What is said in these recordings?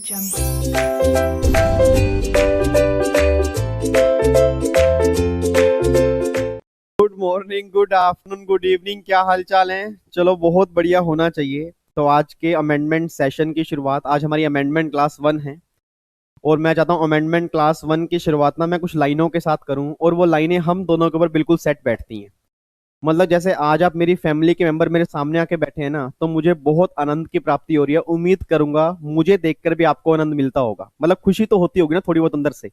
jungle. Good morning, good afternoon, good evening. क्या हाल चाल है? चलो, बहुत बढ़िया होना चाहिए। तो आज के अमेंडमेंट सेशन की शुरुआत, आज हमारी अमेंडमेंट क्लास 1 है और मैं चाहता हूँ अमेंडमेंट क्लास 1 की शुरुआत ना मैं कुछ लाइनों के साथ करूँ और वो लाइनें हम दोनों के ऊपर बिल्कुल सेट बैठती हैं। मतलब जैसे आज आप मेरी फैमिली के मेंबर मेरे सामने आके बैठे हैं ना, तो मुझे बहुत आनंद की प्राप्ति हो रही है। उम्मीद करूंगा मुझे देखकर भी आपको आनंद मिलता होगा। मतलब खुशी तो होती होगी ना थोड़ी बहुत अंदर से।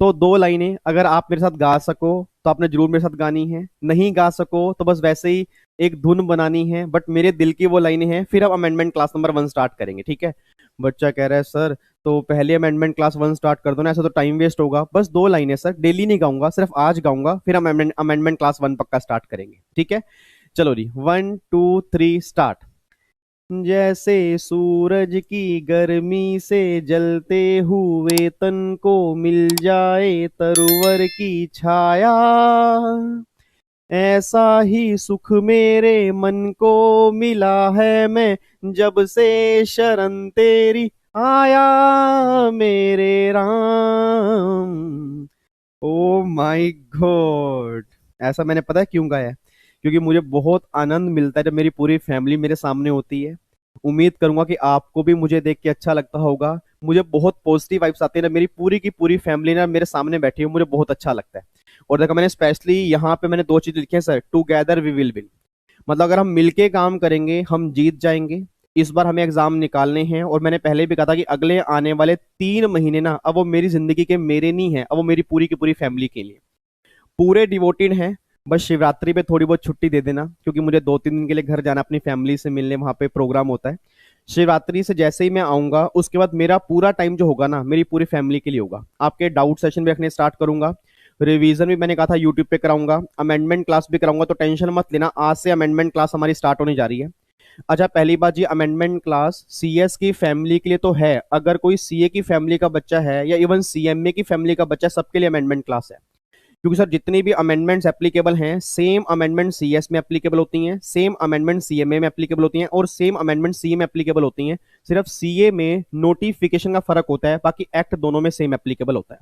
तो दो लाइनें अगर आप मेरे साथ गा सको तो आपने जरूर मेरे साथ गानी है, नहीं गा सको तो बस वैसे ही एक धुन बनानी है, बट मेरे दिल की वो लाइनें हैं। फिर हम अमेंडमेंट क्लास नंबर 1 स्टार्ट करेंगे, ठीक है? बच्चा कह रहा है सर, तो पहले अमेंडमेंट क्लास 1 स्टार्ट कर दो ना, ऐसा तो टाइम वेस्ट होगा। बस दो लाइनें सर, डेली नहीं गाऊंगा, सिर्फ आज गाऊंगा, फिर हम अमेंडमेंट क्लास 1 पक्का स्टार्ट करेंगे, ठीक है? चलो जी, 1 2 3 स्टार्ट। जैसे सूरज की गर्मी से जलते हुए तन को मिल जाए तरवर की छाया, ऐसा ही सुख मेरे मन को मिला है। मैं जब से शरण तेरी आया मेरे राम। Oh my God! ऐसा मैंने पता है क्यों गाया है? क्योंकि मुझे बहुत आनंद मिलता है जब मेरी पूरी फैमिली मेरे सामने होती है। उम्मीद करूंगा कि आपको भी मुझे देख के अच्छा लगता होगा। मुझे बहुत पॉजिटिव वाइब्स आते हैं ना, मेरी पूरी की पूरी फैमिली ना मेरे सामने बैठी है, मुझे बहुत अच्छा लगता है। और देखो, मैंने स्पेशली यहाँ पे मैंने दो चीज लिखी है sir, together we will win. मतलब अगर हम मिलके काम करेंगे हम जीत जाएंगे। इस बार हमें एग्जाम निकालने हैं और मैंने पहले भी कहा था कि अगले आने वाले 3 महीने ना, अब वो मेरी जिंदगी के मेरे नहीं है, अब वो मेरी पूरी की पूरी फैमिली के लिए पूरे डिवोटेड हैं। बस शिवरात्रि पे थोड़ी बहुत छुट्टी दे देना, क्योंकि मुझे 2-3 दिन के लिए घर जाना, अपनी फैमिली से मिलने, वहां पे प्रोग्राम होता है। शिवरात्रि से जैसे ही मैं आऊंगा उसके बाद मेरा पूरा टाइम जो होगा ना मेरी पूरी फैमिली के लिए होगा। आपके डाउट सेशन भी रखने स्टार्ट करूंगा। रिवीजन भी मैंने कहा था यूट्यूब पे कराऊंगा, अमेंडमेंट क्लास भी कराऊंगा, तो टेंशन मत लेना, आज से अमेंडमेंट क्लास हमारी स्टार्ट होने जा रही है। अच्छा, पहली बात, ये अमेंडमेंट क्लास सीएस की फैमिली के लिए तो है। अगर कोई सीए की फैमिली का बच्चा है या इवन सीएमए की फैमिली का बच्चा, सबके लिए अमेंडमेंट क्लास है। क्योंकि सर जितनी भी अमेंडमेंट्स एप्लीकेबल हैं, सेम अमेंडमेंट सीएस में एप्लीकेबल होती हैं, सेम अमेंडमेंट सीएमए में एप्लीकेबल होती हैं और सेम अमेंडमेंट सीए में एप्लीकेबल होती हैं। सिर्फ सीए में नोटिफिकेशन का फर्क होता है, बाकी एक्ट दोनों में सेम एप्लीकेबल होता है।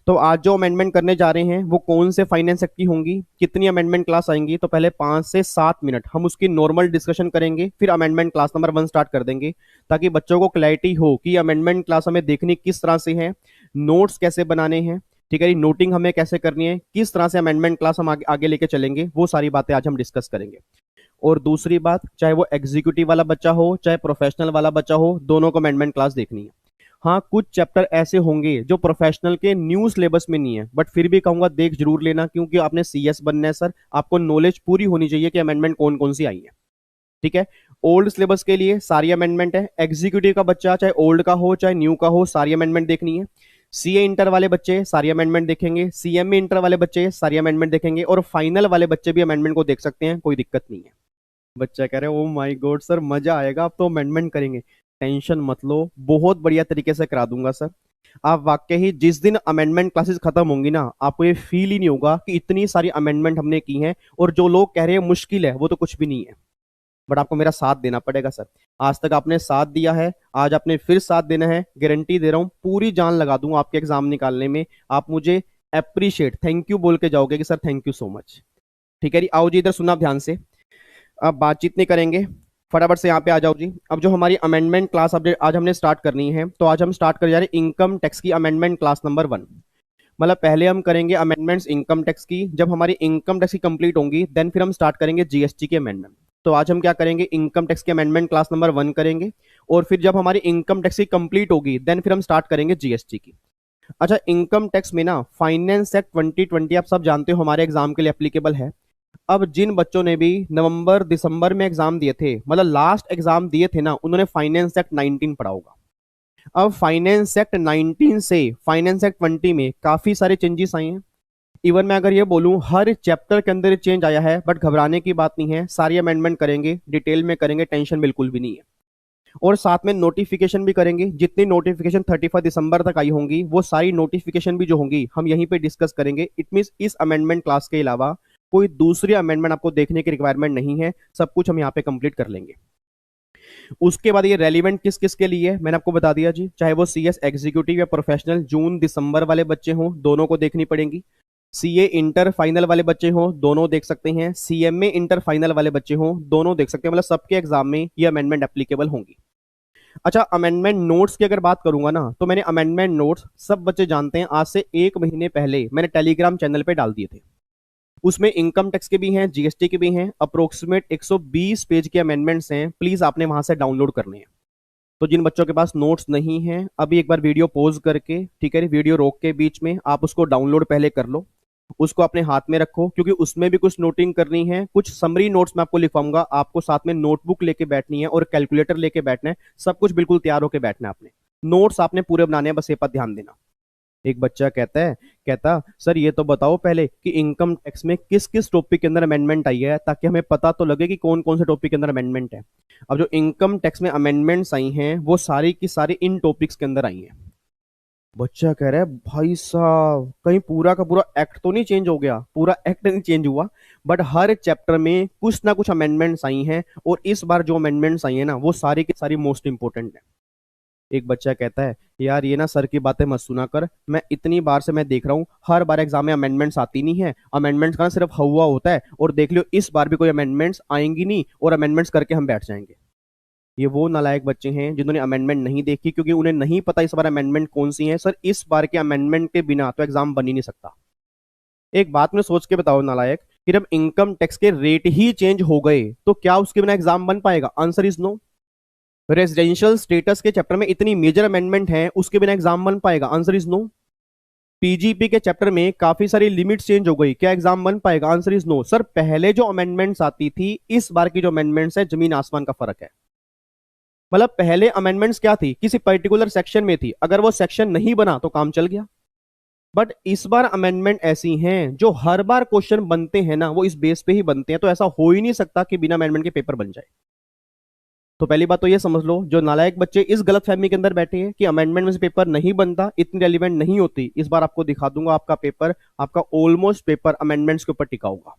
तो आज जो अमेंडमेंट करने जा रहे हैं वो कौन से फाइनेंस एक्ट की होंगी, कितनी अमेंडमेंट क्लास आएंगी, तो पहले 5 से 7 मिनट हम उसकी नॉर्मल डिस्कशन करेंगे, फिर अमेंडमेंट क्लास नंबर 1 स्टार्ट कर देंगे, ताकि बच्चों को क्लैरिटी हो कि अमेंडमेंट क्लास हमें देखनी किस तरह से है, नोट्स कैसे बनाने हैं, ठीक है, नोटिंग हमें कैसे करनी है, किस तरह से अमेंडमेंट क्लास हम आगे लेके चलेंगे, वो सारी बातें आज हम डिस्कस करेंगे। और दूसरी बात, चाहे वो एग्जीक्यूटिव वाला बच्चा हो चाहे प्रोफेशनल वाला बच्चा हो, दोनों को अमेंडमेंट क्लास देखनी है। हाँ, कुछ चैप्टर ऐसे होंगे जो प्रोफेशनल के न्यू सिलेबस में नहीं है, बट फिर भी कहूंगा देख जरूर लेना, क्योंकि आपने सीएस बनना है सर, आपको नॉलेज पूरी होनी चाहिए कि अमेंडमेंट कौन कौन सी आई है, ठीक है? ओल्ड सिलेबस के लिए सारी अमेंडमेंट है, एग्जीक्यूटिव का बच्चा चाहे ओल्ड का हो चाहे न्यू का हो, सारी अमेंडमेंट देखनी है। सीए इंटर वाले बच्चे सारी अमेंडमेंट देखेंगे, सीएमए इंटर वाले बच्चे सारी अमेंडमेंट देखेंगे, और फाइनल वाले बच्चे भी अमेंडमेंट को देख सकते हैं, कोई दिक्कत नहीं है। बच्चा कह रहे हैं ओ माय गॉड सर, मजा आएगा, अब तो अमेंडमेंट करेंगे। टेंशन मत लो, बहुत बढ़िया तरीके से करा दूंगा सर। आप वाकई ही जिस दिन अमेंडमेंट क्लासेस खत्म होंगी ना, आपको ये फील ही नहीं होगा कि इतनी सारी अमेंडमेंट हमने की हैं, और जो लोग कह रहे हैं मुश्किल है वो तो कुछ भी नहीं है। बट आपको मेरा साथ देना पड़ेगा सर। आज तक आपने साथ दिया है, आज आपने फिर साथ देना है। गारंटी दे रहा हूं, पूरी जान लगा दूंगा आपके एग्जाम निकालने में। आप मुझे अप्रिशिएट, थैंक यू बोल के जाओगे कि sir thank you so much, ठीक है जी? आओ जी, इधर सुना ध्यान से, अब बातचीत नहीं करेंगे, फटाफट से यहाँ पे आ जाओ जी। अब जो हमारी अमेंडमेंट क्लास अब आज हमने स्टार्ट करनी है, तो आज हम स्टार्ट कर जा रहे हैं इनकम टैक्स की अमेंडमेंट क्लास नंबर 1। मतलब पहले हम करेंगे अमेंडमेंट्स इनकम टैक्स की, जब हमारी इनकम टैक्स की कंप्लीट होंगी देन फिर हम स्टार्ट करेंगे जीएसटी की अमेंडमेंट। तो आज हम क्या करेंगे, इनकम टैक्स की अमेंडमेंट क्लास नंबर 1 करेंगे, और फिर जब हमारी इनकम टैक्स की कंप्लीट होगी देन फिर हम स्टार्ट करेंगे जीएसटी की। अच्छा, इनकम टैक्स में ना फाइनेंस एक्ट 2020 आप सब जानते हो हमारे एग्जाम के लिए एप्लीकेबल है। अब जिन बच्चों ने भी नवंबर दिसंबर में एग्जाम दिए थे, मतलब लास्ट एग्जाम दिए थे ना, उन्होंने फाइनेंस एक्ट 19 पढ़ा होगा। अब फाइनेंस एक्ट 19 से फाइनेंस एक्ट 20 में काफी सारे चेंजेस आए हैं। इवन मैं अगर ये बोलूं हर चैप्टर के अंदर चेंज आया है, बट घबराने की बात नहीं है, सारी अमेंडमेंट करेंगे, डिटेल में करेंगे, टेंशन बिल्कुल भी नहीं है। और साथ में नोटिफिकेशन भी करेंगे, जितनी नोटिफिकेशन 31 दिसंबर तक आई होंगी वो सारी नोटिफिकेशन भी जो होंगी हम यहीं पे डिस्कस करेंगे। इट मीन इस अमेंडमेंट क्लास के अलावा कोई दूसरी अमेंडमेंट आपको देखने की रिक्वायरमेंट नहीं है, सब कुछ हम यहाँ पे कंप्लीट कर लेंगे। उसके बाद ये रेलिवेंट किस किस के लिए है मैंने आपको बता दिया जी, चाहे वो सीएस एग्जीक्यूटिव या प्रोफेशनल जून दिसंबर वाले बच्चे हों, दोनों को देखनी पड़ेंगी। सीए इंटर फाइनल वाले बच्चे हों, दोनों देख सकते हैं। सीएमए इंटर फाइनल वाले बच्चे हों, दोनों देख सकते हैं। मतलब सबके एग्जाम में ये अमेंडमेंट एप्लीकेबल होंगी। अच्छा, अमेंडमेंट नोट्स की अगर बात करूंगा ना, तो मैंने अमेंडमेंट नोट्स, सब बच्चे जानते हैं, आज से 1 महीने पहले मैंने टेलीग्राम चैनल पे डाल दिए थे। उसमें इनकम टैक्स के भी हैं, जीएसटी के भी हैं, अप्रोक्सीमेट 120 पेज के अमेंडमेंट्स हैं। प्लीज आपने वहां से डाउनलोड करने हैं। तो जिन बच्चों के पास नोट्स नहीं है, अभी एक बार वीडियो पॉज करके, ठीक है, वीडियो रोक के बीच में आप उसको डाउनलोड पहले कर लो, उसको अपने हाथ में रखो, क्योंकि उसमें भी कुछ नोटिंग करनी है, कुछ समरी नोट्स मैं आपको लिखवाऊंगा। आपको साथ में नोटबुक लेके बैठनी है और कैलकुलेटर लेके बैठना है। सब कुछ बिल्कुल तैयार होके बैठना है आपने। नोट्स आपने पूरे बनाने हैं, बस ये पर ध्यान देना। एक बच्चा कहता सर ये तो बताओ पहले कि इनकम टैक्स में किस किस टॉपिक के अंदर अमेंडमेंट आई है, ताकि हमें पता तो लगे कि कौन कौन से टॉपिक के अंदर अमेंडमेंट है। अब जो इनकम टैक्स में अमेंडमेंट्स आई हैं, वो सारी की सारी इन टॉपिक्स के अंदर आई हैं। बच्चा कह रहा है भाई साहब कहीं पूरा का पूरा एक्ट तो नहीं चेंज हो गया? पूरा एक्ट नहीं चेंज हुआ, बट हर चैप्टर में कुछ ना कुछ अमेंडमेंट्स आई हैं, और इस बार जो अमेंडमेंट्स आई है ना, वो सारी की सारी मोस्ट इंपोर्टेंट है। एक बच्चा कहता है यार ये ना सर की बातें मत सुना कर, मैं इतनी बार से मैं देख रहा हूँ, हर बार एग्जाम में अमेंडमेंट्स आती नहीं है, अमेंडमेंट्स का ना सिर्फ हवा होता है, और देख लियो इस बार भी कोई अमेंडमेंट्स आएंगी नहीं, और अमेंडमेंट्स करके हम बैठ जाएंगे। ये वो नालायक बच्चे हैं जिन्होंने अमेंडमेंट नहीं देखी, क्योंकि उन्हें नहीं पता इस बार अमेंडमेंट कौन सी है। सर इस बार के अमेंडमेंट के बिना तो एग्जाम बन ही नहीं सकता। एक बात में सोच के बताओ नालायक, कि जब इनकम टैक्स के रेट ही चेंज हो गए, तो क्या उसके बिना एग्जाम बन पाएगा? Answer is no. Residential status के चैप्टर में इतनी मेजर अमेंडमेंट है, उसके बिना एग्जाम बन पाएगा? Answer is no. पीजीपी के चैप्टर में काफी सारी लिमिट्स चेंज हो गई, क्या एग्जाम बन पाएगा? Answer is no. सर पहले जो अमेंडमेंट्स आती थी, इस बार की जो अमेंडमेंट्स है, जमीन आसमान का फर्क है। मतलब पहले अमेंडमेंट्स क्या थी, किसी पर्टिकुलर सेक्शन में थी, अगर वो सेक्शन नहीं बना तो काम चल गया। बट इस बार अमेंडमेंट ऐसी हैं जो हर बार क्वेश्चन बनते हैं ना, वो इस बेस पे ही बनते हैं, तो ऐसा हो ही नहीं सकता कि बिना अमेंडमेंट के पेपर बन जाए। तो पहली बात तो ये समझ लो, जो नालायक बच्चे इस गलत फहमी के अंदर बैठे हैं कि अमेंडमेंट में से पेपर नहीं बनता, इतनी रेलिवेंट नहीं होती, इस बार आपको दिखा दूंगा आपका पेपर, आपका ऑलमोस्ट पेपर अमेंडमेंट्स के ऊपर टिका होगा।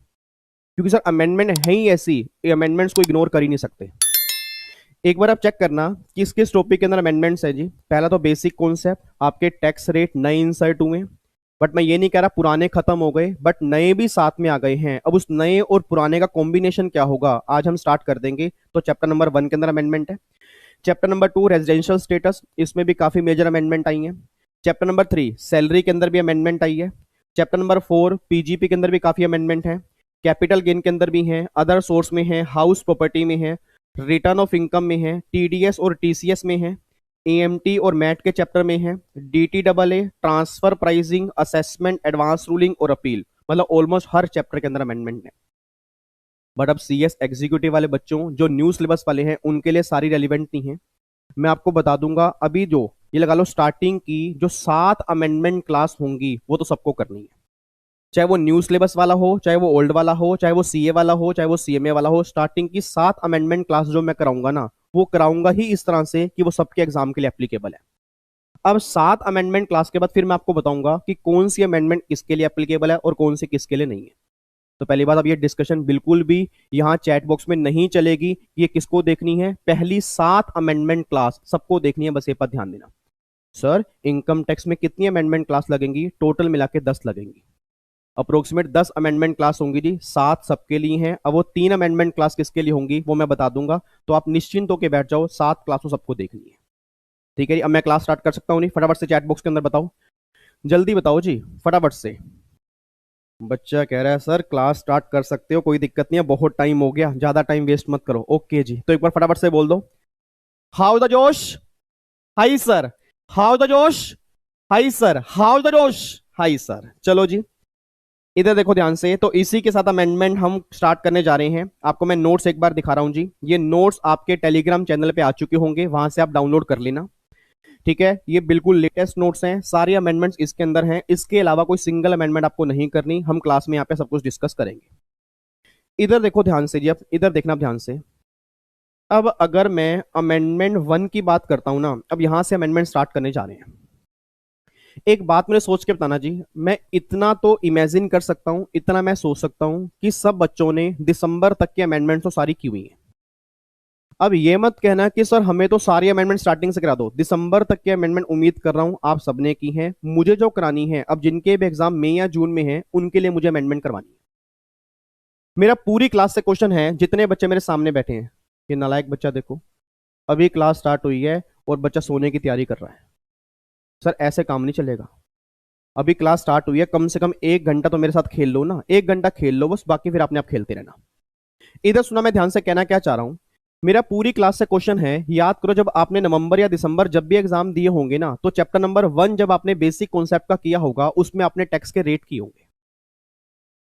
क्योंकि सर अमेंडमेंट है ही ऐसी, अमेंडमेंट्स को इग्नोर कर ही नहीं सकते। एक बार आप चेक करना किस किस टॉपिक के अंदर अमेंडमेंट्स है जी। पहला तो बेसिक कॉन्सेप्ट, आपके टैक्स रेट नए इंसर्ट हुए, बट मैं ये नहीं कह रहा पुराने खत्म हो गए, बट नए भी साथ में आ गए हैं। अब उस नए और पुराने का कॉम्बिनेशन क्या होगा, आज हम स्टार्ट कर देंगे। तो चैप्टर नंबर 1 के अंदर अमेंडमेंट है। चैप्टर नंबर 2 रेजिडेंशियल स्टेटस, इसमें भी काफी मेजर अमेंडमेंट आई है। चैप्टर नंबर 3 सैलरी के अंदर भी अमेंडमेंट आई है। चैप्टर नंबर 4 पीजीपी के अंदर भी काफी अमेंडमेंट है। कैपिटल गेन के अंदर भी है, अदर सोर्स में है, हाउस प्रॉपर्टी में है, रिटर्न ऑफ इनकम में है, टीडीएस और टीसीएस में है, एएमटी और मैट के चैप्टर में है, डीटीडबलए, transfer pricing, assessment, advance ruling और अपील। मतलब ऑलमोस्ट हर चैप्टर के अंदर अमेंडमेंट है। बट अब सीएस एग्जीक्यूटिव वाले बच्चों, जो न्यू सिलेबस वाले हैं, उनके लिए सारी रेलिवेंट नहीं है। मैं आपको बता दूंगा, अभी जो ये लगा लो स्टार्टिंग की जो 7 अमेंडमेंट क्लास होंगी, वो तो सबको करनी है, चाहे वो न्यू सिलेबस वाला हो, चाहे वो ओल्ड वाला हो, चाहे वो सीए वाला हो, चाहे वो सीएमए वाला हो। स्टार्टिंग की 7 अमेंडमेंट क्लास जो मैं कराऊंगा ना, वो कराऊंगा ही इस तरह से कि वो सबके एग्जाम के लिए एप्लीकेबल है। अब 7 अमेंडमेंट क्लास के बाद फिर मैं आपको बताऊंगा कि कौन सी अमेंडमेंट किसके लिए एप्लीकेबल है और कौन सी किसके लिए नहीं है। तो पहली बात, अब ये डिस्कशन बिल्कुल भी यहाँ चैट बॉक्स में नहीं चलेगी। ये किसको देखनी है? पहली 7 अमेंडमेंट क्लास सबको देखनी है, बस ये पर ध्यान देना। सर इनकम टैक्स में कितनी अमेंडमेंट क्लास लगेंगी? टोटल मिला के 10 लगेंगी। अप्रोक्सीमेट 10 अमेंडमेंट क्लास होंगी जी, 7 सबके लिए हैं। अब वो 3 अमेंडमेंट क्लास किसके लिए होंगी वो मैं बता दूंगा, तो आप निश्चिंत होकर बैठ जाओ, 7 क्लासों सबको देखनी है। ठीक है जी, अब मैं क्लास स्टार्ट कर सकता हूँ नहीं? फटाफट से चैट बॉक्स के अंदर बताओ, जल्दी बताओ जी, फटाफट से। बच्चा कह रहा है सर क्लास स्टार्ट कर सकते हो, कोई दिक्कत नहीं है, बहुत टाइम हो गया, ज्यादा टाइम वेस्ट मत करो। ओके जी, तो एक बार फटाफट से बोल दो, हाउ द जोश, हाई सर, हाउ द जोश, हाई सर, हाउ द जोश, हाई सर। चलो जी, इधर देखो ध्यान से। तो इसी के साथ अमेंडमेंट हम स्टार्ट करने जा रहे हैं। आपको मैं नोट्स एक बार दिखा रहा हूं जी। ये नोट्स आपके टेलीग्राम चैनल पे आ चुके होंगे, वहां से आप डाउनलोड कर लेना। ठीक है, ये बिल्कुल लेटेस्ट नोट्स हैं, सारी अमेंडमेंट्स इसके अंदर हैं। इसके अलावा कोई सिंगल अमेंडमेंट आपको नहीं करनी, हम क्लास में यहाँ पे सब कुछ डिस्कस करेंगे। इधर देखो ध्यान से जी, अब इधर देखना ध्यान से। अब अगर मैं अमेंडमेंट 1 की बात करता हूं ना, अब यहां से अमेंडमेंट स्टार्ट करने जा रहे हैं। एक बात मैंने सोच के बताना जी, मैं इतना तो इमेजिन कर सकता हूं, इतना मैं सोच सकता हूं कि सब बच्चों ने दिसंबर तक की अमेंडमेंट तो सारी की हुई है। अब ये मत कहना कि सर हमें तो सारी अमेंडमेंट स्टार्टिंग से करा दो। दिसंबर तक की अमेंडमेंट उम्मीद कर रहा हूं आप सबने की है, मुझे जो करानी है, अब जिनके भी एग्जाम मई या जून में है उनके लिए मुझे अमेंडमेंट करवानी है। मेरा पूरी क्लास से क्वेश्चन है, जितने बच्चे मेरे सामने बैठे हैं, ये नालायक बच्चा देखो, अभी क्लास स्टार्ट हुई है और बच्चा सोने की तैयारी कर रहा है। सर ऐसे काम नहीं चलेगा, अभी क्लास स्टार्ट हुई है, कम से कम 1 घंटा तो मेरे साथ खेल लो ना, 1 घंटा खेल लो बस, बाकी फिर अपने आप खेलते रहना। इधर सुना, मैं ध्यान से कहना क्या चाह रहा हूं। मेरा पूरी क्लास से क्वेश्चन है, याद करो जब आपने नवंबर या दिसंबर जब भी एग्जाम दिए होंगे ना, तो चैप्टर नंबर 1 जब आपने बेसिक कॉन्सेप्ट का किया होगा उसमें आपने टैक्स के रेट किए होंगे।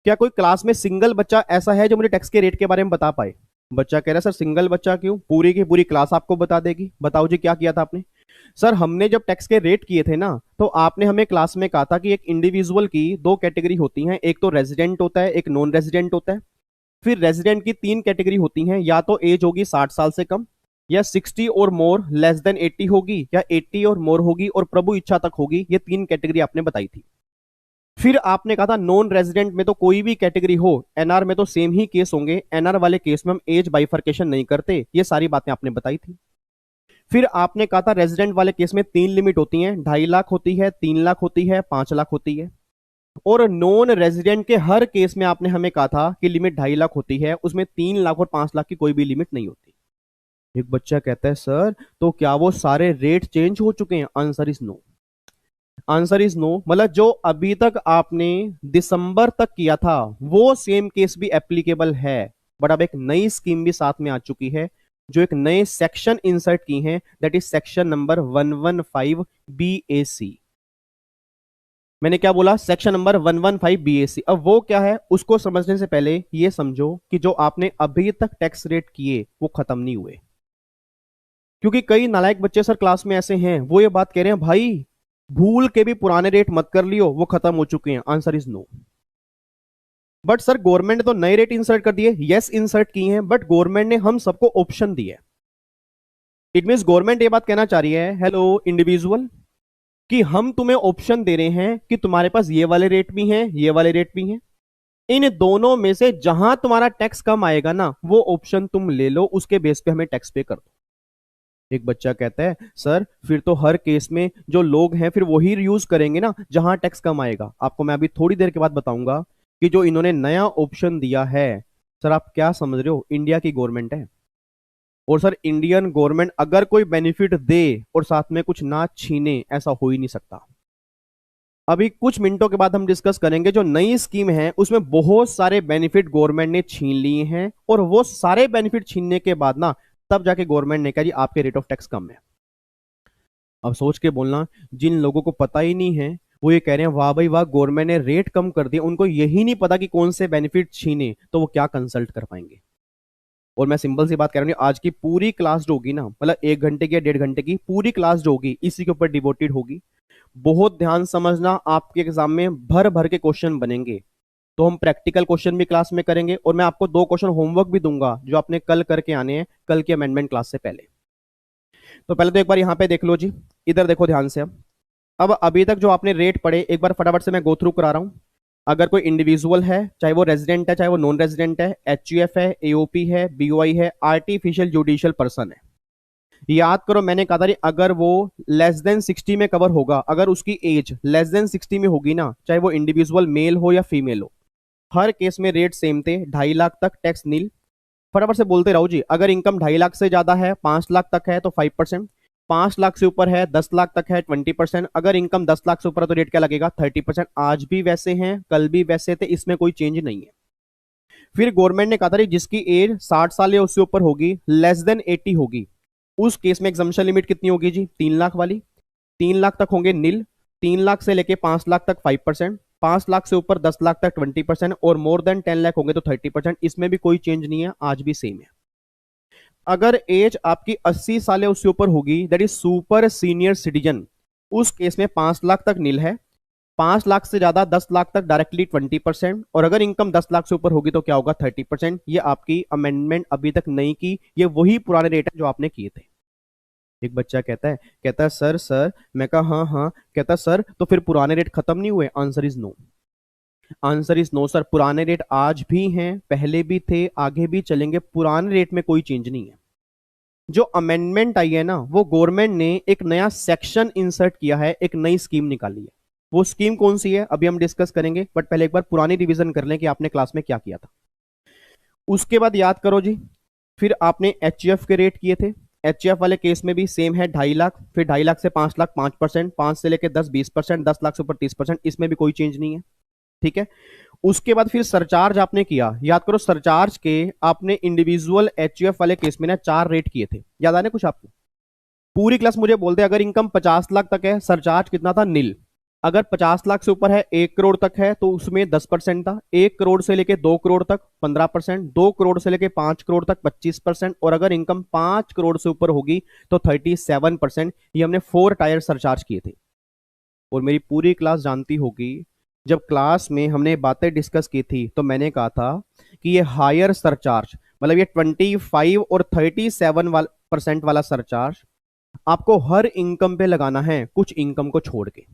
क्या कोई क्लास में सिंगल बच्चा ऐसा है जो मुझे टैक्स के रेट के बारे में बता पाए? बच्चा कह रहा है सर सिंगल बच्चा क्यों, पूरी की पूरी क्लास आपको बता देगी। बताओ जी क्या किया था आपने? सर हमने जब टैक्स के रेट किए थे ना, तो आपने हमें क्लास में कहा था कि एक इंडिविजुअल की दो कैटेगरी होती हैं, एक तो रेजिडेंट होता है, एक नॉन रेजिडेंट होता है। फिर रेजिडेंट की 3 कैटेगरी होती हैं, या तो एज होगी 60 साल से कम, या 60 और मोर लेस देन 80 होगी, या 80 और मोर होगी और प्रभु इच्छा तक होगी। ये 3 कैटेगरी आपने बताई थी। फिर आपने कहा था नॉन रेजिडेंट में तो कोई भी कैटेगरी हो, एनआर में तो सेम ही केस होंगे, एनआर वाले केस में हम एज बाइफर्केशन नहीं करते। ये सारी बातें आपने बताई थी। फिर आपने कहा था रेजिडेंट वाले केस में 3 लिमिट होती हैं, 2.5 लाख होती है, 3 लाख होती है, 5 लाख होती है। और नॉन रेजिडेंट के हर केस में आपने हमें कहा था कि लिमिट 2.5 लाख होती है, उसमें 3 लाख और 5 लाख की कोई भी लिमिट नहीं होती। एक बच्चा कहता है सर तो क्या वो सारे रेट चेंज हो चुके हैं? Answer is no. Answer is no, मतलब जो अभी तक आपने दिसंबर तक किया था वो सेम केस भी एप्लीकेबल है, बट अब एक नई स्कीम भी साथ में आ चुकी है, जो एक नए सेक्शन इंसर्ट की है, that is section number 115 BAC। मैंने क्या बोला? Section number 115 BAC। अब वो क्या है उसको समझने से पहले ये समझो कि जो आपने अभी तक टैक्स रेट किए वो खत्म नहीं हुए। क्योंकि कई नालायक बच्चे सर क्लास में ऐसे हैं, वो ये बात कह रहे हैं भाई भूल के भी पुराने रेट मत कर लियो, वो खत्म हो चुके हैं। Answer is no. But sir government ने तो नए रेट इंसर्ट कर दिए, यस इंसर्ट किए हैं, बट गवर्नमेंट ने हम सबको ऑप्शन दिए। इट मीन गवर्नमेंट ये बात कहना चाह रही है, हेलो इंडिविजुअल, कि हम तुम्हें ऑप्शन दे रहे हैं कि तुम्हारे पास ये वाले रेट भी हैं, ये वाले रेट भी हैं, इन दोनों में से जहां तुम्हारा टैक्स कम आएगा ना वो ऑप्शन तुम ले लो, उसके बेस पे हमें टैक्स पे कर दो। एक बच्चा कहता है सर फिर तो हर केस में जो लोग हैं फिर वही यूज करेंगे ना जहां टैक्स कम आएगा। आपको मैं अभी थोड़ी देर के बाद बताऊंगा कि जो इन्होंने नया ऑप्शन दिया है, सर आप क्या समझ रहे हो, इंडिया की गवर्नमेंट है, और सर इंडियन गवर्नमेंट अगर कोई बेनिफिट दे और साथ में कुछ ना छीने, ऐसा हो ही नहीं सकता। अभी कुछ मिनटों के बाद हम डिस्कस करेंगे जो नई स्कीम है उसमें बहुत सारे बेनिफिट गवर्नमेंट ने छीन लिए हैं, और वो सारे बेनिफिट छीनने के बाद ना तब जाके गवर्नमेंट ने कहा जी आपके रेट ऑफ टैक्स कम है। अब सोच के बोलना, जिन लोगों को पता ही नहीं है वो ये कह रहे हैं वाह भाई वाह गवर्नमेंट ने रेट कम कर दिया, उनको यही नहीं पता कि कौन से बेनिफिट छीने, तो वो क्या कंसल्ट कर पाएंगे। और मैं सिंपल सी बात कह रहा हूँ, आज की पूरी क्लास जो होगी ना, मतलब 1 घंटे की या 1.5 घंटे की पूरी क्लास जो होगी इसी के ऊपर डिवोटेड होगी। बहुत ध्यान समझना, आपके एग्जाम में भर भर के क्वेश्चन बनेंगे। तो हम प्रैक्टिकल क्वेश्चन भी क्लास में करेंगे, और मैं आपको 2 क्वेश्चन होमवर्क भी दूंगा जो आपने कल करके आने हैं, कल की अमेंडमेंट क्लास से पहले। तो पहले तो एक बार यहाँ पे देख लो जी, इधर देखो ध्यान से। अब अभी तक जो आपने रेट पढ़े एक बार फटाफट से मैं गो थ्रू करा रहा हूँ। अगर कोई इंडिविजुअल है, चाहे वो रेजिडेंट है चाहे वो नॉन रेजिडेंट है, एचयूएफ है, एओपी है, बीओआई है, आर्टिफिशियल जुडिशियल पर्सन है, याद करो मैंने कहा था अगर वो लेस देन 60 में कवर होगा, अगर उसकी एज लेस देन 60 में होगी ना, चाहे वो इंडिविजुअल मेल हो या फीमेल हो, हर केस में रेट सेम थे, 2.5 लाख तक टैक्स नील। फटाफट से बोलते रहो जी। अगर इनकम 2.5 लाख से ज्यादा है, 5 लाख तक है तो 5%, 5 लाख से ऊपर है, 10 लाख तक है 20%, अगर इनकम 10 लाख से ऊपर है तो रेट क्या लगेगा? 30%। आज भी वैसे हैं, कल भी वैसे थे, इसमें कोई चेंज नहीं है। फिर गवर्नमेंट ने कहा था जिसकी एज 60 साल या उससे ऊपर होगी, लेस देन 80 होगी, उस केस में एग्जम्पशन लिमिट कितनी होगी जी? 3 लाख वाली। 3 लाख तक होंगे नील, 3 लाख से लेके 5 लाख तक 5%, 5 लाख से ऊपर 10 लाख तक 20%, और मोर देन 10 लाख होंगे तो 30%। इसमें भी कोई चेंज नहीं है, आज भी सेम है। अगर एज आपकी 80 साल या उससे ऊपर होगी, that is super senior citizen, उस केस में 5 लाख तक नील है, 5 लाख से ज्यादा 10 लाख तक डायरेक्टली 20%, और अगर इनकम 10 लाख से ऊपर होगी तो क्या होगा? 30%। ये आपकी अमेंडमेंट अभी तक नहीं की, ये वही पुराने रेट है जो आपने किए थे। एक बच्चा कहता है सर सर, मैं कहा हाँ हाँ, कहता सर तो फिर पुराने रेट खत्म नहीं हुए? Answer is no. Answer is no sir, पुराने रेट आज भी हैं, पहले भी थे, आगे भी चलेंगे, पुराने रेट में कोई चेंज नहीं है। जो अमेंडमेंट आई है ना, वो गवर्नमेंट ने एक नया सेक्शन इंसर्ट किया है, एक नई स्कीम निकाली है। वो स्कीम कौन सी है अभी हम डिस्कस करेंगे, बट पहले एक बार पुरानी रिवीजन कर लें कि आपने क्लास में क्या किया था। उसके बाद याद करो जी, फिर आपने एचईएफ के रेट किए थे। एचईएफ वाले केस में भी सेम है 2.5 लाख, फिर 2.5 लाख से 5 लाख 5%, 5 से लेकर 10 20%, 10 लाख से ऊपर 30%, इसमें भी कोई चेंज नहीं है। ठीक है। उसके बाद फिर सरचार्ज आपने किया, याद करो सरचार्ज के आपने इंडिविजुअल एचयूएफ वाले केस में ना 4 रेट किए थे, याद आने कुछ आपको? पूरी क्लास मुझे बोलते अगर इनकम 50 लाख तक है सरचार्ज कितना था, नील। अगर 50 लाख से ऊपर है 1 करोड़ तक है तो उसमें 10% था, 1 करोड़ से लेके 2 करोड़ तक 15%, 2 करोड़ से लेके 5 करोड़ तक 25%, और अगर इनकम 5 करोड़ से ऊपर होगी तो 37%। ये हमने 4 टायर सरचार्ज किए थे। और मेरी पूरी क्लास जानती होगी, जब क्लास में हमने बातें डिस्कस की थी तो मैंने कहा था कि ये हायर सरचार्ज, मतलब ये 25 और 37% वाला सरचार्ज आपको हर इनकम पे लगाना है, कुछ इनकम को छोड़ के।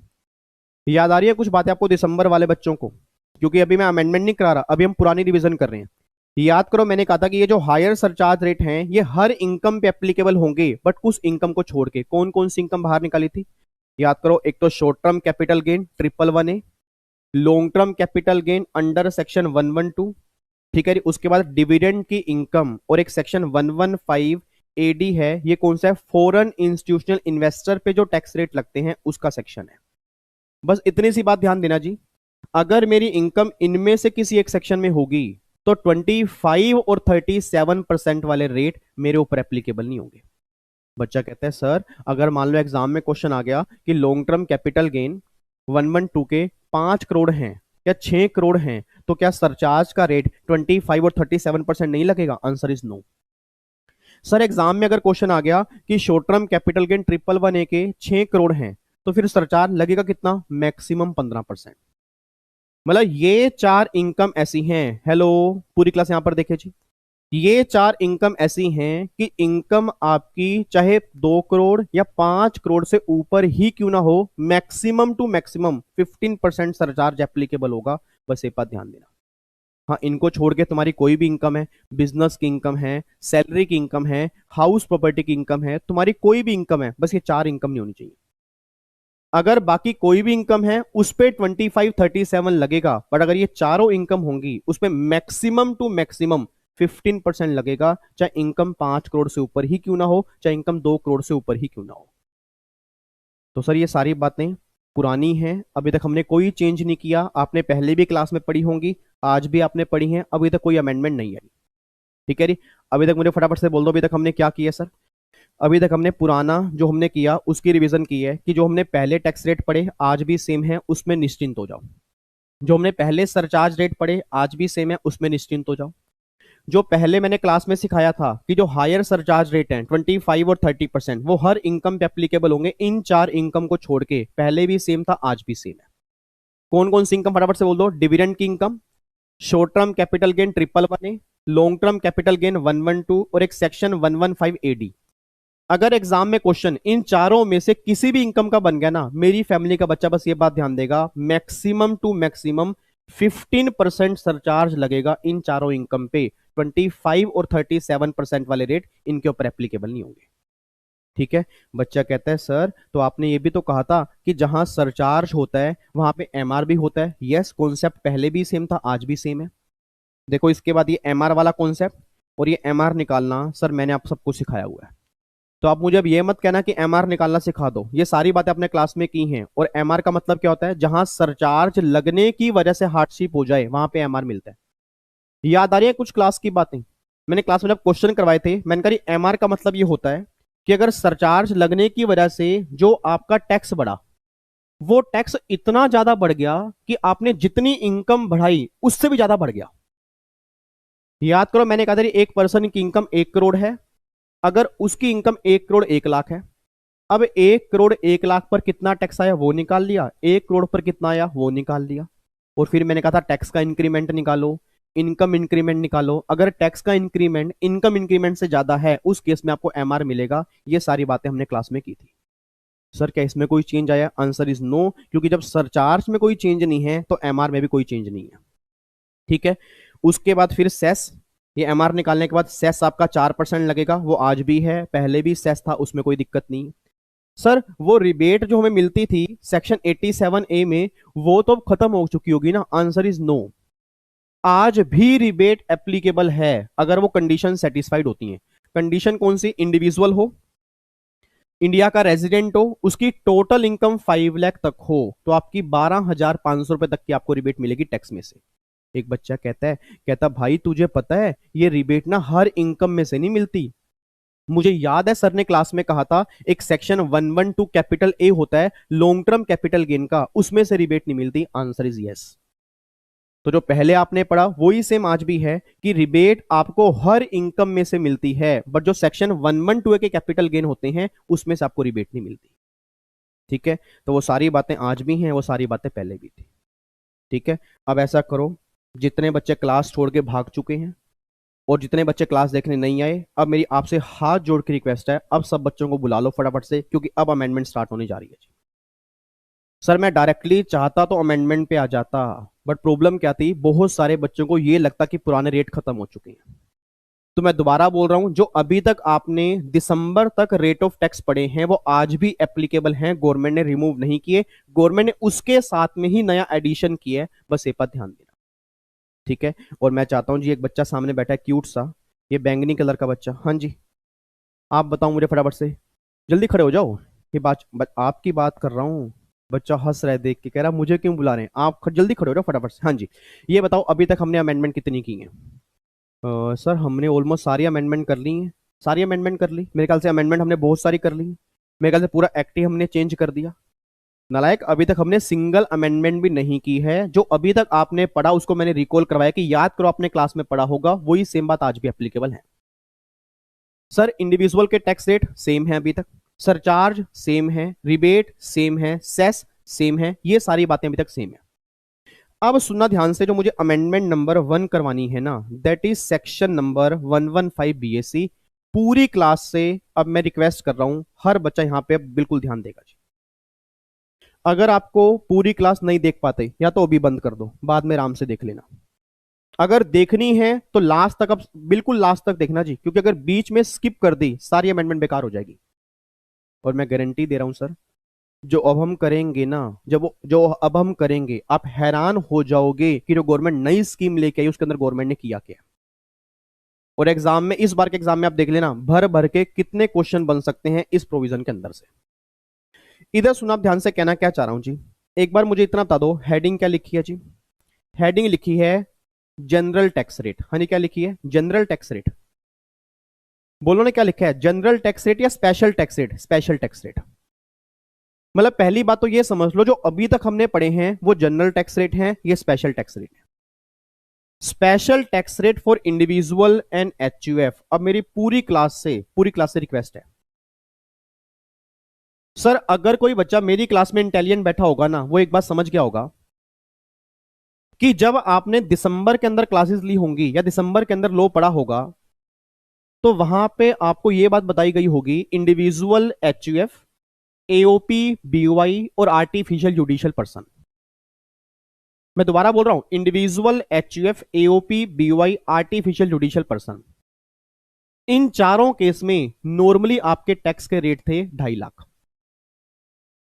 याद आ रही है कुछ बातें आपको दिसंबर वाले बच्चों को? क्योंकि अभी मैं अमेंडमेंट नहीं करा रहा, अभी हम पुरानी रिवीजन कर रहे हैं। याद करो मैंने कहा था कि ये जो हायर सरचार्ज रेट हैं ये हर इनकम पे एप्लीकेबल होंगे, बट कुछ इनकम को छोड़ के। कौन कौन सी इनकम बाहर निकाली थी? याद करो, एक तो short term capital gain 111A, long term capital gain under section 112, ठीक है। उसके बाद डिविडेंड की इनकम, और एक सेक्शन 115AD है, ये कौन सा है? फॉरेन इंस्टीट्यूशनल इन्वेस्टर पे जो टैक्स रेट लगते हैं उसका सेक्शन है। बस इतनी सी बात ध्यान देना जी, अगर मेरी इनकम इनमें से किसी एक सेक्शन में होगी तो 25 और 37% वाले रेट मेरे ऊपर एप्लीकेबल नहीं होंगे। बच्चा कहता है सर अगर मान लो एग्जाम में क्वेश्चन आ गया कि लॉन्ग टर्म कैपिटल गेन 112 के 5 करोड़ हैं या 6 करोड़ हैं, तो क्या सरचार्ज का रेट 25 और 37% नहीं लगेगा? Answer is no. Sir exam में अगर क्वेश्चन आ गया कि short term capital gain 111A के 6 करोड़ हैं, तो फिर सरचार्ज लगेगा कितना? मैक्सिमम 15%। मतलब ये 4 इनकम ऐसी हैं, हेलो पूरी क्लास यहां पर देखे जी, ये 4 इनकम ऐसी हैं कि इनकम आपकी चाहे 2 करोड़ या 5 करोड़ से ऊपर ही क्यों ना हो, maximum to maximum 15% surcharge applicable होगा। बस एक बात ध्यान देना। हाँ, इनको छोड़ के तुम्हारी कोई भी इनकम है, बिजनेस की इनकम है, सैलरी की इनकम है, हाउस प्रॉपर्टी की इनकम है, तुम्हारी कोई भी इनकम है, बस ये 4 इनकम नहीं होनी चाहिए। अगर बाकी कोई भी इनकम है उस पर 25-37 लगेगा, बट अगर ये चारों इनकम होंगी उसमें मैक्सिमम टू मैक्सिमम 15% लगेगा, चाहे इनकम 5 करोड़ से ऊपर ही क्यों ना हो, चाहे इनकम 2 करोड़ से ऊपर ही क्यों ना हो। तो सर ये सारी बातें पुरानी हैं, अभी तक हमने कोई चेंज नहीं किया। आपने पहले भी क्लास में पढ़ी होंगी, आज भी आपने पढ़ी हैं, अभी तक कोई अमेंडमेंट नहीं आई। ठीक है जी। अभी तक मुझे फटाफट से बोल दो अभी तक हमने क्या किया सर। अभी तक हमने पुराना जो हमने किया उसकी रिवीजन की है कि जो हमने पहले टैक्स रेट पढ़े आज भी सेम है, उसमें निश्चिंत हो जाओ। जो हमने पहले सरचार्ज रेट पढ़े आज भी सेम है, उसमें निश्चिंत हो जाओ। जो पहले मैंने क्लास में सिखाया था कि जो हायर सरचार्ज रेट है 25 और 30%, वो हर इनकम पे एप्लीकेबल होंगे, इन 4 इनकम को छोड़ के। पहले भी सेम था आज भी सेम है। कौन कौन सी इनकम फटाफट से बोल दो? डिविडेंड की income, short term capital gain 111A, long term capital gain 112, और एक सेक्शन 115AD। अगर एग्जाम में क्वेश्चन इन चारों में से किसी भी इनकम का बन गया ना, मेरी फैमिली का बच्चा बस ये बात ध्यान देगा, मैक्सिमम टू मैक्सिमम 15% सरचार्ज लगेगा इन चारों इनकम पे। 25 और 37% वाले रेट इनके ऊपर एप्लीकेबल नहीं होंगे। ठीक है। बच्चा कहता है सर तो आपने ये भी तो कहा था कि जहां सरचार्ज होता है वहां पे एमआर भी होता है। यस, कॉन्सेप्ट पहले भी सेम था आज भी सेम है। देखो इसके बाद ये एमआर वाला कॉन्सेप्ट और ये एमआर निकालना सर मैंने आप सबको सिखाया हुआ है। तो आप मुझे अब ये मत कहना कि एमआर निकालना सिखा दो, ये सारी बातें आपने क्लास में की हैं। और एमआर का मतलब क्या होता है? जहां सरचार्ज लगने की वजह से हार्डशिप हो जाए वहां पे एमआर मिलता है। याद आ रही है कुछ क्लास की बातें? मैंने क्लास में जब क्वेश्चन करवाए थे मैंने कहा एमआर का मतलब ये होता है कि अगर सरचार्ज लगने की वजह से जो आपका टैक्स बढ़ा, वो टैक्स इतना ज्यादा बढ़ गया कि आपने जितनी इनकम बढ़ाई उससे भी ज्यादा बढ़ गया। याद करो मैंने कहा था एक पर्सन की इनकम 1 करोड़ है, अगर उसकी इनकम 1 करोड़ 1 लाख है, अब 1 करोड़ 1 लाख पर कितना टैक्स आया वो निकाल लिया, 1 करोड़ पर कितना आया वो निकाल लिया। और फिर मैंने कहा था टैक्स का इंक्रीमेंट निकालो, इनकम इंक्रीमेंट निकालो। अगर टैक्स का इंक्रीमेंट इनकम इंक्रीमेंट से ज्यादा है उस केस में आपको एमआर मिलेगा। ये सारी बातें हमने क्लास में की थी। सर क्या इसमें कोई चेंज आया? आंसर इज नो, क्योंकि जब सरचार्ज में कोई चेंज नहीं है तो एमआर में भी कोई चेंज नहीं है। ठीक है। उसके बाद फिर सेस, ये एमआर निकालने के बाद सेस आपका 4% लगेगा, वो आज भी है, पहले भी सेस था, उसमें कोई दिक्कत नहीं। सर वो रिबेट जो हमें मिलती थी सेक्शन 87A में, वो तो खत्म हो चुकी होगी ना? Answer is no. आज भी रिबेट एप्लीकेबल है अगर वो कंडीशन सेटिस्फाइड होती हैं। कंडीशन कौन सी? इंडिविजुअल हो, इंडिया का रेजिडेंट हो, उसकी टोटल इनकम 5 लाख तक हो, तो आपकी 12,500 रुपए तक की आपको रिबेट मिलेगी टैक्स में से। एक बच्चा कहता भाई तुझे पता है ये रिबेट ना हर इनकम में से नहीं मिलती। मुझे याद है सर ने क्लास में कहा था एक सेक्शन 112 कैपिटल ए होता है लॉन्ग टर्म कैपिटल गेन का, उसमें से रिबेट नहीं मिलती। Answer is yes. तो जो पहले आपने पढ़ा वही सेम आज भी है कि रिबेट आपको हर इनकम में से मिलती है, बट जो सेक्शन 112 के कैपिटल गेन होते हैं उसमें से आपको रिबेट नहीं मिलती। ठीक है, तो वो सारी बातें आज भी हैं, वो सारी बातें पहले भी थी। ठीक है, अब ऐसा करो, जितने बच्चे क्लास छोड़ के भाग चुके हैं और जितने बच्चे क्लास देखने नहीं आए, अब मेरी आपसे हाथ जोड़ के रिक्वेस्ट है, अब सब बच्चों को बुला लो फटाफट से, क्योंकि अब अमेंडमेंट स्टार्ट होने जा रही है जी। सर मैं डायरेक्टली चाहता तो अमेंडमेंट पे आ जाता, बट प्रॉब्लम क्या थी, बहुत सारे बच्चों को ये लगता कि पुराने रेट खत्म हो चुके हैं। तो मैं दोबारा बोल रहा हूं, जो अभी तक आपने दिसंबर तक रेट ऑफ टैक्स पढ़े हैं वो आज भी एप्लीकेबल हैं, गवर्नमेंट ने रिमूव नहीं किए, गवर्नमेंट ने उसके साथ में ही नया एडिशन किया है, बस ये पर ध्यान देना। ठीक है, और मैं चाहता हूं जी, एक बच्चा सामने बैठा है क्यूट सा, ये बैंगनी कलर का बच्चा, हाँ जी आप बताओ मुझे फटाफट से, जल्दी खड़े हो जाओ, ये आपकी बात कर रहा हूँ। बच्चा हंस रहा है देख के, कह रहा मुझे क्यों बुला रहे हैं आप, जल्दी खड़े हो जाओ फटाफट से। हाँ जी, ये बताओ अभी तक हमने अमेंडमेंट कितनी की है? सर हमने ऑलमोस्ट सारी अमेंडमेंट कर ली है, सारी अमेंडमेंट कर ली, मेरे ख्याल से अमेंडमेंट हमने बहुत सारी कर ली है, मेरे ख्याल से पूरा एक्ट ही हमने चेंज कर दिया। नालायक, अभी तक हमने सिंगल अमेंडमेंट भी नहीं की है। जो अभी तक आपने पढ़ा उसको मैंने रिकॉल करवाया कि याद करो आपने क्लास में पढ़ा होगा, वही सेम बात आज भी एप्लीकेबल है। सर इंडिविजुअल के टैक्स रेट सेम है अभी तक, सरचार्ज सेम है, रिबेट सेम है, सेस सेम है, ये सारी बातें अभी तक सेम है। अब सुनना ध्यान से, जो मुझे अमेंडमेंट नंबर 1 करवानी है ना, that is section number 115 BSc. पूरी क्लास से अब मैं रिक्वेस्ट कर रहा हूं, हर बच्चा यहां पे बिल्कुल ध्यान देगा जी। अगर आपको पूरी क्लास नहीं देख पाते या तो अभी बंद कर दो, बाद में आराम से देख लेना। अगर देखनी है तो लास्ट तक, अब बिल्कुल लास्ट तक देखना जी, क्योंकि अगर बीच में स्किप कर दी सारी अमेंडमेंट बेकार हो जाएगी। और मैं गारंटी दे रहा हूं सर, जो अब हम करेंगे ना, जो अब हम करेंगे, आप हैरान हो जाओगे कि जो गवर्नमेंट नई स्कीम लेके आई उसके अंदर गवर्नमेंट ने किया क्या। और एग्जाम में, इस बार के एग्जाम में आप देख लेना, भर भर के कितने क्वेश्चन बन सकते हैं इस प्रोविजन के अंदर से। इधर सुना, आप ध्यान से, कहना क्या चाह रहा हूं जी, एक बार मुझे इतना बता दो, हेडिंग क्या लिखी है जी? हेडिंग लिखी है जनरल टैक्स रेट। हाँ, क्या लिखी है? General tax rate. बोलो ने क्या लिखा है, जनरल टैक्स रेट या special tax rate? Special tax rate. मतलब पहली बात तो ये समझ लो, जो अभी तक हमने पढ़े हैं वो जनरल टैक्स रेट है, ये स्पेशल टैक्स रेट है। Special tax rate for individual and HUF. अब मेरी पूरी क्लास से रिक्वेस्ट है, सर अगर कोई बच्चा मेरी क्लास में इंटेलिजेंट बैठा होगा ना, वो एक बात समझ गया होगा कि जब आपने दिसंबर के अंदर क्लासेस ली होंगी या दिसंबर के अंदर लॉ पढ़ा होगा, तो वहां पे आपको यह बात बताई गई होगी, इंडिविजुअल एचयूएफ, एओपी, बीओआई और आर्टिफिशियल जुडिशियल पर्सन। मैं दोबारा बोल रहा हूं, individual HUF, AOP, BOI, artificial judicial person, इन चारों केस में नॉर्मली आपके टैक्स के रेट थे 2.5 लाख।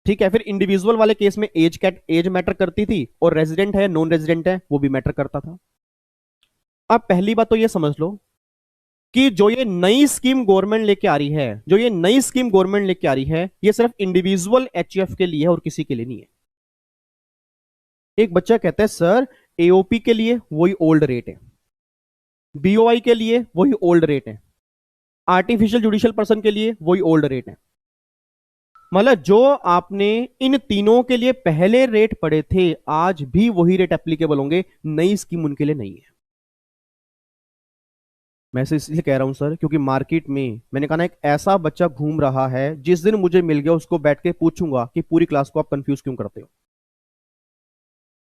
ठीक है, फिर इंडिविजुअल वाले केस में एज मैटर करती थी, और रेजिडेंट है नॉन रेजिडेंट है वो भी मैटर करता था। अब पहली बात तो ये समझ लो कि जो ये नई स्कीम गवर्नमेंट लेके आ रही है, ये सिर्फ इंडिविजुअल एचयूएफ के लिए है और किसी के लिए नहीं है। एक बच्चा कहता है सर एओपी के लिए वही ओल्ड रेट है, बीओआई के लिए वही ओल्ड रेट है, आर्टिफिशियल जुडिशियल पर्सन के लिए वही ओल्ड रेट है। मतलब जो आपने इन तीनों के लिए पहले रेट पड़े थे, आज भी वही रेट एप्लीकेबल होंगे, नई स्कीम उनके लिए नहीं है। मैं इसलिए कह रहा हूं सर, क्योंकि मार्केट में मैंने कहा ना, एक ऐसा बच्चा घूम रहा है, जिस दिन मुझे मिल गया उसको बैठ के पूछूंगा कि पूरी क्लास को आप कंफ्यूज क्यों करते हो।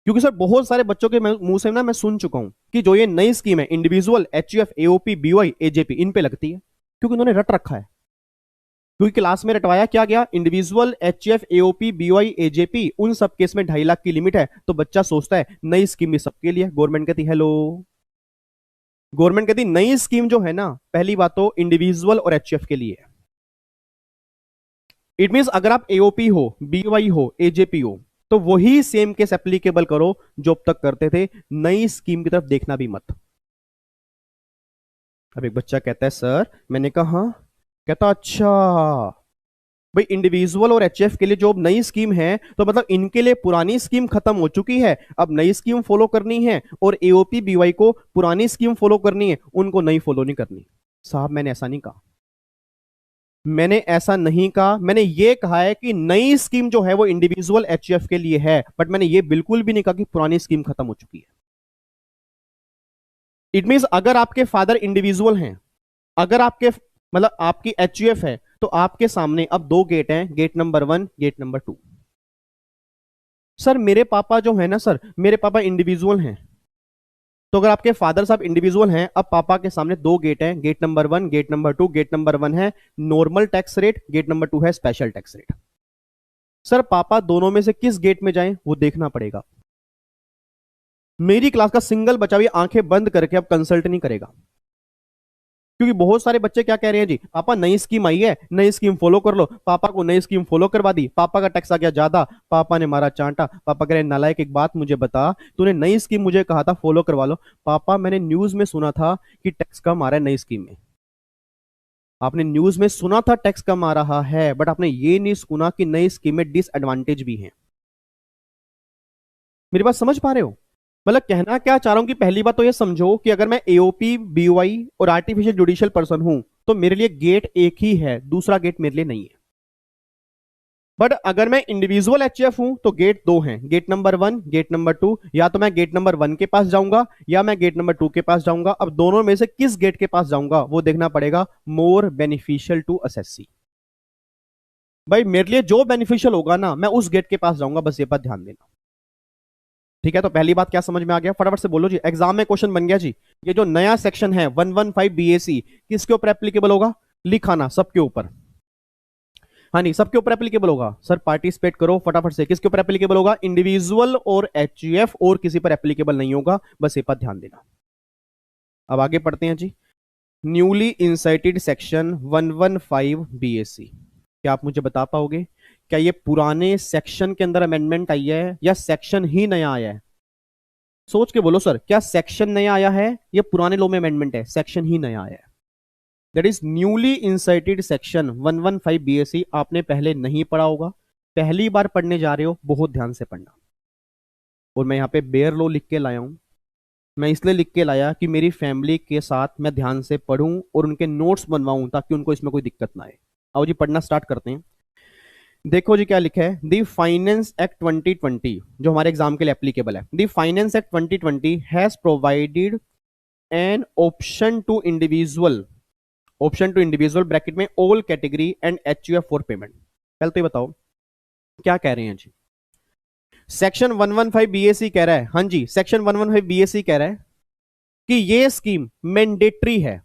क्योंकि सर बहुत सारे बच्चों के मुंह से ना मैं सुन चुका हूं कि जो ये नई स्कीम है individual HUF, AOP, BOI, AJP, इन पे लगती है, क्योंकि उन्होंने रट रखा है। क्योंकि क्लास में रटवाया क्या गया, individual HF, AOP, BOI, AJP, उन सब केस में 2.5 लाख की लिमिट है, तो बच्चा सोचता है नई स्कीम भी सबके लिए। गवर्नमेंट कहती है हेलो, गवर्नमेंट कहती नई स्कीम जो है ना, पहली बात तो इंडिविजुअल और एचयूएफ के लिए है। इट मींस अगर आप एओपी हो, बीवाई हो, एजेपी हो, तो वही सेम केस एप्लीकेबल करो जो अब तक करते थे, नई स्कीम की तरफ देखना भी मत। अब एक बच्चा कहता है सर, मैंने कहा हाँ, कहता अच्छा भाई, इंडिविजुअल और एचएफ के लिए जो अब नई स्कीम है, तो मतलब इनके लिए पुरानी स्कीम खत्म हो चुकी है, अब नई स्कीम फॉलो करनी है, और एओपी बीवाई को पुरानी स्कीम फॉलो करनी है, उनको नई फॉलो नहीं करनी। साहब मैंने ऐसा नहीं कहा, मैंने ऐसा नहीं कहा, मैंने ये कहा है कि नई स्कीम जो है वो इंडिविजुअल एचएफ के लिए है, बट मैंने ये बिल्कुल भी नहीं कहा कि पुरानी स्कीम खत्म हो चुकी है। इट मींस अगर आपके फादर इंडिविजुअल हैं, अगर आपके मतलब आपकी एचयूएफ है, तो आपके सामने अब दो गेट हैं, gate number 1, gate number 2। Sir मेरे पापा जो है ना सर, मेरे पापा इंडिविजुअल हैं, तो अगर आपके फादर साहब इंडिविजुअल हैं, अब पापा के सामने दो गेट हैं, gate number 1, gate number 2। Gate number 1 है normal tax rate, gate number 2 है स्पेशल टैक्स रेट। सर पापा दोनों में से किस गेट में जाएं वो देखना पड़ेगा। मेरी क्लास का सिंगल बच्चा भी आंखें बंद करके अब कंसल्ट नहीं करेगा, क्योंकि बहुत सारे बच्चे क्या कह रहे हैं जी, पापा नई स्कीम आई है, नई स्कीम फॉलो कर लो। पापा को नई स्कीम फॉलो करवा दी, पापा का टैक्स आ गया ज्यादा, पापा ने मारा चांटा। पापा कह रहे नालायक, एक बात मुझे बता, तूने नई स्कीम मुझे कहा था फॉलो करवा लो। पापा मैंने न्यूज में सुना था कि टैक्स कम आ रहा है नई स्कीम में। आपने न्यूज में सुना था टैक्स कम आ रहा है, बट आपने ये नहीं सुना कि नई स्कीम में डिसएडवांटेज भी है। मेरी बात समझ पा रहे हो? मतलब कहना क्या चाह रहा हूं कि पहली बात तो ये समझो कि अगर मैं एओपी बीओआई और आर्टिफिशियल जुडिशियल पर्सन हूं, तो मेरे लिए गेट एक ही है, दूसरा गेट मेरे लिए नहीं है। बट अगर मैं इंडिविजुअल एचएफ हूं तो गेट दो हैं, गेट नंबर 1, गेट नंबर 2। या तो मैं गेट नंबर 1 के पास जाऊंगा या मैं गेट नंबर 2 के पास जाऊंगा। अब दोनों में से किस गेट के पास जाऊंगा वो देखना पड़ेगा, मोर बेनिफिशियल टू असेसी। भाई मेरे लिए जो बेनिफिशियल होगा ना, मैं उस गेट के पास जाऊंगा, बस ये बात ध्यान देना। ठीक है, तो पहली बात क्या समझ में आ गया, फटाफट से बोलो जी, एग्जाम में क्वेश्चन बन गया जी। ये जो नया सेक्शन है 115 बीएसी किसके ऊपर एप्लीकेबल होगा, लिखाना सबके ऊपर। हाँ नहीं, सबके ऊपर एप्लीकेबल होगा। सर पार्टिसिपेट करो फटाफट से, किसके ऊपर एप्लीकेबल होगा, इंडिविजुअल और एचयूएफ, और किसी पर एप्लीकेबल नहीं होगा, बस ये बात ध्यान देना। अब आगे पढ़ते हैं जी। न्यूली इंसर्टेड सेक्शन 115 बीएसी, क्या आप मुझे बता पाओगे क्या ये पुराने सेक्शन के अंदर अमेंडमेंट आई है या सेक्शन ही नया आया है? सोच के बोलो सर, क्या सेक्शन नया आया है या पुराने लॉ में अमेंडमेंट है? सेक्शन ही नया आया है, that is newly inserted section 115 BSc. आपने पहले नहीं पढ़ा होगा, पहली बार पढ़ने जा रहे हो, बहुत ध्यान से पढ़ना। और मैं यहाँ पे बेयर लॉ लिख के लाया हूं, मैं इसलिए लिख के लाया कि मेरी फैमिली के साथ मैं ध्यान से पढ़ूं और उनके नोट्स बनवाऊं ताकि उनको इसमें कोई दिक्कत ना आए। आओ जी पढ़ना स्टार्ट करते हैं। देखो जी क्या लिखा है, दी फाइनेंस एक्ट 2020 जो हमारे एग्जाम के लिए एप्लीकेबल है। The finance act 2020 has provided an option to individual, option to individual bracket में all category and HUF for payment. पहले तो ये बताओ क्या कह रहे हैं जी। सेक्शन 115 बीएससी कह रहा है, हाँ जी सेक्शन 115 बीएससी कह रहा है कि ये स्कीम मैंडेटरी है।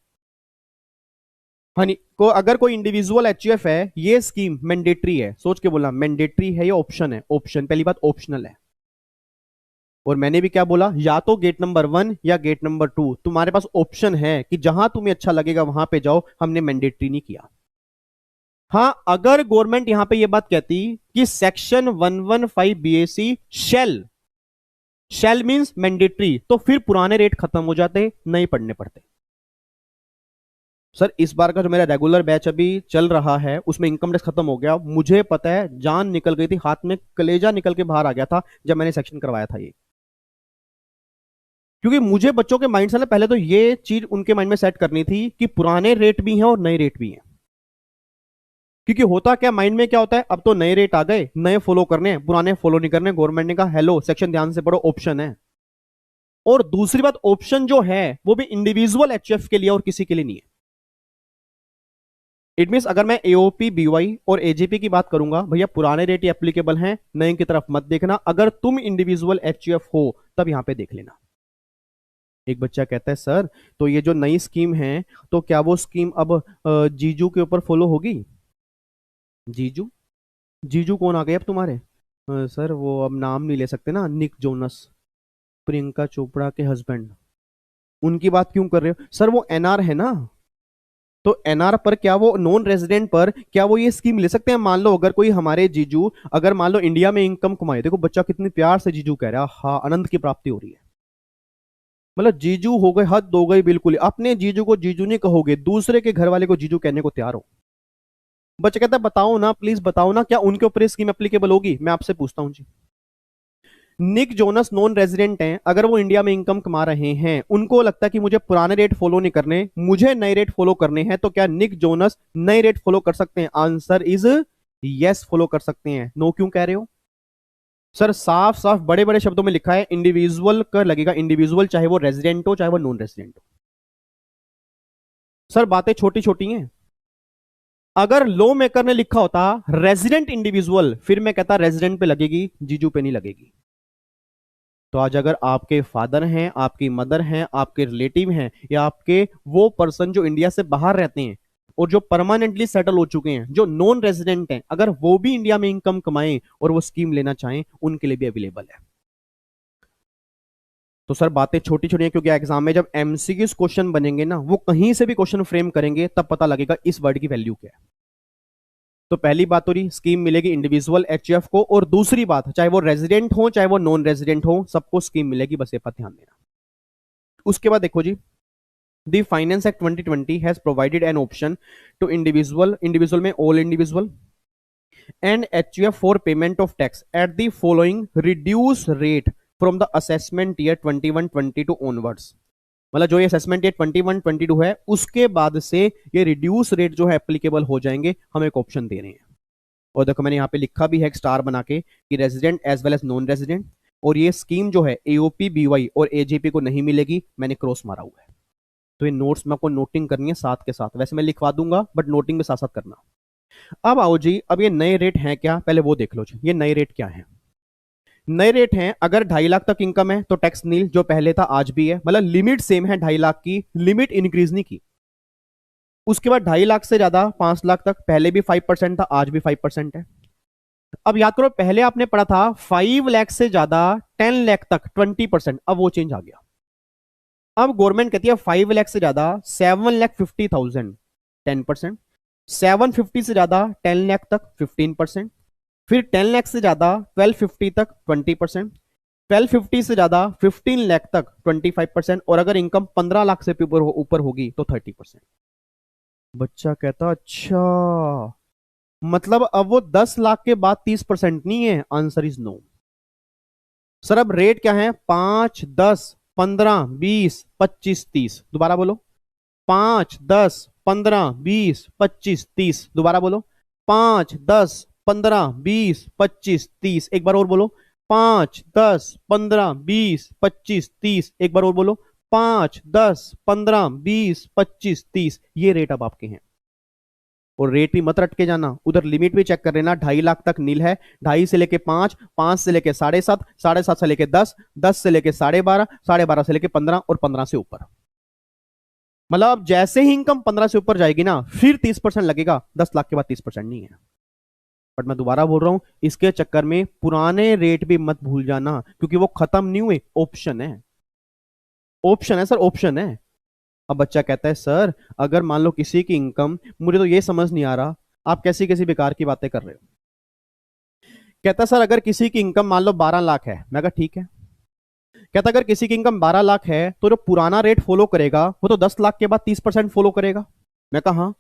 हाँ नहीं, को अगर कोई इंडिविजुअल एचयूएफ है, ये स्कीम मैंडेटरी है। सोच के बोलना, मैंडेटरी है या ऑप्शन है? ऑप्शन, पहली बात ऑप्शनल है। और मैंने भी क्या बोला, या तो गेट नंबर 1 या गेट नंबर 2, तुम्हारे पास ऑप्शन है कि जहां तुम्हें अच्छा लगेगा वहां पे जाओ, हमने मैंडेटरी नहीं किया। हाँ अगर गवर्नमेंट यहां पे ये बात कहती कि section 115 BAC shall means mandatory, तो फिर पुराने रेट खत्म हो जाते, नहीं पढ़ने पड़ते। सर इस बार का जो मेरा रेगुलर बैच अभी चल रहा है उसमें इनकम टैक्स खत्म हो गया, मुझे पता है, जान निकल गई थी, हाथ में कलेजा निकल के बाहर आ गया था जब मैंने सेक्शन करवाया था ये। क्योंकि मुझे बच्चों के माइंड से ना पहले तो ये चीज उनके माइंड में सेट करनी थी कि पुराने रेट भी हैं और नए रेट भी हैं। क्योंकि होता क्या, माइंड में क्या होता है, अब तो नए रेट आ गए, नए फॉलो करने हैं, पुराने फॉलो नहीं करने। गवर्नमेंट ने कहा हेलो सेक्शन ध्यान से पढ़ो, ऑप्शन है। और दूसरी बात, ऑप्शन जो है वो भी इंडिविजुअल एचएफ के लिए और किसी के लिए नहीं है। इट मीन अगर मैं एओपी बीवाई और एजीपी की बात करूंगा, भैया पुराने रेट ही एप्लीकेबल हैं, नए की तरफ मत देखना। अगर तुम इंडिविजुअल एचयूएफ हो तब यहां पे देख लेना। एक बच्चा कहता है सर, तो ये जो नई स्कीम है, तो क्या वो स्कीम अब जीजू के ऊपर फॉलो होगी? जीजू, जीजू कौन आ गए अब तुम्हारे? सर वो अब नाम नहीं ले सकते ना, निक जोनस, प्रियंका चोपड़ा के हस्बैंड, उनकी बात क्यों कर रहे हो सर? वो एनआर है ना, तो एनआर पर क्या वो नॉन रेजिडेंट पर क्या वो ये स्कीम ले सकते हैं? मान लो अगर कोई हमारे जीजू अगर मान लो इंडिया में इनकम कमाए, देखो बच्चा कितनी प्यार से जीजू कह रहा है, हाँ आनंद की प्राप्ति हो रही है, मतलब जीजू हो गए, हद हो गई बिल्कुल। अपने जीजू को जीजू नहीं कहोगे, दूसरे के घर वाले को जीजू कहने को तैयार हो। बच्चा कहता है बताओ ना, प्लीज बताओ ना, क्या उनके ऊपर स्कीम एप्लीकेबल होगी? मैं आपसे पूछता हूं जी। निक जोनस नॉन रेजिडेंट हैं, अगर वो इंडिया में इनकम कमा रहे हैं, उनको लगता है कि मुझे पुराने रेट फॉलो नहीं करने, मुझे नए रेट फॉलो करने हैं, तो क्या निक जोनस नए रेट फॉलो कर सकते हैं? आंसर इज यस, फॉलो कर सकते हैं। नो क्यों कह रहे हो सर? साफ साफ बड़े बड़े शब्दों में लिखा है, इंडिविजुअल का लगेगा, इंडिविजुअल, चाहे वो रेजिडेंट हो चाहे वो नॉन रेजिडेंट हो। सर बातें छोटी छोटी हैं। अगर लॉ मेकर ने लिखा होता रेजिडेंट इंडिविजुअल, फिर मैं कहता रेजिडेंट पे लगेगी, जीजू पे नहीं लगेगी। तो आज अगर आपके फादर हैं, आपकी मदर हैं, आपके रिलेटिव हैं, या आपके वो पर्सन जो इंडिया से बाहर रहते हैं और जो परमानेंटली सेटल हो चुके हैं, जो नॉन रेजिडेंट हैं, अगर वो भी इंडिया में इनकम कमाएं और वो स्कीम लेना चाहें, उनके लिए भी अवेलेबल है। तो सर बातें छोटी छोटी हैं, क्योंकि एग्जाम में जब एमसीक्यू क्वेश्चन बनेंगे ना, वो कहीं से भी क्वेश्चन फ्रेम करेंगे, तब पता लगेगा इस वर्ड की वैल्यू क्या है। तो पहली बात तो रही, स्कीम मिलेगी इंडिविजुअल एचएफ को, और दूसरी बात, चाहे वो रेजिडेंट हो चाहे वो नॉन रेजिडेंट हो, सबको स्कीम मिलेगी, बस ये पर ध्यान देना। उसके बाद देखो जी, the finance act 2020 has provided an option to individual में all individual and HUF for payment of tax at the following reduce rate from the assessment year 21-22 onwards. मतलब जो ये असेसमेंट ईयर 21-22 है, उसके बाद से ये रिड्यूस रेट जो है एप्लीकेबल हो जाएंगे। हम एक ऑप्शन दे रहे हैं, और देखो मैंने यहाँ पे लिखा भी है एक स्टार बना के कि resident as well as non resident, और ये स्कीम जो है एओपी, बीवाई और एजेपी को नहीं मिलेगी, मैंने क्रॉस मारा हुआ है। तो ये नोट्स में आपको नोटिंग करनी है साथ के साथ, वैसे मैं लिखवा दूंगा बट नोटिंग में साथ साथ करना। अब आओ जी, अब ये नए रेट हैं क्या, पहले वो देख लो जी। ये नए रेट क्या है? नए रेट हैं, अगर 2.5 लाख तक इनकम है तो टैक्स नील, जो पहले था आज भी है, मतलब लिमिट सेम है 2.5 लाख की, लिमिट इंक्रीज नहीं की। उसके बाद 2.5 लाख से ज्यादा 5 लाख तक, पहले भी 5% था, आज भी 5% है। अब याद करो, पहले आपने पढ़ा था 5 लाख से ज्यादा 10 लाख तक 20%, अब वो चेंज आ गया। अब गवर्नमेंट कहती है 5 लाख से ज्यादा 7,50,000 10%, 750 से ज्यादा 10 लाख तक 15%, फिर 10 लाख से ज्यादा 1250 तक 20%, 1250 से ज्यादा 15 लाख तक 25%, और अगर इनकम 15 लाख से ऊपर होगी तो 30%। बच्चा कहता अच्छा, मतलब अब वो 10 लाख के बाद 30% नहीं है? Answer is no. सर अब रेट क्या है? 5, 10, 15, 20, 25, 30। दोबारा बोलो। 5, 10, 15, 20, 25, 30। दोबारा बोलो। 5, 10, 15, 20, 25, 30। एक बार और बोलो। 5, 10, 15, 20, 25, 30। एक बार और बोलो। 5, 10, 15, 20, 25, 30। ये रेट अब आपके हैं, और रेट भी मत रट के जाना, उधर लिमिट भी चेक कर लेना। 2.5 लाख तक नील है, 2.5 से लेके 5, 5 से लेके 7.5, 7.5 से लेके 10, 10 से लेके 12.5, 12.5 से लेके 15, और 15 से ऊपर। मतलब अब जैसे ही इनकम 15 से ऊपर जाएगी ना, फिर 30% लगेगा, 10 लाख के बाद 30% नहीं है। बट मैं दोबारा बोल रहा हूं, इसके चक्कर में पुराने रेट भी मत भूल जाना, क्योंकि वो खत्म नहीं हुए, ऑप्शन है, ऑप्शन है सर, ऑप्शन है। अब बच्चा कहता है सर अगर मान लो किसी की इनकम, मुझे तो ये समझ नहीं आ रहा, आप कैसी कैसी बेकार की बातें कर रहे हो। कहता सर अगर किसी की इनकम मान लो 12 लाख है, मैं कहा ठीक है। कहता अगर किसी की इनकम 12 लाख है तो जो पुराना रेट फॉलो करेगा वो तो 10 लाख के बाद 30% फॉलो करेगा। मैं कहा हाँ।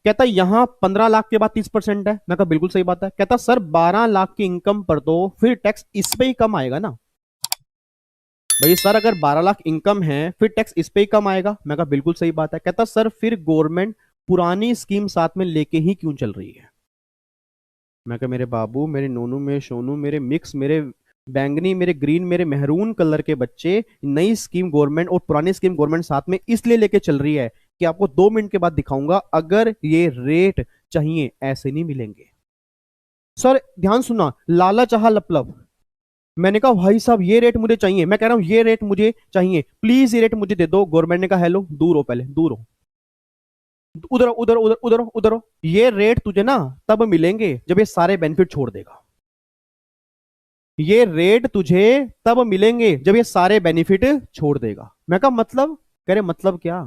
कहता यहां 15 लाख के बाद 30% है। मैं कहा बिल्कुल सही बात है। कहता सर 12 लाख की इनकम पर तो फिर टैक्स इस पे ही कम आएगा ना। भाई सर अगर 12 लाख इनकम है फिर टैक्स इस पे ही कम आएगा। मैं कहा बिल्कुल सही बात है। कहता सर फिर गवर्नमेंट पुरानी स्कीम साथ में लेके ही क्यों चल रही है। मैं कहा मेरे बाबू, मेरे नोनू, मेरे सोनू, मेरे मिक्स, मेरे बैंगनी, मेरे ग्रीन, मेरे मेहरून कलर के बच्चे, नई स्कीम गवर्नमेंट और पुरानी स्कीम गवर्नमेंट साथ में इसलिए लेके चल रही है कि आपको 2 मिनट के बाद दिखाऊंगा, अगर ये रेट चाहिए ऐसे नहीं मिलेंगे। सर ध्यान सुना, लाला चाहा लपलप। मैंने कहा भाई साहब ये रेट मुझे चाहिए, मैं कह रहा हूं ये रेट मुझे चाहिए, प्लीज ये रेट मुझे दे दो। गवर्नमेंट ने कहा हेलो दूर हो, पहले दूर हो, उधर उधर उधर उधर उधर। ये रेट तुझे ना तब मिलेंगे जब ये सारे बेनिफिट छोड़ देगा। ये रेट तुझे तब मिलेंगे जब ये सारे बेनिफिट छोड़ देगा। मैं कहा मतलब कह रहे मतलब क्या?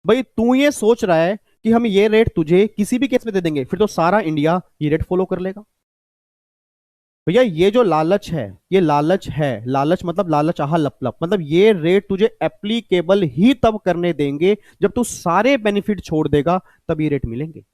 भाई तू ये सोच रहा है कि हम ये रेट तुझे किसी भी केस में दे देंगे, फिर तो सारा इंडिया ये रेट फॉलो कर लेगा। भैया ये जो लालच है, ये लालच है, लालच मतलब लालच आहा लप लप, मतलब ये रेट तुझे एप्लीकेबल ही तब करने देंगे जब तू सारे बेनिफिट छोड़ देगा, तब ये रेट मिलेंगे।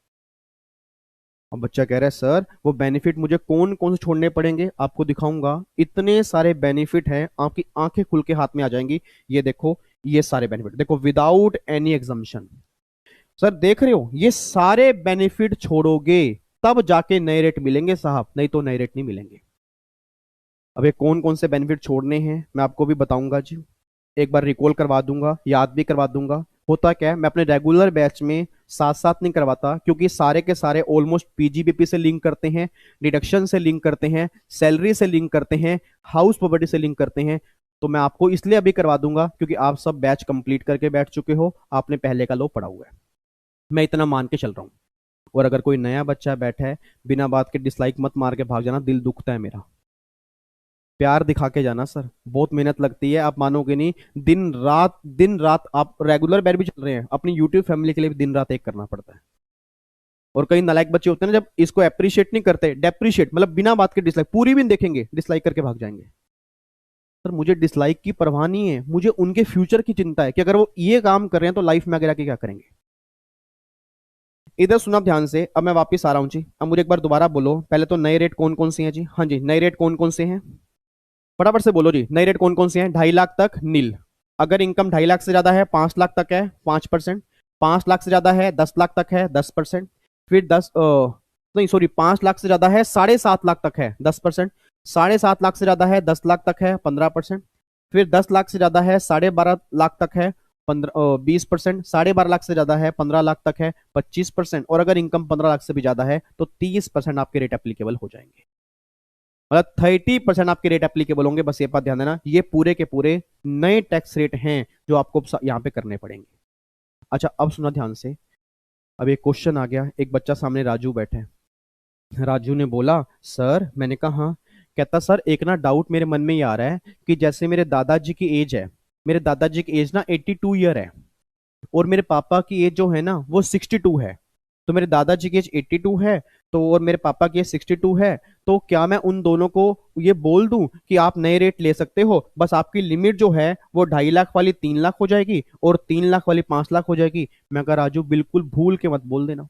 अब बच्चा कह रहा है सर वो बेनिफिट मुझे कौन कौन से छोड़ने पड़ेंगे, आपको दिखाऊंगा। इतने सारे बेनिफिट हैं, आपकी आंखें खुल के हाथ में आ जाएंगी। ये देखो, ये सारे बेनिफिट देखो, विदाउट एनी एग्जाम्पशन। सर देख रहे हो, ये सारे बेनिफिट छोड़ोगे तब जाके नए रेट मिलेंगे साहब, नहीं तो नए रेट नहीं मिलेंगे। अब ये कौन कौन से बेनिफिट छोड़ने हैं मैं आपको भी बताऊंगा जी, एक बार रिकॉल करवा दूंगा, याद भी करवा दूंगा। होता क्या है, मैं अपने रेगुलर बैच में साथ साथ नहीं करवाता, क्योंकि सारे के सारे ऑलमोस्ट पीजीबीपी से लिंक करते हैं, डिडक्शन से लिंक करते हैं, सैलरी से लिंक करते हैं, हाउस प्रॉपर्टी से लिंक करते हैं। तो मैं आपको इसलिए अभी करवा दूंगा क्योंकि आप सब बैच कंप्लीट करके बैठ चुके हो, आपने पहले का लो पढ़ा हुआ है, मैं इतना मान के चल रहा हूँ। और अगर कोई नया बच्चा बैठा है, बिना बात के डिसलाइक मत मार के भाग जाना, दिल दुखता है मेरा। प्यार दिखा के जाना सर, बहुत मेहनत लगती है, आप मानोगे नहीं। दिन रात आप रेगुलर बैच भी चल रहे हैं, अपनी यूट्यूब फैमिली के लिए भी दिन रात एक करना पड़ता है। और कई नालायक बच्चे होते हैं ना, जब इसको अप्रिशिएट नहीं करते, डेप्रिशिएट मतलब बिना बात के डिसलाइक, पूरी भी नहीं देखेंगे, डिसलाइक करके भाग जाएंगे। सर मुझे डिसलाइक की परवाह नहीं है, मुझे उनके फ्यूचर की चिंता है कि अगर वो ये काम कर रहे हैं तो लाइफ में आगे जाके क्या करेंगे। इधर सुना ध्यान से, अब मैं वापस आ रहा हूँ जी। अब मुझे एक बार दोबारा बोलो, पहले तो नए रेट कौन कौन से हैं जी? हाँ जी, नए रेट कौन कौन से हैं, फटाफट से बोलो जी। नए रेट कौन कौन से हैं? 2.5 लाख तक नील, अगर इनकम 2.5 लाख से ज्यादा है 5 लाख तक है 5%, 5 लाख से ज्यादा है 10 लाख तक है 10%, फिर नहीं सॉरी, 5 लाख से ज्यादा है 7.5 लाख तक है 10%, 7.5 लाख से ज्यादा है 10 लाख तक है 15%, फिर 10 लाख से ज्यादा है 12.5 लाख तक है 20%, 12.5 लाख से ज्यादा है 15 लाख तक है 25%, और अगर इनकम 15 लाख से भी ज्यादा है तो 30% आपके रेट एप्लीकेबल हो जाएंगे। मतलब 30% आपके रेट एप्लीकेबल होंगे, बस ये बात ध्यान देना, ये पूरे के पूरे नए टैक्स रेट हैं जो आपको यहाँ पे करने पड़ेंगे। अच्छा अब सुना ध्यान से, अब एक क्वेश्चन आ गया, एक बच्चा सामने राजू बैठे हैं। राजू ने बोला सर, मैंने कहा हाँ। कहता सर एक ना डाउट मेरे मन में ये आ रहा है कि जैसे मेरे दादाजी की एज है, मेरे दादाजी की एज ना 82 ईयर है, और मेरे पापा की एज जो है ना वो 62 है। तो मेरे दादाजी की एज 82 है, तो और मेरे पापा की एज 62 है, तो क्या मैं उन दोनों को ये बोल दूं कि आप नए रेट ले सकते हो, बस आपकी लिमिट जो है वो 2.5 लाख वाली 3 लाख हो जाएगी और 3 लाख वाली 5 लाख हो जाएगी? मैं कहा राजू बिल्कुल भूल के मत बोल देना।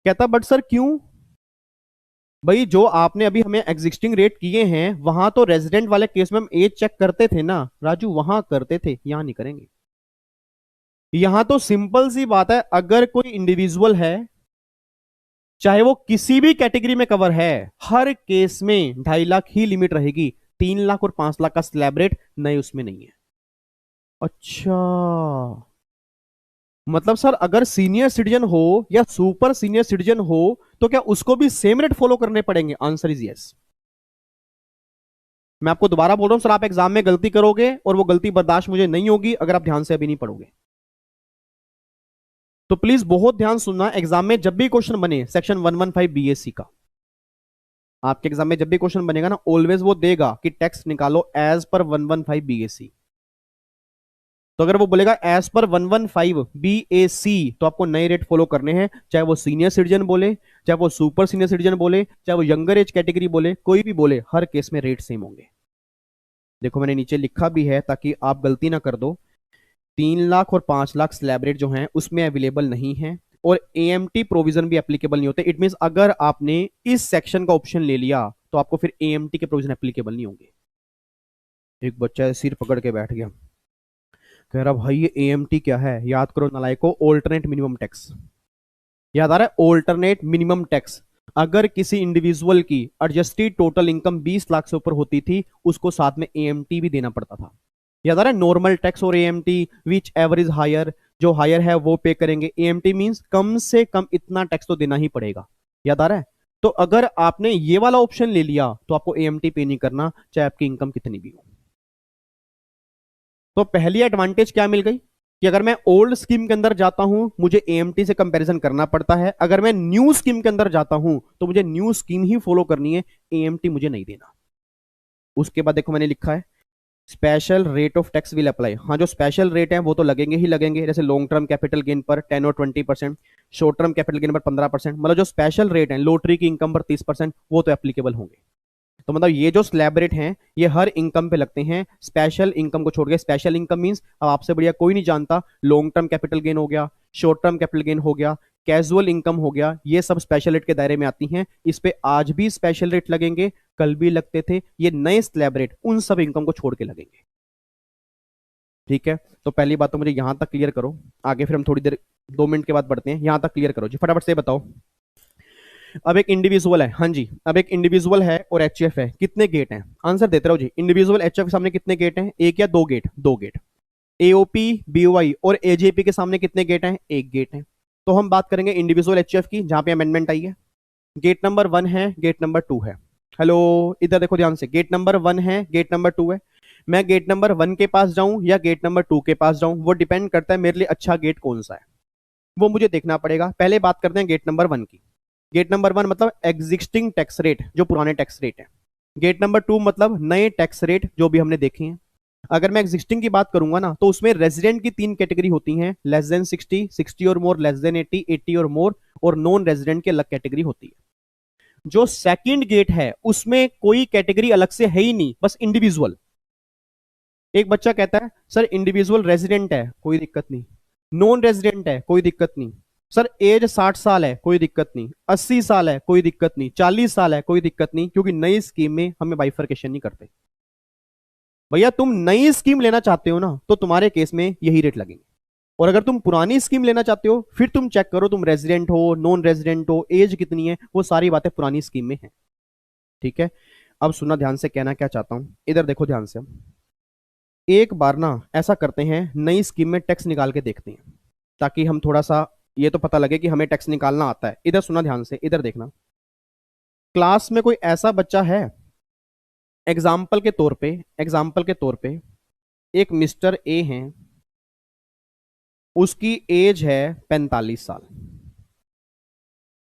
कहता बट सर क्यों? भाई जो आपने अभी हमें एग्जिस्टिंग रेट किए हैं वहां तो रेजिडेंट वाले केस में हम एज चेक करते थे ना राजू, वहां करते थे, यहां नहीं करेंगे। यहां तो सिंपल सी बात है, अगर कोई इंडिविजुअल है, चाहे वो किसी भी कैटेगरी में कवर है, हर केस में 2.5 लाख ही लिमिट रहेगी, 3 लाख और 5 लाख का स्लैब रेट नए उसमें नहीं है। अच्छा, मतलब सर अगर सीनियर सिटीजन हो या सुपर सीनियर सिटीजन हो तो क्या उसको भी सेम रेट फॉलो करने पड़ेंगे? Answer is yes. मैं आपको दोबारा बोल रहा हूं सर, आप एग्जाम में गलती करोगे और वो गलती बर्दाश्त मुझे नहीं होगी अगर आप ध्यान से अभी नहीं पढ़ोगे। तो प्लीज बहुत ध्यान सुनना, एग्जाम में जब भी क्वेश्चन बने सेक्शन 115 बीएससी का, आपके एग्जाम में जब भी क्वेश्चन बनेगा ना, ऑलवेज वो देगा कि टेक्स्ट निकालो एज पर 115 बीएससी। तो अगर वो बोलेगा एज पर 115 बीएसी तो आपको नए रेट फॉलो करने हैं, चाहे वो सीनियर सिटीजन बोले, चाहे वो सुपर सीनियर सिटीजन बोले, चाहे वो यंगर एज कैटेगरी बोले, कोई भी बोले, हर केस में रेट सेम होंगे। देखो मैंने नीचे लिखा भी है ताकि आप गलती ना कर दो, 3 लाख और 5 लाख स्लैब रेट जो हैं उसमें अवेलेबल नहीं है, और एएमटी प्रोविजन भी एप्लीकेबल नहीं होते। इट मीन अगर आपने इस सेक्शन का ऑप्शन ले लिया तो आपको फिर एएमटी के प्रोविजन एप्लीकेबल नहीं होंगे। एक बच्चा सिर पकड़ के बैठ गया, कह रहा भाई ये एएमटी क्या है? याद करो नालायको, ऑल्टरनेट मिनिमम टैक्स। याद आ रहा है? Alternate minimum tax. अगर किसी इंडिविजुअल की एडजस्टेड टोटल इनकम 20 लाख से ऊपर होती थी, उसको साथ में एएमटी भी देना पड़ता था। याद आ रहा है? नॉर्मल टैक्स और AMT, whichever is higher, जो हायर है वो पे करेंगे। एएमटी मींस कम से कम इतना टैक्स तो देना ही पड़ेगा। याद आ रहा है? तो अगर आपने ये वाला ऑप्शन ले लिया तो आपको एएमटी पे नहीं करना, चाहे आपकी इनकम कितनी भी हो। तो पहली एडवांटेज क्या मिल गई कि अगर मैं ओल्ड स्कीम के अंदर जाता हूं मुझे एएमटी से कंपैरिजन करना पड़ता है, अगर मैं न्यू स्कीम के अंदर जाता हूं तो मुझे न्यू स्कीम ही फॉलो करनी है, एएमटी मुझे नहीं देना। उसके बाद देखो मैंने लिखा है special rate of tax will apply. हाँ, जो स्पेशल रेट है वो तो लगेंगे ही लगेंगे, जैसे लॉन्ग टर्म कैपिटल गेन पर 10 और 20%, शॉर्ट टर्म कैपिटल गेन पर 15%, मतलब जो स्पेशल रेट है लॉटरी की इनकम पर 30%, वो तो एप्लीकेबल होंगे। तो मतलब ये जो स्लैब रेट हैं ये हर इनकम पे लगते हैं, स्पेशल इनकम को छोड़ के। स्पेशल इनकम मींस अब आपसे बढ़िया कोई नहीं जानता, लॉन्ग टर्म कैपिटल गेन हो गया, शॉर्ट टर्म कैपिटल गेन हो गया, कैजुअल इनकम हो गया, ये सब स्पेशल रेट के दायरे में आती हैं। इस पे आज भी स्पेशल रेट लगेंगे, कल भी लगते थे, ये नए स्लैब रेट उन सब इनकम को छोड़ के लगेंगे। ठीक है, तो पहली बात तो मुझे यहां तक क्लियर करो, आगे फिर हम थोड़ी देर 2 मिनट के बाद बढ़ते हैं। यहां तक क्लियर करो जी, फटाफट से बताओ। अब एक इंडिविजुअल है, हाँ जी, अब एक इंडिविजुअल है और एचएफ है, कितने गेट हैं? आंसर देते रहो जी। इंडिविजुअल एचएफ के सामने कितने गेट हैं? एक या दो गेट? दो गेट। एओपी, बीओआई और एजेपी के सामने कितने गेट हैं? एक गेट है। तो हम बात करेंगे इंडिविजुअल एचएफ की, जहां पे अमेंडमेंट आई है। गेट नंबर 1 है, गेट नंबर 2 है। हेलो, इधर देखो ध्यान से, गेट नंबर 1 है, गेट नंबर 2 है। मैं गेट नंबर 1 के पास जाऊं या गेट नंबर 2 के पास जाऊं, वो डिपेंड करता है मेरे लिए अच्छा गेट कौन सा है, वो मुझे देखना पड़ेगा। पहले बात करते हैं गेट नंबर 1 की। गेट नंबर 1 मतलब एग्जिस्टिंग टैक्स रेट, जो पुराने टैक्स रेट है। गेट नंबर 2 मतलब नए टैक्स रेट जो भी हमने देखे हैं। अगर मैं एग्जिस्टिंग की बात करूंगा ना, तो उसमें रेजिडेंट की 3 कैटेगरी होती हैं, लेस देन 60, 60 और मोर, लेस देन 80, 80 और मोर, और नॉन रेजिडेंट की अलग कैटेगरी होती है। जो सेकंड गेट है उसमें कोई कैटेगरी अलग से है ही नहीं, बस इंडिविजुअल। एक बच्चा कहता है सर इंडिविजुअल रेजिडेंट है, कोई दिक्कत नहीं। नॉन रेजिडेंट है, कोई दिक्कत नहीं। सर एज 60 साल है, कोई दिक्कत नहीं। 80 साल है, कोई दिक्कत नहीं। 40 साल है, कोई दिक्कत नहीं, क्योंकि नई स्कीम में हमें बाइफर्केशन नहीं करते। भैया तुम नई स्कीम लेना चाहते हो ना, तो तुम्हारे केस में यही रेट लगेंगे। और अगर तुम पुरानी स्कीम लेना चाहते हो, फिर तुम चेक करो तुम रेजिडेंट हो, नॉन रेजिडेंट हो, एज कितनी है, वो सारी बातें पुरानी स्कीम में है। ठीक है, अब सुनना ध्यान से, कहना क्या चाहता हूं, इधर देखो ध्यान से। एक बार ना ऐसा करते हैं, नई स्कीम में टैक्स निकाल के देखते हैं, ताकि हम थोड़ा सा ये तो पता लगे कि हमें टैक्स निकालना आता है। इधर सुना ध्यान से, इधर देखना। क्लास में कोई ऐसा बच्चा है, एग्जाम्पल के तौर पे, एग्जाम्पल के तौर पे एक मिस्टर ए हैं, उसकी एज है 45 साल।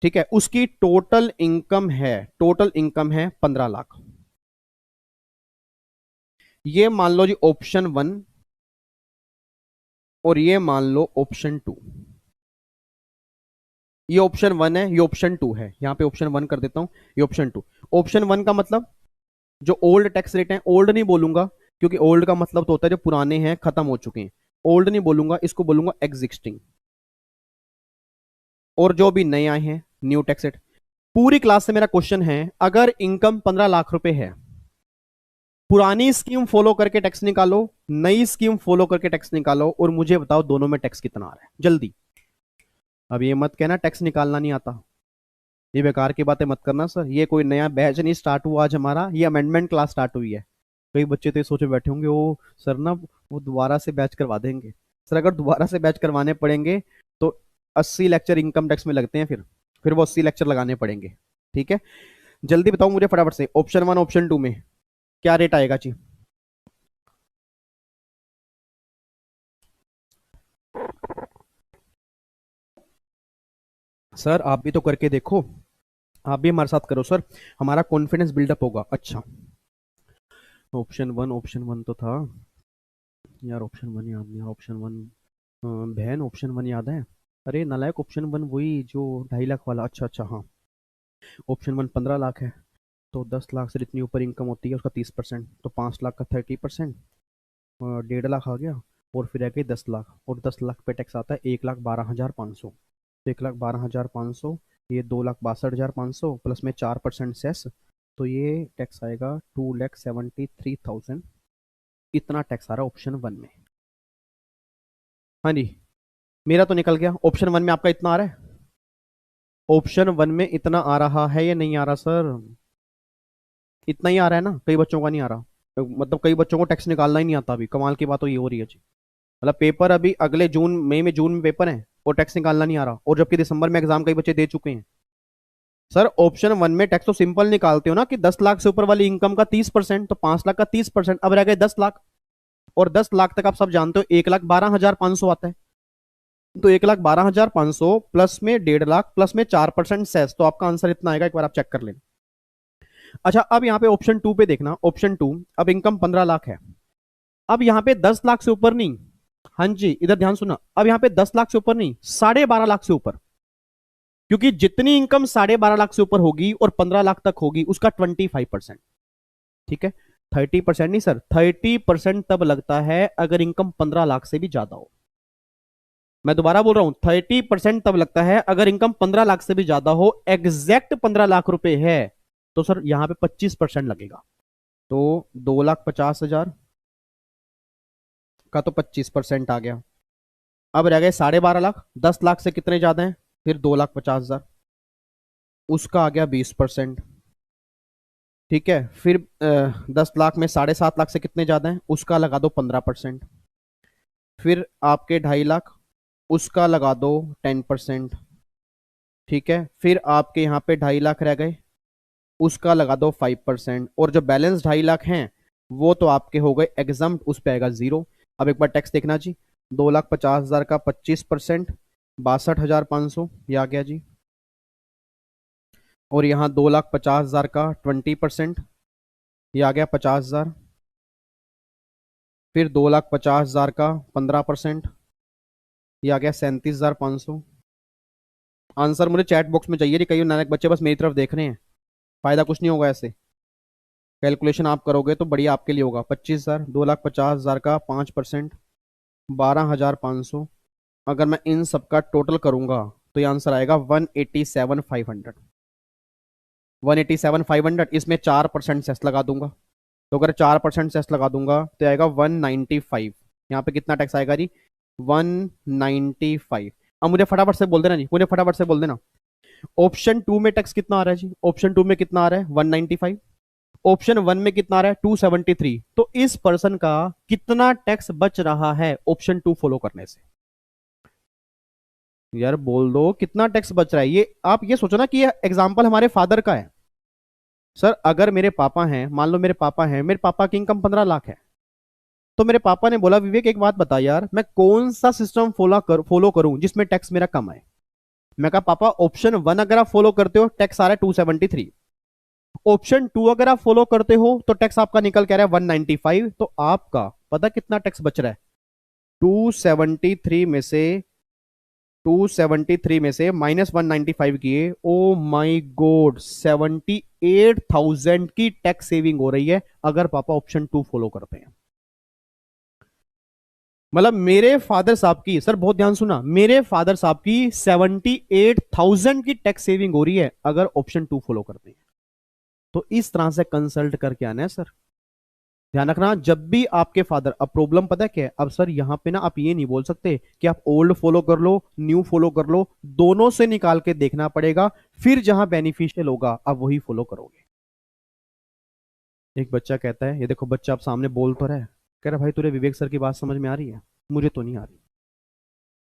ठीक है, उसकी टोटल इनकम है, टोटल इनकम है 15 लाख। ये मान लो जी ऑप्शन 1, और ये मान लो ऑप्शन 2। ये ऑप्शन 1 है, ये ऑप्शन 2 है, यहां पे ऑप्शन 1 कर देता हूं, ये ऑप्शन 2। ऑप्शन 1 का मतलब जो ओल्ड टैक्स रेट है, ओल्ड नहीं बोलूंगा, क्योंकि ओल्ड का मतलब तो होता है जो पुराने हैं, खत्म हो चुके हैं। ओल्ड नहीं बोलूंगा, इसको बोलूंगा एग्जिस्टिंग। और जो भी नए आए हैं, न्यू टैक्स रेट। पूरी क्लास से मेरा क्वेश्चन है, अगर इनकम 15 लाख रुपए है, पुरानी स्कीम फॉलो करके टैक्स निकालो, नई स्कीम फॉलो करके टैक्स निकालो, और मुझे बताओ दोनों में टैक्स कितना आ रहा है, जल्दी। अब ये मत कहना टैक्स निकालना नहीं आता, ये बेकार की बातें मत करना सर। ये कोई नया बैच नहीं स्टार्ट हुआ आज हमारा, ये अमेंडमेंट क्लास स्टार्ट हुई है। कई बच्चे तो ये सोचे बैठे होंगे, ओ सर ना वो दोबारा से बैच करवा देंगे। सर अगर दोबारा से बैच करवाने पड़ेंगे तो 80 लेक्चर इनकम टैक्स में लगते हैं, फिर वो 80 लेक्चर लगाने पड़ेंगे। ठीक है, जल्दी बताओ मुझे फटाफट से, ऑप्शन 1 ऑप्शन 2 में क्या रेट आएगा जी? सर आप भी तो करके देखो, आप भी हमारे साथ करो सर, हमारा कॉन्फिडेंस बिल्डअप होगा। अच्छा, ऑप्शन वन तो था यार, ऑप्शन 1 याद नहीं, ऑप्शन 1 बहन, ऑप्शन 1 याद है? अरे नालायक, ऑप्शन 1 वही जो 2.5 लाख वाला। अच्छा अच्छा, हाँ। ऑप्शन 1 15 लाख है, तो 10 लाख से जितनी ऊपर इनकम होती है उसका 30%, तो 5 लाख का 30%, 1.5 लाख आ गया। और फिर आ गई 10 लाख, और 10 लाख पे टैक्स आता है 1,12,500। तो 1,12,500, ये 2,62,500 प्लस में 4% सेस, तो ये टैक्स आएगा 2,73,000। इतना टैक्स आ रहा है ऑप्शन 1 में। हाँ जी, मेरा तो निकल गया। ऑप्शन 1 में आपका इतना आ रहा है? ऑप्शन 1 में इतना आ रहा है या नहीं आ रहा सर? इतना ही आ रहा है ना, कई बच्चों का नहीं आ रहा, मतलब कई बच्चों को टैक्स निकालना ही नहीं आता। अभी कमाल की बात तो ये हो रही है जी, मतलब पेपर अभी अगले जून, मई में, जून में पेपर है और टैक्स निकालना नहीं आ रहा, और जबकि दिसंबर में एग्जाम कई बच्चे दे चुके हैं। सर ऑप्शन 1 में टैक्स तो सिंपल निकालते हो ना, कि 10 लाख से ऊपर वाली इनकम का 30%, तो 5 लाख का 30%, अब रह गए 10 लाख। और 10 लाख तक आप सब जानते हो 1,12,500 आता है। तो 1,12,500 प्लस में 1.5 लाख प्लस में 4% सेस, तो आपका आंसर इतना आएगा, एक बार आप चेक कर लेना। अच्छा, अब यहाँ पे ऑप्शन 2 पे देखना, ऑप्शन 2, अब इनकम 15 लाख है, अब यहां पे 10 लाख से ऊपर नहीं, हाँ जी इधर ध्यान सुना, अब यहां पे 10 लाख से ऊपर नहीं, 12.5 लाख से ऊपर, क्योंकि जितनी इनकम 12.5 लाख से ऊपर होगी और 15 लाख तक होगी उसका 25%। ठीक है, 30% नहीं सर, 30% तब लगता है अगर इनकम 15 लाख से भी ज्यादा हो। मैं दोबारा बोल रहा हूं, 30% तब लगता है अगर इनकम 15 लाख से भी ज्यादा हो, एग्जैक्ट 15 लाख रुपए है तो सर यहां पे 25% लगेगा। तो 2,50,000 का तो 25% आ गया। अब रह गए 12.5 लाख, 10 लाख से कितने ज्यादा हैं, फिर 2,50,000, उसका आ गया 20%। ठीक है, फिर 10 लाख में 7.5 लाख से कितने ज्यादा हैं, उसका लगा दो 15%। फिर आपके 2.5 लाख, उसका लगा दो 10%। ठीक है, फिर आपके यहाँ पे 2.5 लाख रह गए, उसका लगा दो 5%, और जो बैलेंस 2.5 लाख हैं वो तो आपके हो गए एग्जाम्प्ट, उस पे आएगा 0। अब एक बार टैक्स देखना जी, 2,50,000 का 25%, 62,500 ये आ गया जी। और यहाँ 2,50,000 का 20%, ये आ गया 50,000। फिर 2,50,000 का 15%, ये आ गया 37,500। आंसर मुझे चैट बॉक्स में चाहिए, कई नानक बच्चे बस मेरी तरफ देख रहे हैं, फायदा कुछ नहीं होगा ऐसे। कैलकुलेशन आप करोगे तो बढ़िया आपके लिए होगा। 25,000, 2,50,000 का 5%, 12,500। अगर मैं इन सब का टोटल करूंगा तो ये आंसर आएगा 187,500। 187,500, इसमें 4% सेस लगा दूंगा, तो अगर 4% सेस लगा दूंगा तो आएगा 195। यहाँ पे कितना टैक्स आएगा जी, 195। अब मुझे फटाफट से बोल देना जी, मुझे फटाफट से बोल देना, ऑप्शन 2 में टैक्स कितना आ रहा है जी, ऑप्शन 2 में कितना आ रहा है 195, ऑप्शन 1 में कितना आ रहा है 273। तो इस पर्सन का कितना टैक्स बच रहा है ऑप्शन 2 फॉलो करने से, यार बोल दो कितना टैक्स बच रहा है। ये आप ये सोचो ना कि ये एग्जांपल हमारे फादर का है। सर अगर मेरे पापा हैं, मान लो मेरे पापा हैं, मेरे पापा की इनकम 15 लाख है, तो मेरे पापा ने बोला विवेक एक बात बता यार, मैं कौन सा सिस्टम फॉलो करूं जिसमें टैक्स मेरा कम आए। मैं कहा पापा ऑप्शन 1 अगर आप फॉलो करते हो टैक्स आ रहा है 273, ऑप्शन 2 अगर आप फॉलो करते हो तो टैक्स आपका निकल के आ रहा है 195। तो आपका पता कितना टैक्स बच रहा है, 273 में से 273 में से माइनस 195 किए, ओ माई गॉड 78,000 की टैक्स सेविंग हो रही है अगर पापा ऑप्शन 2 फॉलो करते हैं। मतलब मेरे फादर साहब की, सर बहुत ध्यान सुना, मेरे फादर साहब की 78,000 की टैक्स सेविंग हो रही है अगर ऑप्शन 2 फॉलो करते हैं। तो इस तरह से कंसल्ट करके आना है सर। ध्यान रखना जब भी आपके फादर, अब प्रॉब्लम पता है क्या है, अब सर यहां पे ना आप ये नहीं बोल सकते कि आप ओल्ड फॉलो कर लो न्यू फॉलो कर लो, दोनों से निकाल के देखना पड़ेगा, फिर जहां बेनिफिशियल होगा आप वही फॉलो करोगे। एक बच्चा कहता है, ये देखो बच्चा आप सामने बोल तो रहा है, कह रहा भाई तुझे विवेक सर की बात समझ में आ रही है, मुझे तो नहीं आ रही।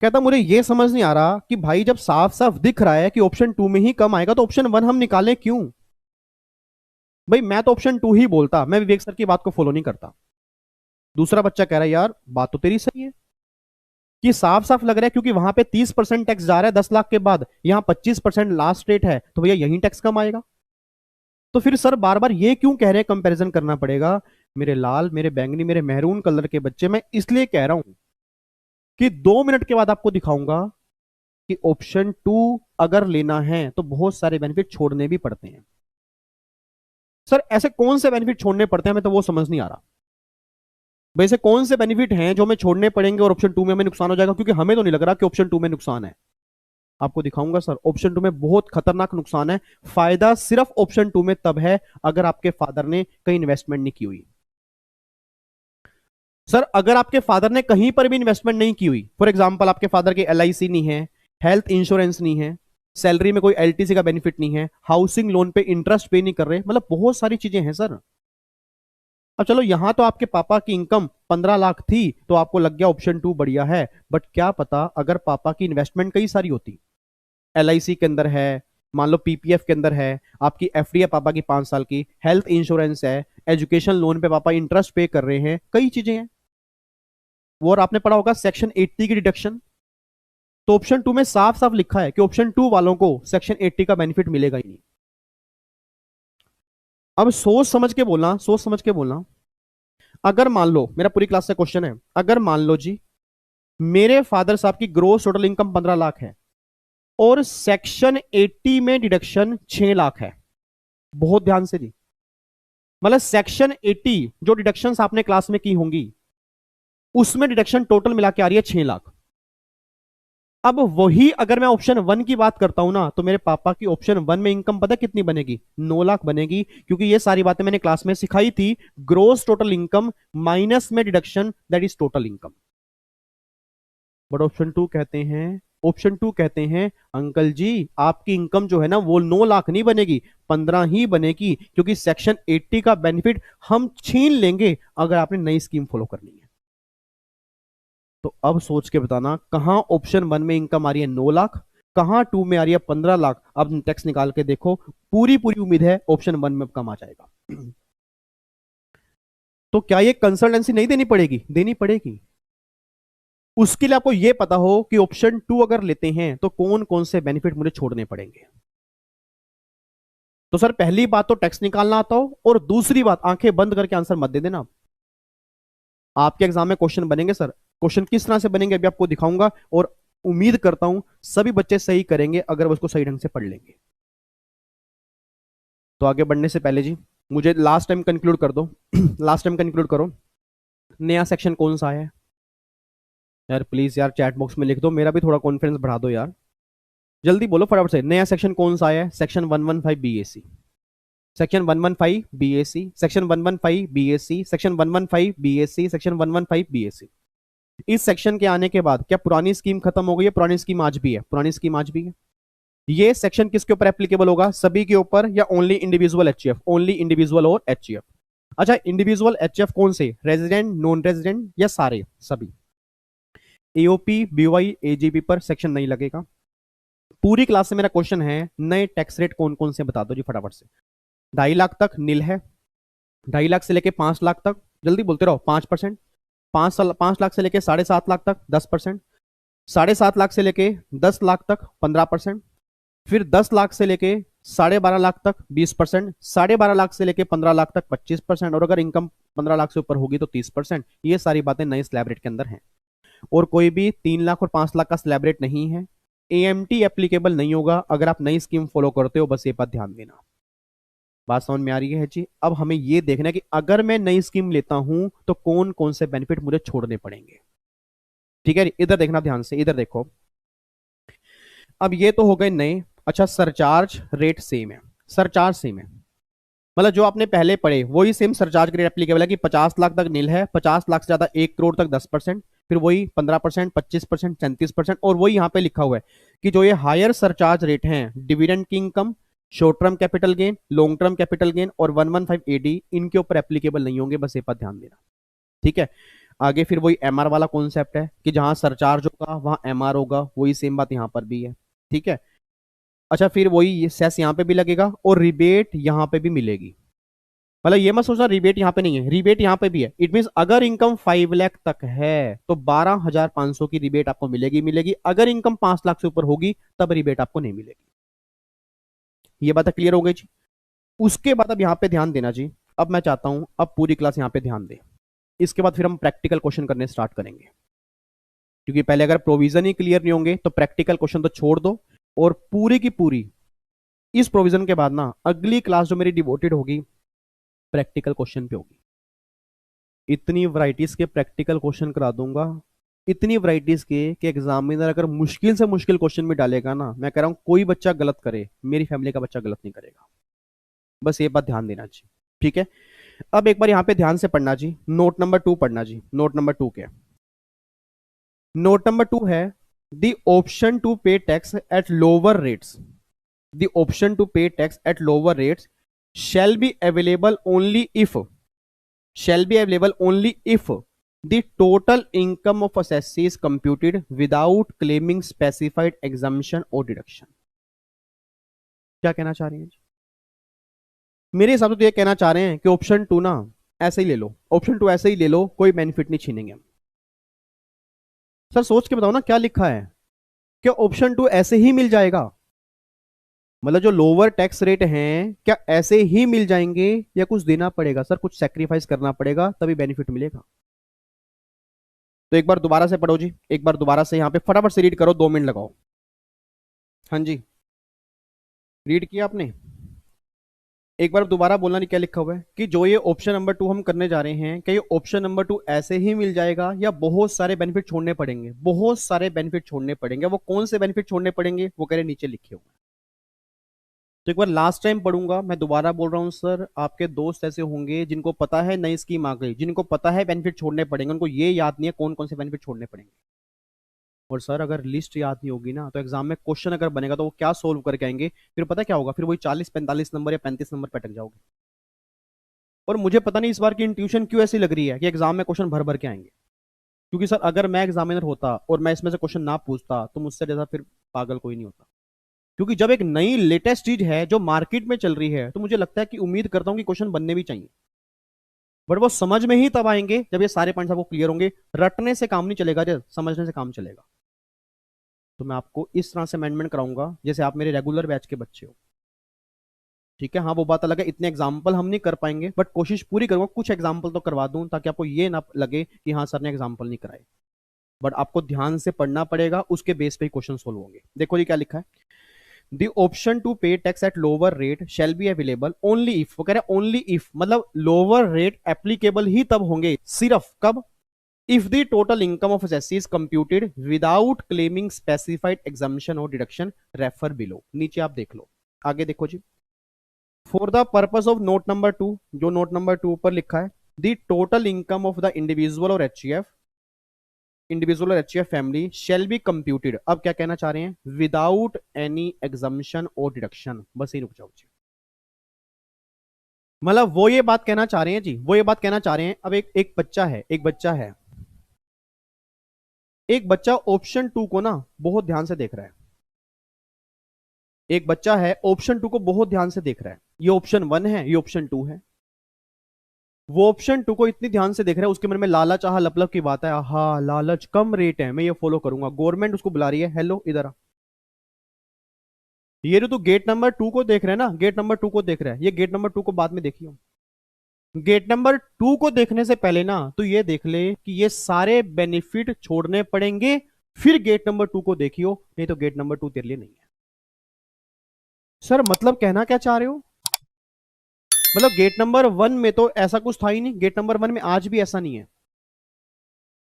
कहता मुझे ये समझ नहीं आ रहा कि भाई जब साफ साफ दिख रहा है कि ऑप्शन 2 में ही कम आएगा तो ऑप्शन 1 हम निकालें क्यों। भाई मैं तो ऑप्शन 2 ही बोलता, मैं विवेक सर की बात को फॉलो नहीं करता। दूसरा बच्चा कह रहा है यार बात तो तेरी सही है, कि साफ साफ लग रहा है क्योंकि वहां पे 30% टैक्स जा रहा है 10 लाख के बाद, यहां 25% लास्ट रेट है, तो भैया यही टैक्स कम आएगा। तो फिर सर बार बार ये क्यों कह रहे हैं कंपैरिजन करना पड़ेगा। मेरे लाल, मेरे बैंगनी, मेरे मेहरून कलर के बच्चे, मैं इसलिए कह रहा हूं कि 2 मिनट के बाद आपको दिखाऊंगा कि ऑप्शन 2 अगर लेना है तो बहुत सारे बेनिफिट छोड़ने भी पड़ते हैं। सर ऐसे कौन से बेनिफिट छोड़ने पड़ते हैं, हमें तो वो समझ नहीं आ रहा। वैसे कौन से बेनिफिट हैं जो हमें छोड़ने पड़ेंगे और ऑप्शन 2 में हमें नुकसान हो जाएगा, क्योंकि हमें तो नहीं लग रहा कि ऑप्शन 2 में नुकसान है। आपको दिखाऊंगा सर, ऑप्शन 2 में बहुत खतरनाक नुकसान है। फायदा सिर्फ ऑप्शन 2 में तब है अगर आपके फादर ने कहीं इन्वेस्टमेंट नहीं की हुई। सर अगर आपके फादर ने कहीं पर भी इन्वेस्टमेंट नहीं की हुई, फॉर एग्जाम्पल आपके फादर के LIC नहीं है, हेल्थ इंश्योरेंस नहीं है, सैलरी में कोई LTC का बेनिफिट नहीं है, हाउसिंग लोन पे इंटरेस्ट पे नहीं कर रहे, मतलब बहुत सारी चीजें हैं सर। अब चलो यहां तो आपके पापा की इनकम 15 लाख थी तो आपको लग गया ऑप्शन 2 बढ़िया है, बट क्या पता अगर पापा की इन्वेस्टमेंट कई सारी होती, LIC के अंदर है, मान लो PPF के अंदर है, आपकी FD है पापा की 5 साल की, हेल्थ इंश्योरेंस है, एजुकेशन लोन पे पापा इंटरेस्ट पे कर रहे हैं, कई चीजें हैं वो। और आपने पढ़ा होगा सेक्शन 80 की डिडक्शन, तो ऑप्शन 2 में साफ साफ लिखा है कि ऑप्शन 2 वालों को सेक्शन 80 का बेनिफिट मिलेगा ही नहीं। अब सोच समझ के बोलना, सोच समझ के बोलना, अगर मान लो, मेरा पूरी क्लास से क्वेश्चन है, अगर मान लो जी मेरे फादर साहब की ग्रोस टोटल इनकम 15 लाख है और सेक्शन 80 में डिडक्शन 6 लाख है। बहुत ध्यान से जी, मतलब सेक्शन 80 जो डिडक्शंस आपने क्लास में की होंगी उसमें डिडक्शन टोटल मिला के आ रही है 6 लाख। अब वही अगर मैं ऑप्शन 1 की बात करता हूं ना, तो मेरे पापा की ऑप्शन 1 में इनकम पता कितनी बनेगी? 9 लाख बनेगी, क्योंकि ये सारी बातें मैंने क्लास में सिखाई थी। ग्रोस टोटल इनकम माइनस में deduction, that is total income. But option two कहते हैं अंकल जी आपकी इनकम जो है ना वो 9 लाख नहीं बनेगी, 15 ही बनेगी, क्योंकि सेक्शन 80 का बेनिफिट हम छीन लेंगे अगर आपने नई स्कीम फॉलो करनी है। तो अब सोच के बताना, कहां ऑप्शन 1 में इनकम आ रही है 9 लाख, कहां 2 में आ रही है 15 लाख। अब टैक्स निकाल के देखो, पूरी पूरी उम्मीद है ऑप्शन 1 में कम आ जाएगा। तो क्या ये कंसल्टेंसी नहीं देनी पड़ेगी? देनी पड़ेगी। उसके लिए आपको यह पता हो कि ऑप्शन 2 अगर लेते हैं तो कौन कौन से बेनिफिट मुझे छोड़ने पड़ेंगे। तो सर पहली बात तो टैक्स निकालना आता हो, और दूसरी बात आंखें बंद करके आंसर मत दे देना। आपके एग्जाम में क्वेश्चन बनेंगे सर, क्वेश्चन किस तरह से बनेंगे अभी आपको दिखाऊंगा, और उम्मीद करता हूं सभी बच्चे सही करेंगे अगर वो उसको सही ढंग से पढ़ लेंगे। तो आगे बढ़ने से पहले जी मुझे लास्ट टाइम कंक्लूड कर दो। लास्ट टाइम कंक्लूड करो, नया सेक्शन कौन सा है? यार प्लीज यार चैट बॉक्स में लिख दो, मेरा भी थोड़ा कॉन्फिडेंस बढ़ा दो यार, जल्दी बोलो फटाफट से। नया सेक्शन कौन सा है? Section 115 BSc, section 115 BSc, section 115 BSc, section 115 BSc, section 115 BSc. इस सेक्शन के आने के बाद क्या पुरानी स्कीम खत्म हो गई है? पुरानी स्कीम आज भी है, पुरानी स्कीम आज भी है। ये सेक्शन किसके ऊपर एप्लीकेबल होगा? सभी के ऊपर, या ओनली इंडिविजुअल एचईएफ? ओनली इंडिविजुअल और एचईएफ। अच्छा, इंडिविजुअल एचईएफ कौन से? रेजिडेंट, नॉन रेजिडेंट, या सारे सभी? एओपी बीवाई एजीपी पर सेक्शन नहीं लगेगा। पूरी क्लास से मेरा क्वेश्चन है नए टैक्स रेट कौन कौन से बता दो जी फटाफट से। 2.5 लाख तक नील है, 2.5 लाख से लेके 5 लाख तक, जल्दी बोलते रहो, 5%। 5 लाख से लेके 7.5 लाख तक 10%, 7.5 लाख से लेके 10 लाख तक 15%, फिर 10 लाख से लेके 12.5 लाख तक 20%, 12.5 लाख से लेके 15 लाख तक 25%, और अगर इनकम 15 लाख से ऊपर होगी तो 30%। ये सारी बातें नए स्लैब रेट के अंदर हैं। और कोई भी 3 लाख और 5 लाख का स्लैब रेट नहीं है। एएमटी एप्लीकेबल नहीं होगा अगर आप नई स्कीम फॉलो करते हो, बस ये बात ध्यान देना। बात समझ में आ रही है जी? अब हमें यह देखना है कि अगर मैं नई स्कीम लेता हूं तो कौन कौन से बेनिफिट मुझे छोड़ने पड़ेंगे। ठीक है, इधर देखना ध्यान से, इधर देखो। अब ये तो हो गए नए। अच्छा, सरचार्ज रेट सेम है, सरचार्ज सेम है, मतलब जो आपने पहले पढ़े वही सेम सरचार्ज रेट एप्लीकेबल है कि 50 लाख तक नील है, 50 लाख से ज्यादा 1 करोड़ तक 10%, फिर वही 15%, 25%, 37%, और वही यहां पे लिखा हुआ है कि जो ये हायर सरचार्ज रेट हैं, डिविडेंड की income, short term capital gain, long term capital gain और 115 एडी, इनके ऊपर एप्लीकेबल नहीं होंगे, बस ये पर ध्यान देना। ठीक है, आगे फिर वही एमआर वाला कॉन्सेप्ट है कि जहां सरचार्ज होगा वहां एमआर होगा, वही सेम बात यहां पर भी है। ठीक है, अच्छा फिर वही सेस यहां पे भी लगेगा और रिबेट यहां पे भी मिलेगी। मतलब ये मत सोचना रिबेट यहां पे नहीं है, रिबेट यहां पे भी है। इट मींस अगर इनकम 5 लाख तक है तो 12,500 की रिबेट आपको मिलेगी मिलेगी, अगर इनकम 5 लाख से ऊपर होगी तब रिबेट आपको नहीं मिलेगी। ये बात क्लियर हो गई जी? उसके बाद अब यहां पे ध्यान देना जी। अब मैं चाहता हूं अब पूरी क्लास यहां पे ध्यान दे, इसके बाद फिर हम प्रैक्टिकल क्वेश्चन करने स्टार्ट करेंगे, क्योंकि पहले अगर प्रोविजन ही क्लियर नहीं होंगे तो प्रैक्टिकल क्वेश्चन तो छोड़ दो। और पूरी की पूरी इस प्रोविजन के बाद ना अगली क्लास जो मेरी डिवोटेड होगी प्रैक्टिकल क्वेश्चन पे होगी। इतनी वैरायटीज के प्रैक्टिकल क्वेश्चन करा दूंगा, इतनी वैरायटीज के कि एग्जामिनर अगर मुश्किल से मुश्किल क्वेश्चन भी डालेगा ना, मैं कह रहा हूं कोई बच्चा गलत करे, मेरी फैमिली का बच्चा गलत नहीं करेगा। बस ये बात ध्यान देना जी। ठीक है, अब एक बार यहां पे ध्यान से पढ़ना जी, नोट नंबर 2 पढ़ना जी। नोट नंबर 2 क्या? नोट नंबर 2 है the option to pay tax at lower rates, the option to pay tax at lower rates shall be available only if, shall be available only if the total income of assessee is computed without claiming specified exemption or deduction। क्या कहना चाह रही हैं? मेरे हिसाब से तो ये कहना चाह रहे हैं कि ऑप्शन 2 ना ऐसे ही ले लो, ऑप्शन 2 ऐसे ही ले लो, कोई बेनिफिट नहीं छीनेंगे हम। सर सोच के बताओ ना क्या लिखा है, क्या ऑप्शन 2 ऐसे ही मिल जाएगा? मतलब जो लोअर टैक्स रेट हैं क्या ऐसे ही मिल जाएंगे या कुछ देना पड़ेगा? सर कुछ सेक्रीफाइस करना पड़ेगा तभी बेनिफिट मिलेगा। तो एक बार दोबारा से पढ़ो जी, एक बार दोबारा से यहाँ पे फटाफट से रीड करो, 2 मिनट लगाओ। हाँ जी, रीड किया आपने? एक बार दोबारा बोलना, नहीं क्या लिखा हुआ है कि जो ये ऑप्शन नंबर 2 हम करने जा रहे हैं, क्या ये ऑप्शन नंबर 2 ऐसे ही मिल जाएगा या बहुत सारे बेनिफिट छोड़ने पड़ेंगे? बहुत सारे बेनिफिट छोड़ने पड़ेंगे। वो कौन से बेनिफिट छोड़ने पड़ेंगे वो कह रहे नीचे लिखे हुए हैं। तो एक बार लास्ट टाइम पढ़ूंगा, मैं दोबारा बोल रहा हूँ सर, आपके दोस्त ऐसे होंगे जिनको पता है नई स्कीम आ गई, जिनको पता है बेनिफिट छोड़ने पड़ेंगे, उनको ये याद नहीं है कौन कौन से बेनिफिट छोड़ने पड़ेंगे। और सर अगर लिस्ट याद नहीं होगी ना, तो एग्जाम में क्वेश्चन अगर बनेगा तो वो क्या सोल्व करके आएंगे? फिर पता क्या होगा, फिर वही 40 45 नंबर या 35 नंबर पे अटक जाओगे। और मुझे पता नहीं इस बार की इंट्यूशन क्यों ऐसी लग रही है कि एग्जाम में क्वेश्चन भर भर के आएंगे। क्योंकि सर अगर मैं एग्जामिनर होता और मैं इसमें से क्वेश्चन ना पूछता तो मुझसे जैसा फिर पागल कोई नहीं होता। क्योंकि जब एक नई लेटेस्ट चीज है जो मार्केट में चल रही है, तो मुझे लगता है कि उम्मीद करता हूं कि क्वेश्चन बनने भी चाहिए। बट वो समझ में ही तब आएंगे जब ये सारे पॉइंट्स आपको क्लियर होंगे। रटने से काम नहीं चलेगा, जब समझने से काम चलेगा। तो मैं आपको इस तरह से अमेंडमेंट कराऊंगा जैसे आप मेरे रेगुलर बैच के बच्चे हो। ठीक है, हाँ वो बात अलग है, इतने एग्जाम्पल हम नहीं कर पाएंगे, बट कोशिश पूरी करूंगा कुछ एग्जाम्पल तो करवा दूं, ताकि आपको ये ना लगे कि हाँ सर ने एग्जाम्पल नहीं कराए। बट आपको ध्यान से पढ़ना पड़ेगा, उसके बेस पे ही क्वेश्चन सोल्व होंगे। देखो ये क्या लिखा है, the option to pay tax at lower rate shall be available only if, वो कह रहे हैं ओनली इफ, मतलब लोअर रेट एप्लीकेबल ही तब होंगे, सिर्फ कब? If the total income of SSC is computed without claiming specified exemption और डिडक्शन, रेफर बिलो। नीचे आप देख लो, आगे देखो जी। For the purpose of note number 2, जो नोट नंबर 2 पर लिखा है, the total income of the individual और एचईएफ, इंडिविजुअल और HUF family shall be computed, अब क्या कहना चाह रहे हैं, विदाउट एनी एग्जामिशन और डिडक्शन। बस ही रुक जाओ जी। मतलब वो ये बात कहना चाह रहे हैं जी, वो ये बात कहना चाह रहे हैं, अब एक बच्चा है, एक बच्चा है, एक बच्चा ऑप्शन 2 को ना बहुत ध्यान से देख रहा है। एक बच्चा है ऑप्शन 2 को बहुत ध्यान से देख रहा है। ये ऑप्शन 1 है, ये ऑप्शन 2 है। वो ऑप्शन 2 को इतनी ध्यान से देख रहा है, उसके मन में लालच आहा लपलप की बात है, हाँ लालच कम रेट है, मैं ये फॉलो करूंगा। गवर्नमेंट उसको बुला रही है, हेलो इधर आ। ये जो तू गेट नंबर 2 को देख रहा है ना, गेट नंबर 2 को देख रहा है, ये गेट नंबर 2 को बाद में देखियो। गेट नंबर 2 को देखने से पहले ना तो ये देख ले कि ये सारे बेनिफिट छोड़ने पड़ेंगे, फिर गेट नंबर 2 को देखियो, नहीं तो गेट नंबर 2 तेरे लिए नहीं है। सर मतलब कहना क्या चाह रहे हो? मतलब गेट नंबर 1 में तो ऐसा कुछ था ही नहीं, गेट नंबर 1 में आज भी ऐसा नहीं है।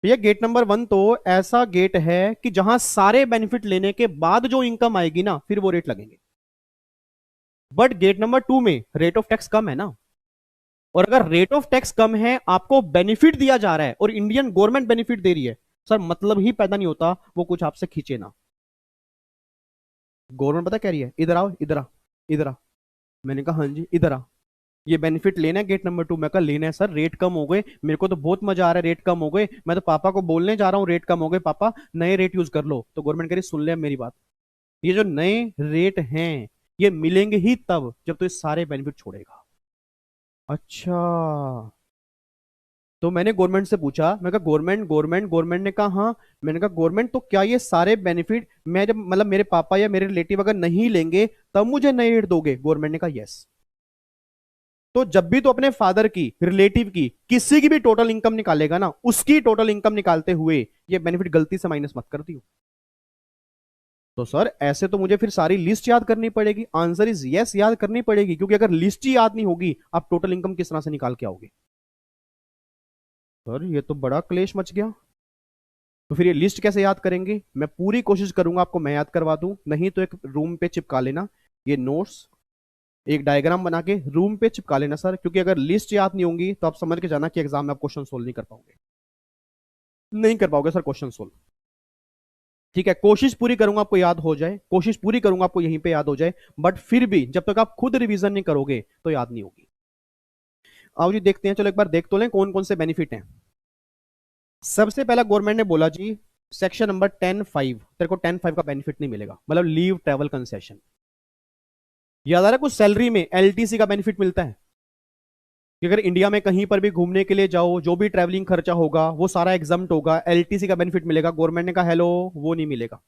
भैया गेट नंबर 1 तो ऐसा गेट है कि जहां सारे बेनिफिट लेने के बाद जो इनकम आएगी ना, फिर वो रेट लगेंगे। बट गेट नंबर 2 में रेट ऑफ टैक्स कम है ना, और अगर रेट ऑफ टैक्स कम है, आपको बेनिफिट दिया जा रहा है और इंडियन गवर्नमेंट बेनिफिट दे रही है, सर मतलब ही पैदा नहीं होता वो कुछ आपसे खींचे ना। गवर्नमेंट पता कह रही है, इधर आओ, इधर आ, इधर आ। मैंने कहा हाँ जी इधर आ, ये बेनिफिट लेना है गेट नंबर 2। मैं कहा लेना है सर, रेट कम हो गए, मेरे को तो बहुत मजा आ रहा है, रेट कम हो गए, मैं तो पापा को बोलने जा रहा हूँ रेट कम हो गए पापा, नए रेट यूज कर लो। तो गवर्नमेंट कह रही सुन ले मेरी बात, ये जो नए रेट हैं ये मिलेंगे ही तब जब तो ये सारे बेनिफिट छोड़ेगा। अच्छा, तो मैंने गवर्नमेंट से पूछा, मैं कहा गवर्नमेंट गवर्नमेंट गवर्नमेंट ने कहा हाँ। मैंने कहा गवर्नमेंट तो क्या ये सारे बेनिफिट मैं जब मतलब मेरे पापा या मेरे रिलेटिव अगर नहीं लेंगे तब मुझे नए रेट दोगे? गवर्नमेंट ने कहा यस। तो जब भी तो अपने फादर की, रिलेटिव की, किसी की भी टोटल इनकम निकालेगा ना, उसकी टोटल इनकम निकालते हुए ये बेनिफिट गलती से माइनस मत कर दियो। तो सर ऐसे तो मुझे फिर सारी लिस्ट याद करनी पड़ेगी। आंसर इज यस, याद करनी पड़ेगी, क्योंकि अगर लिस्ट ही याद नहीं होगी आप टोटल इनकम किस तरह से निकाल के आओगे? सर ये तो बड़ा क्लेश मच गया। तो फिर ये लिस्ट कैसे याद करेंगे? मैं पूरी कोशिश करूंगा आपको मैं याद करवा दूं, नहीं तो एक रूम पे चिपका लेना ये नोट्स, एक डायग्राम बना के रूम पे चिपका लेना सर, क्योंकि अगर लिस्ट याद नहीं होगी तो आप समझ के जाना कि एग्जाम में आप क्वेश्चन सोल्व नहीं कर पाओगे, नहीं कर पाओगे सर क्वेश्चन सोल्व। ठीक है, कोशिश पूरी करूंगा आपको याद हो जाए, कोशिश पूरी करूंगा आपको यहीं पे याद हो जाए, बट फिर भी जब तक आप खुद रिवीजन नहीं करोगे तो याद नहीं होगी। आओ जी देखते हैं, चलो एक बार देख तो लें कौन कौन से बेनिफिट हैं। सबसे पहला गवर्नमेंट ने बोला जी, सेक्शन नंबर 10(5), तेरे को 10(5) का बेनिफिट नहीं मिलेगा, मतलब लीव ट्रेवल कंसेशन। याद आ रहा है कुछ सैलरी में एलटीसी का बेनिफिट मिलता है कि अगर इंडिया में कहीं पर भी घूमने के लिए जाओ, जो भी ट्रैवलिंग खर्चा होगा वो सारा एग्जम्प्ट होगा, एलटीसी का बेनिफिट मिलेगा। गवर्नमेंट ने कहा हेलो वो नहीं मिलेगा।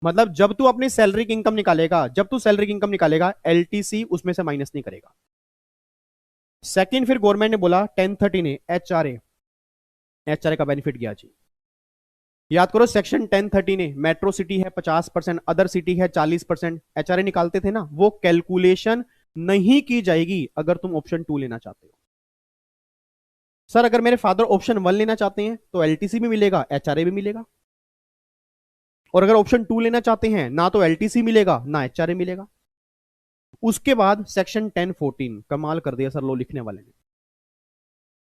मतलब जब तू अपनी सैलरी की इनकम निकालेगा, जब तू सैलरी की इनकम निकालेगा, एलटीसी उसमें से माइनस नहीं करेगा। सेकंड, फिर गवर्नमेंट ने बोला 1013 ने एचआरए, एचआरए का बेनिफिट गया जी। याद करो सेक्शन 1013 ने मेट्रो सिटी है 50%, अदर सिटी है 40%, एचआरए निकालते थे ना, वो कैलकुलेशन नहीं की जाएगी अगर तुम ऑप्शन 2 लेना चाहते हो। सर अगर मेरे फादर ऑप्शन 1 लेना चाहते हैं तो एलटीसी भी मिलेगा, एचआरए भी मिलेगा। और अगर ऑप्शन 2 लेना चाहते हैं, ना तो एलटीसी मिलेगा ना एचआरए मिलेगा। उसके बाद सेक्शन 1014, कमाल कर दिया सर लो लिखने वाले ने।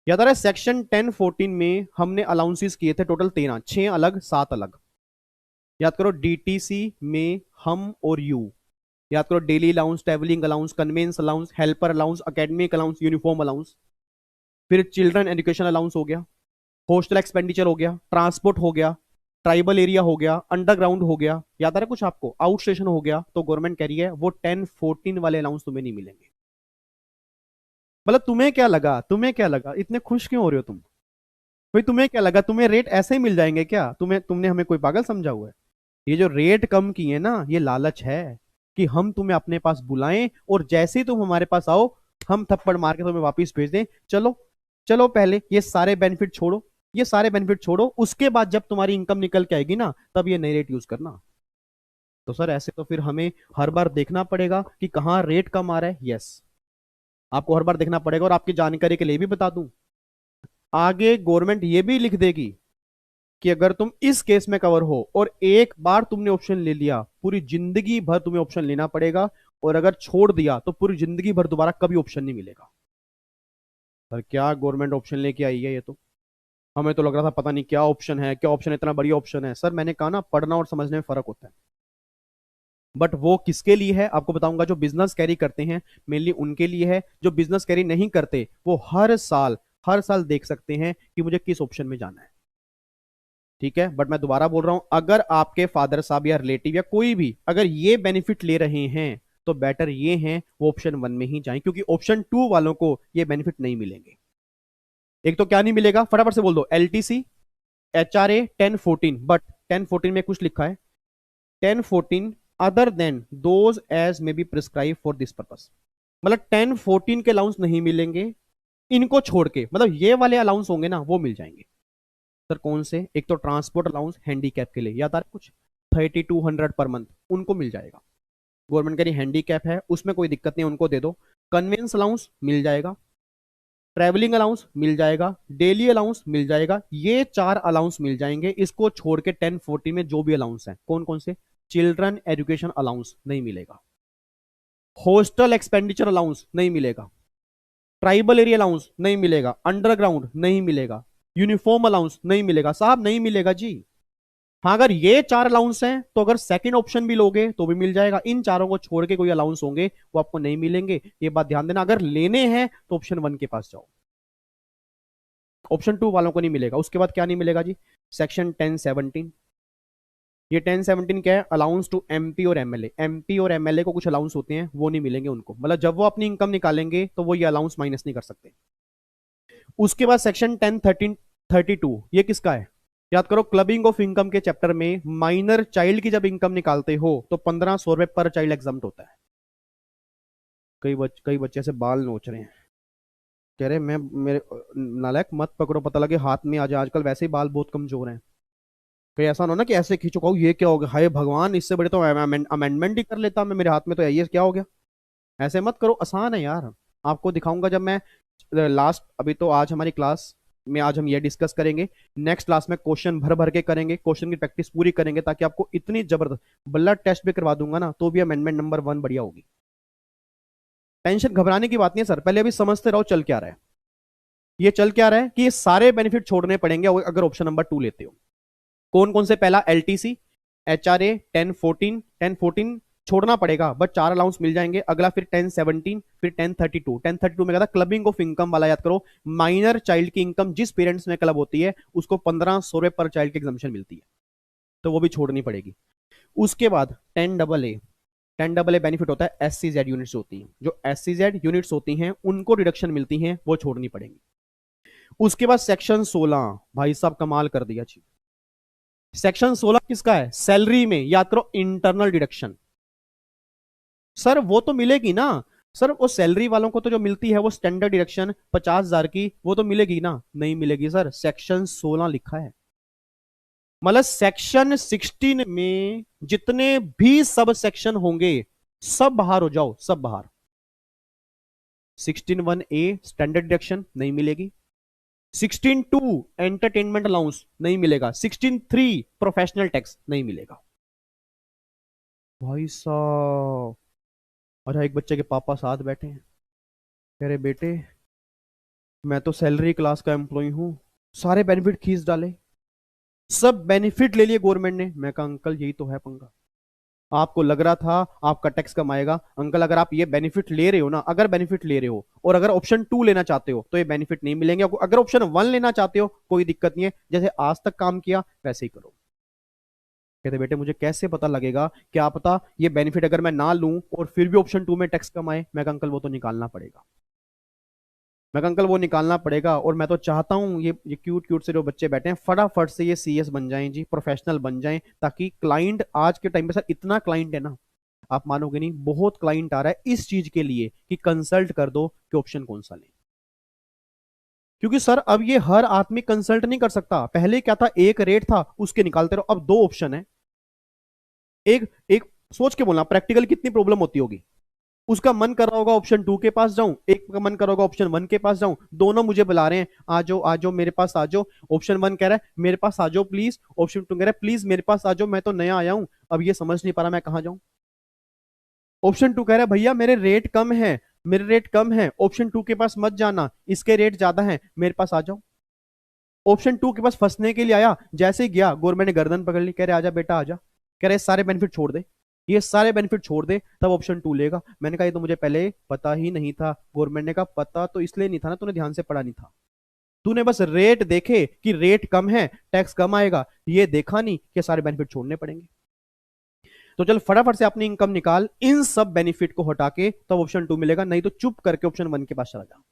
याद आ रहा है सेक्शन 1014 में हमने अलाउंसेस किए थे टोटल 13, 6 अलग 7 अलग। याद करो डीटीसी में हम और यू, याद करो daily allowance, travelling allowance, convince allowance, helper allowance, academic allowance, uniform allowance. फिर चिल्ड्रन एजुकेशन अलाउंस हो गया, हॉस्टल एक्सपेंडिचर हो गया, ट्रांसपोर्ट हो गया, ट्राइबल एरिया हो गया, अंडरग्राउंड हो गया, याद आ रहा है कुछ आपको, आउट स्टेशन हो गया। तो गवर्नमेंट कह रही है वो 1014 वाले अलाउंस तुम्हें नहीं मिलेंगे। मतलब तुम्हें क्या लगा, तुम्हें क्या लगा, इतने खुश क्यों हो रहे हो तुम? भाई तुम्हें क्या लगा तुम्हें रेट ऐसे ही मिल जाएंगे क्या? तुमने हमें कोई पागल समझा हुआ है? ये जो रेट कम किए ना, ये लालच है कि हम तुम्हें अपने पास बुलाएं और जैसे ही तुम हमारे पास आओ हम थप्पड़ मार के तुम्हें वापस भेज दें। चलो चलो पहले ये सारे बेनिफिट छोड़ो, ये सारे बेनिफिट छोड़ो, उसके बाद जब तुम्हारी इनकम निकल के आएगी ना तब ये नई रेट यूज करना। तो सर ऐसे तो फिर हमें हर बार देखना पड़ेगा कि कहाँ रेट कम आ रहा है। यस, आपको हर बार देखना पड़ेगा। और आपकी जानकारी के लिए भी बता दूं, आगे गवर्नमेंट ये भी लिख देगी कि अगर तुम इस केस में कवर हो और एक बार तुमने ऑप्शन ले लिया, पूरी जिंदगी भर तुम्हें ऑप्शन लेना पड़ेगा। और अगर छोड़ दिया तो पूरी जिंदगी भर दोबारा कभी ऑप्शन नहीं मिलेगा। पर क्या गवर्नमेंट ऑप्शन लेके आई है, ये तो हमें तो लग रहा था पता नहीं क्या ऑप्शन है, क्या ऑप्शन, इतना बढ़िया ऑप्शन है। सर मैंने कहा ना, पढ़ना और समझने में फर्क होता है। बट वो किसके लिए है आपको बताऊंगा, जो बिजनेस कैरी करते हैं मेनली उनके लिए है। जो बिजनेस कैरी नहीं करते वो हर साल देख सकते हैं कि मुझे किस ऑप्शन में जाना है। ठीक है, बट मैं दोबारा बोल रहा हूं, अगर आपके फादर साहब या रिलेटिव या कोई भी अगर ये बेनिफिट ले रहे हैं तो बेटर ये है वो ऑप्शन 1 में ही जाएं, क्योंकि ऑप्शन 2 वालों को ये बेनिफिट नहीं मिलेंगे। एक तो क्या नहीं मिलेगा, फटाफट से बोल दो, एलटीसी, एचआरए, 1014। बट 1014 में कुछ लिखा है, 1014 other than those as may be prescribe for this purpose. मतलब 1014 के अलाउंस नहीं मिलेंगे, इनको छोड़ के, मतलब ये वाले अलाउंस होंगे ना वो मिल जाएंगे। सर कौन से? एक तो ट्रांसपोर्ट अलाउंस हैंडीकैप के लिए, याद आ रहा है कुछ, 3200 पर मंथ, उनको मिल जाएगा। गवर्नमेंट कह रही हैंडीकैप है उसमें कोई दिक्कत नहीं, उनको दे दो। कन्वेंस अलाउंस मिल जाएगा, ट्रैवलिंग अलाउंस मिल जाएगा, डेली अलाउंस मिल जाएगा, ये 4 अलाउंस मिल जाएंगे। इसको छोड़ के 1040 में जो भी अलाउंस है, कौन कौन से? चिल्ड्रन एजुकेशन अलाउंस नहीं मिलेगा, हॉस्टल एक्सपेंडिचर अलाउंस नहीं मिलेगा, ट्राइबल एरिया अलाउंस नहीं मिलेगा, अंडरग्राउंड नहीं मिलेगा, यूनिफॉर्म अलाउंस नहीं मिलेगा। साहब नहीं मिलेगा जी। हाँ अगर ये 4 अलाउंस हैं तो अगर सेकंड ऑप्शन भी लोगे तो भी मिल जाएगा। इन चारों को छोड़ के कोई अलाउंस होंगे वो आपको नहीं मिलेंगे, ये बात ध्यान देना। अगर लेने हैं तो ऑप्शन 1 के पास जाओ, ऑप्शन 2 वालों को नहीं मिलेगा। उसके बाद क्या नहीं मिलेगा जी? सेक्शन 1017। ये 1017 क्या है? अलाउंस टू एमपी और एमएलए। एमपी और एमएलए को कुछ अलाउंस होते हैं, वो नहीं मिलेंगे उनको, मतलब जब वो अपनी इनकम निकालेंगे तो वो ये अलाउंस माइनस नहीं कर सकते। उसके बाद सेक्शन 1032, ये किसका है? याद करो, क्लबिंग ऑफ इनकम के चैप्टर में माइनर चाइल्ड की जब इनकम निकालते हो तो 1500 रुपए पर चाइल्ड एग्जाम्प्ट होता है। कई बच्चे से बाल नोच रहे हैं, कह रहे मैं मेरे नालायक मत पकड़ो, पता लगे हाथ में आज, आजकल वैसे ही बाल बहुत कमजोर हैं। कहीं ऐसा ना हो ना कि ऐसे खींचो कहो ये क्या हो गया, हाय भगवान, इससे बड़े तो अमेंडमेंट ही कर लेता मैं, मेरे हाथ में तो है, ये क्या हो गया? ऐसे मत करो, आसान है यार। आपको दिखाऊंगा जब मैं लास्ट, अभी तो आज हमारी क्लास में आज हम ये डिस्कस करेंगे, नेक्स्ट क्लास में क्वेश्चन भर भर के करेंगे, क्वेश्चन की प्रैक्टिस पूरी करेंगे, ताकि आपको इतनी जबरदस्त ब्लड टेस्ट भी करवा दूंगा ना तो भी अमेंडमेंट नंबर 1 बढ़िया होगी। टेंशन घबराने की बात नहीं है सर, पहले अभी समझते रहो चल क्या रहा है। ये चल क्या रहा है कि ये सारे बेनिफिट छोड़ने पड़ेंगे अगर ऑप्शन नंबर 2 लेते हो। कौन कौन से? पहला एलटीसी, एचआरए, 1014 छोड़ना पड़ेगा बट 4 अलाउंस मिल जाएंगे। अगला फिर 1017, फिर 1032 में कहता क्लबिंग ऑफ इनकम वाला, याद करो, माइनर चाइल्ड की इनकम जिस पेरेंट्स में क्लब होती है उसको 1500 रुपए पर चाइल्ड की एग्जाम्पशन मिलती है, तो वो भी छोड़नी पड़ेगी। उसके बाद 10AA बेनिफिट होता है, SCZ यूनिट्स होती हैं, जो SCZ यूनिट्स होती हैं उनको डिडक्शन मिलती हैं, वो छोड़नी पड़ेगी। उसके बाद सेक्शन 16, भाई साहब कमाल कर दिया जी। सेक्शन 16 किसका है? सैलरी में याद करो, इंटरनल डिडक्शन। सर वो तो मिलेगी ना। सर वो सैलरी वालों को तो जो मिलती है वो स्टैंडर्ड डिडक्शन 50,000 की, वो तो मिलेगी ना? नहीं मिलेगी सर, सेक्शन 16 लिखा है। मतलब सेक्शन 16 में जितने भी सब सेक्शन होंगे सब बाहर हो जाओ, सब बाहर। 16(1)(a) स्टैंडर्ड डिडक्शन नहीं मिलेगी। 16(2) एंटरटेनमेंट अलाउंस नहीं मिलेगा। 16(3) प्रोफेशनल टैक्स नहीं मिलेगा। भाई साहब, अच्छा एक बच्चे के पापा साथ बैठे हैं, कह रहे बेटे मैं तो सैलरी क्लास का एम्प्लॉय हूं, सारे बेनिफिट खींच डाले, सब बेनिफिट ले लिए गवर्नमेंट ने। मैं कहा अंकल यही तो है पंगा। आपको लग रहा था आपका टैक्स कम आएगा, अंकल अगर आप ये बेनिफिट ले रहे हो ना, अगर बेनिफिट ले रहे हो और अगर ऑप्शन 2 लेना चाहते हो तो ये बेनिफिट नहीं मिलेंगे। अगर ऑप्शन 1 लेना चाहते हो कोई दिक्कत नहीं है, जैसे आज तक काम किया वैसे ही करो। कहते बेटे मुझे कैसे पता लगेगा, क्या पता ये बेनिफिट अगर मैं ना लूं और फिर भी ऑप्शन 2 में टैक्स कम आए। मैं कहा अंकल वो तो निकालना पड़ेगा। मैं कहा अंकल वो निकालना पड़ेगा, और मैं तो चाहता हूँ ये क्यूट क्यूट से जो बच्चे बैठे हैं फटाफट से ये सीएस बन जाएं जी, प्रोफेशनल बन जाएं, ताकि क्लाइंट आज के टाइम पे सर इतना क्लाइंट है ना, आप मानोगे नहीं, बहुत क्लाइंट आ रहा है इस चीज के लिए कि कंसल्ट कर दो कि ऑप्शन कौन सा लें। क्योंकि सर अब ये हर आदमी कंसल्ट नहीं कर सकता। पहले क्या था, एक रेट था उसके निकालते रहो, अब 2 ऑप्शन है। एक एक सोच के बोलना, प्रैक्टिकल कितनी प्रॉब्लम होती होगी। उसका मन कर रहा होगा ऑप्शन 2 के पास जाऊं, एक का मन कर रहा होगा ऑप्शन 1 के पास जाऊं, दोनों मुझे बुला रहे हैं आ जाओ मेरे पास आ जाओ। ऑप्शन 1 कह रहा है मेरे पास आ जाओ प्लीज, ऑप्शन 2 कह रहा है प्लीज मेरे पास आ जाओ, मैं तो नया आया हूं, अब ये समझ नहीं पा रहा मैं कहां जाऊं। ऑप्शन 2 कह रहा है भैया मेरे रेट कम है, मेरे रेट कम है, ऑप्शन 2 के पास मत जाना, इसके रेट ज्यादा हैं, मेरे पास आ जाओ। ऑप्शन 2 के पास फंसने के लिए आया, जैसे ही गया गवर्नमेंट ने गर्दन पकड़ ली, कह रहे आजा बेटा आजा, कह रहे सारे बेनिफिट छोड़ दे, ये सारे बेनिफिट छोड़ दे तब ऑप्शन 2 लेगा। मैंने कहा ये तो मुझे पहले पता ही नहीं था। गवर्नमेंट ने कहा पता तो इसलिए नहीं था ना, तूने ध्यान से पढ़ा नहीं था, तूने बस रेट देखे कि रेट कम है टैक्स कम आएगा, ये देखा नहीं कि सारे बेनिफिट छोड़ने पड़ेंगे। तो चल फटाफट से अपनी इनकम निकाल, इन सब बेनिफिट को हटा के तब ऑप्शन 2 मिलेगा, नहीं तो चुप करके ऑप्शन 1 के पास चला जा।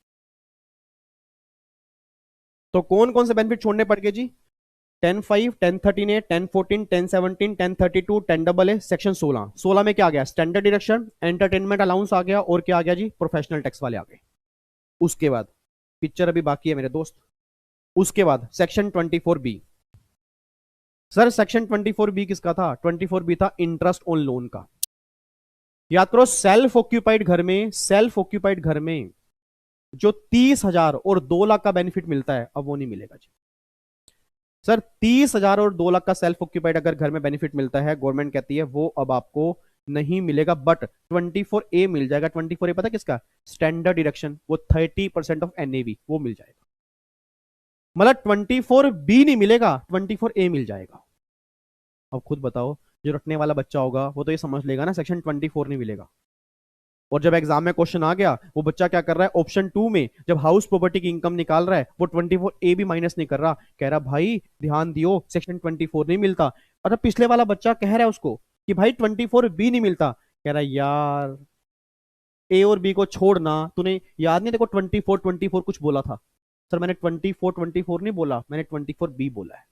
तो कौन कौन से बेनिफिट छोड़ने पड़ गए जी? 10(5), 10(13)(a), 10(14), 10(17), 10(32), 10(AA), सेक्शन 16। 16 में क्या आ गया? स्टैंडर्ड डिडक्शन, एंटरटेनमेंट अलाउंस आ गया, और क्या आ गया जी? प्रोफेशनल टैक्स वाले आ गए। उसके बाद पिक्चर अभी बाकी है मेरे दोस्त। उसके बाद section 24B। Sir section 24B किसका था? 24B था इंटरेस्ट ऑन लोन का। याद करो, सेल्फ ऑक्यूपाइड घर में, सेल्फ ऑक्यूपाइड घर में जो 30,000 और 2 लाख का बेनिफिट मिलता है अब वो नहीं मिलेगा जी। सर 30,000 और 2 लाख का सेल्फ ऑक्यूपाइड अगर घर में बेनिफिट मिलता है, गवर्नमेंट कहती है वो अब आपको नहीं मिलेगा, बट 24A मिल जाएगा। 24A पता किसका? स्टैंडर्ड डिडक्शन, वो 30% ऑफ एनएवी वो मिल जाएगा। मतलब 24B नहीं मिलेगा, 24A मिल जाएगा। अब खुद बताओ, जो रटने वाला बच्चा होगा वो तो ये समझ लेगा ना सेक्शन 24 नहीं मिलेगा। और जब एग्जाम में क्वेश्चन आ गया, वो बच्चा क्या कर रहा है, ऑप्शन 2 में जब हाउस प्रॉपर्टी की इनकम निकाल रहा है वो 24A भी माइनस नहीं कर रहा, कह रहा भाई ध्यान दियो सेक्शन 24 नहीं मिलता। और पिछले वाला बच्चा कह रहा है उसको कि भाई 24B नहीं मिलता, कह रहा है यार ए और बी को छोड़ना, तूने याद नहीं, देखो 24 कुछ बोला था। सर मैंने 24 नहीं बोला, मैंने 24B बोला है।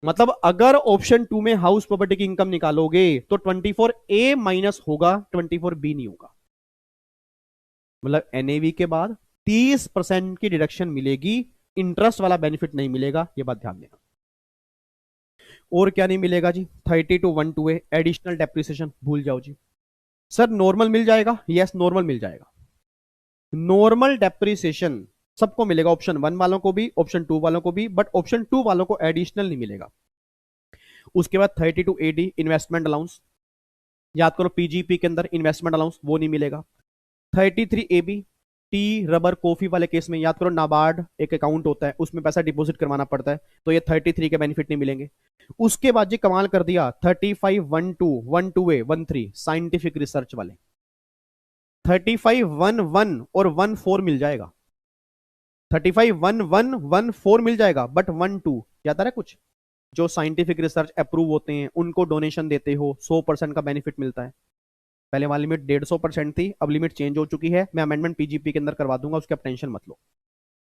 मतलब अगर ऑप्शन 2 में हाउस प्रॉपर्टी की इनकम निकालोगे तो 24A माइनस होगा, 24B नहीं होगा। मतलब एनएवी के बाद 30% की डिडक्शन मिलेगी, इंटरेस्ट वाला बेनिफिट नहीं मिलेगा, ये बात ध्यान देना। और क्या नहीं मिलेगा जी? 30(1)(a) एडिशनल डेप्रिसिएशन भूल जाओ जी। सर नॉर्मल मिल जाएगा, यस नॉर्मल मिल जाएगा। नॉर्मल डेप्रिसिएशन सबको मिलेगा, ऑप्शन 1 वालों को भी, ऑप्शन 2 वालों को भी, बट ऑप्शन 2 वालों को एडिशनल नहीं मिलेगा। उसके बाद 32AD इन्वेस्टमेंट अलाउंस, याद करो पीजीपी के अंदर इन्वेस्टमेंट अलाउंस वो नहीं मिलेगा। 33AB टी रबर कॉफी वाले केस में याद करो नाबार्ड एक अकाउंट होता है, उसमें पैसा डिपॉजिट करवाना पड़ता है, तो ये 33 के बेनिफिट नहीं मिलेंगे। उसके बाद जी कमाल कर दिया, 35(1)(2), 1(2)(a), 1(3) साइंटिफिक रिसर्च वाले 35(1)(1) और 1(4) मिल जाएगा। 35(1)(1), 1(4) मिल जाएगा, बट 1(2) याद आ रहा है कुछ? जो साइंटिफिक रिसर्च अप्रूव होते हैं उनको डोनेशन देते हो, 100% का बेनिफिट मिलता है। पहले वाली लिमिट 150% थी, अब लिमिट चेंज हो चुकी है, मैं अमेंडमेंट पीजीपी के अंदर करवा दूंगा, उसकी आप टेंशन मत लो।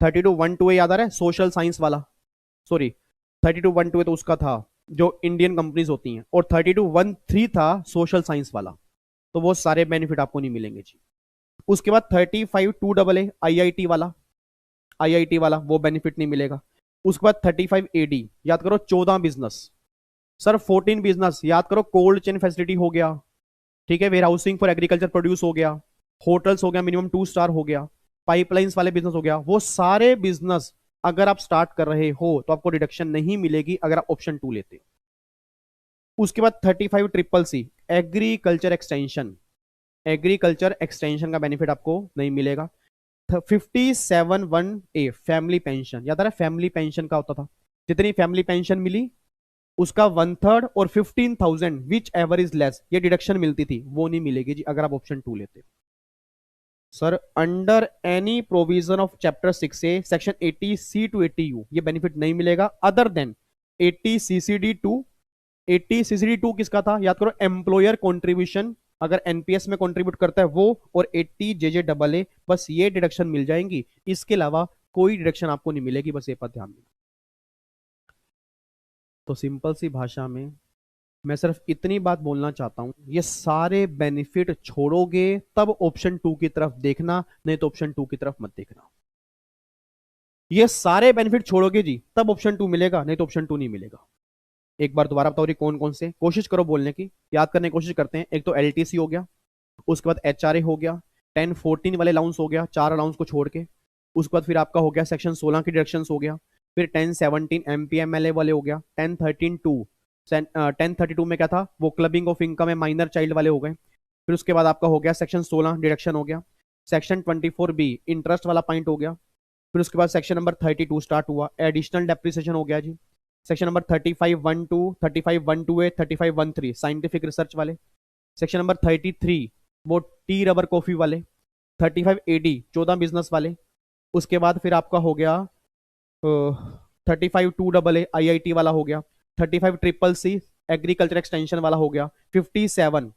32(1)(2) याद आ रहा है? सोशल साइंस वाला, सॉरी 3212 तो उसका था जो इंडियन कंपनीज होती हैं, और 3213 था सोशल साइंस वाला, तो वो सारे बेनिफिट आपको नहीं मिलेंगे जी। उसके बाद 352AA आईआईटी वाला, आईआईटी वाला वो बेनिफिट नहीं मिलेगा। उसके बाद 35AD, याद करो 14 बिजनेस, सर 14 बिजनेस याद करो, कोल्ड चेन फैसिलिटी हो गया, ठीक है, warehousing for agriculture produce हो गया, होटल्स हो गया मिनिमम 2 स्टार हो गया, पाइपलाइंस वाले बिजनेस हो गया, वो सारे बिजनेस अगर आप स्टार्ट कर रहे हो तो आपको डिडक्शन नहीं मिलेगी अगर आप ऑप्शन 2 लेते हो। उसके बाद 35CCC agriculture extension, agriculture extension का बेनिफिट आपको नहीं मिलेगा। 57(1)A फैमिली पेंशन, याद आ रहा है फैमिली पेंशन का होता था, जितनी फैमिली पेंशन मिली उसका 1/3 और 15,000 विच एवर इज लेस, ये डिडक्शन मिलती थी, वो नहीं मिलेगी जी अगर आप ऑप्शन 2 लेते हो। Sir under any provision of chapter 6A section 80C to 80U ये बेनिफिट नहीं मिलेगा अदर देन 80CCD2। 80CCD2 किसका था, याद करो एम्प्लॉयर कॉन्ट्रीब्यूशन, अगर एनपीएस में कंट्रीब्यूट करता है वो, और 80JJAA, बस ये डिडक्शन मिल जाएंगी, इसके अलावा कोई डिडक्शन आपको नहीं मिलेगी, बस ये पर ध्यान देना। तो सिंपल सी भाषा में मैं सिर्फ इतनी बात बोलना चाहता हूं, ये सारे बेनिफिट छोड़ोगे तब ऑप्शन 2 की तरफ देखना, नहीं तो ऑप्शन 2 की तरफ मत देखना। ये सारे बेनिफिट छोड़ोगे जी तब ऑप्शन 2 मिलेगा, नहीं तो ऑप्शन 2 नहीं मिलेगा। एक बार दोबारा बताओ कौन कौन से, कोशिश करो बोलने की, याद करने की कोशिश करते हैं। एक तो एलटीसी हो गया, उसके बाद एचआरए हो गया, 1014 वाले अलाउंस हो गया, 4 अलाउंस को छोड़ के। उसके बाद फिर आपका हो गया सेक्शन 16 की डिडक्शन हो गया, फिर 1017 एमपीएमएलए वाले हो गया, 1032 में क्या था, वो क्लबिंग ऑफ इनकम है माइनर चाइल्ड वाले हो गए। फिर उसके बाद आपका हो गया सेक्शन 16 डिडक्शन हो गया, सेक्शन 24B इंटरेस्ट वाला पॉइंट हो गया। फिर उसके बाद सेक्शन नंबर 32 स्टार्ट हुआ, एडिशनल डेप्रिसिएशन हो गया जी। Section number 3512, 3512A, 3513 scientific research वाले। सेक्शन नंबर 33 वो टी रबर कॉफी वाले। 35AD 14 बिजनेस वाले। उसके बाद फिर आपका हो गया 35(2AA आईआईटी वाला हो गया, 35CCC एग्रीकल्चर एक्सटेंशन वाला हो गया, 57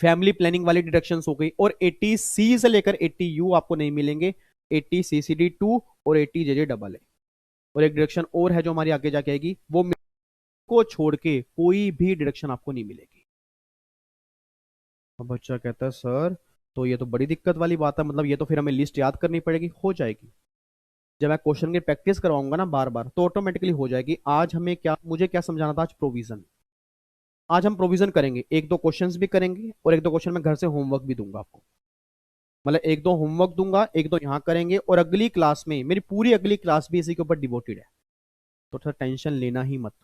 फैमिली प्लानिंग वाली डिडक्शंस हो गई, और 80C से लेकर 80U आपको नहीं मिलेंगे, 80CCD2 और 80JJAA। और एक डिडक्शन और है जो हमारी आगे जाके आएगी, वो को छोड़ के कोई भी डिडक्शन आपको नहीं मिलेगी। अब बच्चा कहता है सर तो ये तो बड़ी दिक्कत वाली बात है, मतलब ये तो फिर हमें लिस्ट याद करनी पड़ेगी। हो जाएगी, जब मैं क्वेश्चन की प्रैक्टिस करवाऊंगा ना बार बार तो ऑटोमेटिकली हो जाएगी। आज हमें क्या, मुझे क्या समझाना था, आज प्रोविजन, आज हम प्रोविजन करेंगे, एक दो क्वेश्चंस भी करेंगे और एक दो क्वेश्चन मैं घर से होमवर्क भी दूंगा आपको, मतलब एक दो होमवर्क दूंगा, एक दो यहाँ करेंगे, और अगली क्लास में मेरी पूरी अगली क्लास भी इसी के ऊपर डिवोटेड है, तो थोड़ा टेंशन लेना ही मत।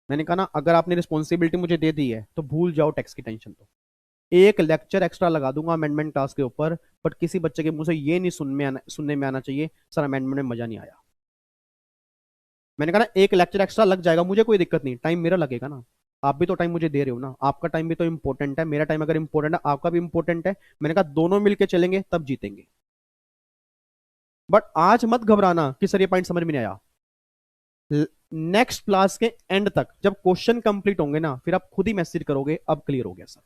मैंने कहा ना अगर आपने रिस्पॉन्सिबिलिटी मुझे दे दी है तो भूल जाओ टैक्स की टेंशन। तो एक लेक्चर एक्स्ट्रा लगा दूंगा अमेंडमेंट क्लास के ऊपर, बट किसी बच्चे के मुंह से ये नहीं सुनने में आना चाहिए सर अमेंडमेंट में मजा नहीं आया। मैंने कहा ना एक लेक्चर एक्स्ट्रा लग जाएगा, मुझे कोई दिक्कत नहीं, टाइम मेरा लगेगा ना, आप भी तो टाइम मुझे दे रहे हो ना, आपका टाइम भी तो इंपॉर्टेंट है, मेरा टाइम अगर इंपॉर्टेंट है आपका भी इंपॉर्टेंट है। मैंने कहा दोनों मिलके चलेंगे तब जीतेंगे। बट आज मत घबराना कि सर ये पॉइंट समझ में नहीं आया, नेक्स्ट क्लास के एंड तक जब क्वेश्चन कंप्लीट होंगे ना फिर आप खुद ही मैसेज करोगे अब क्लियर हो गया सर।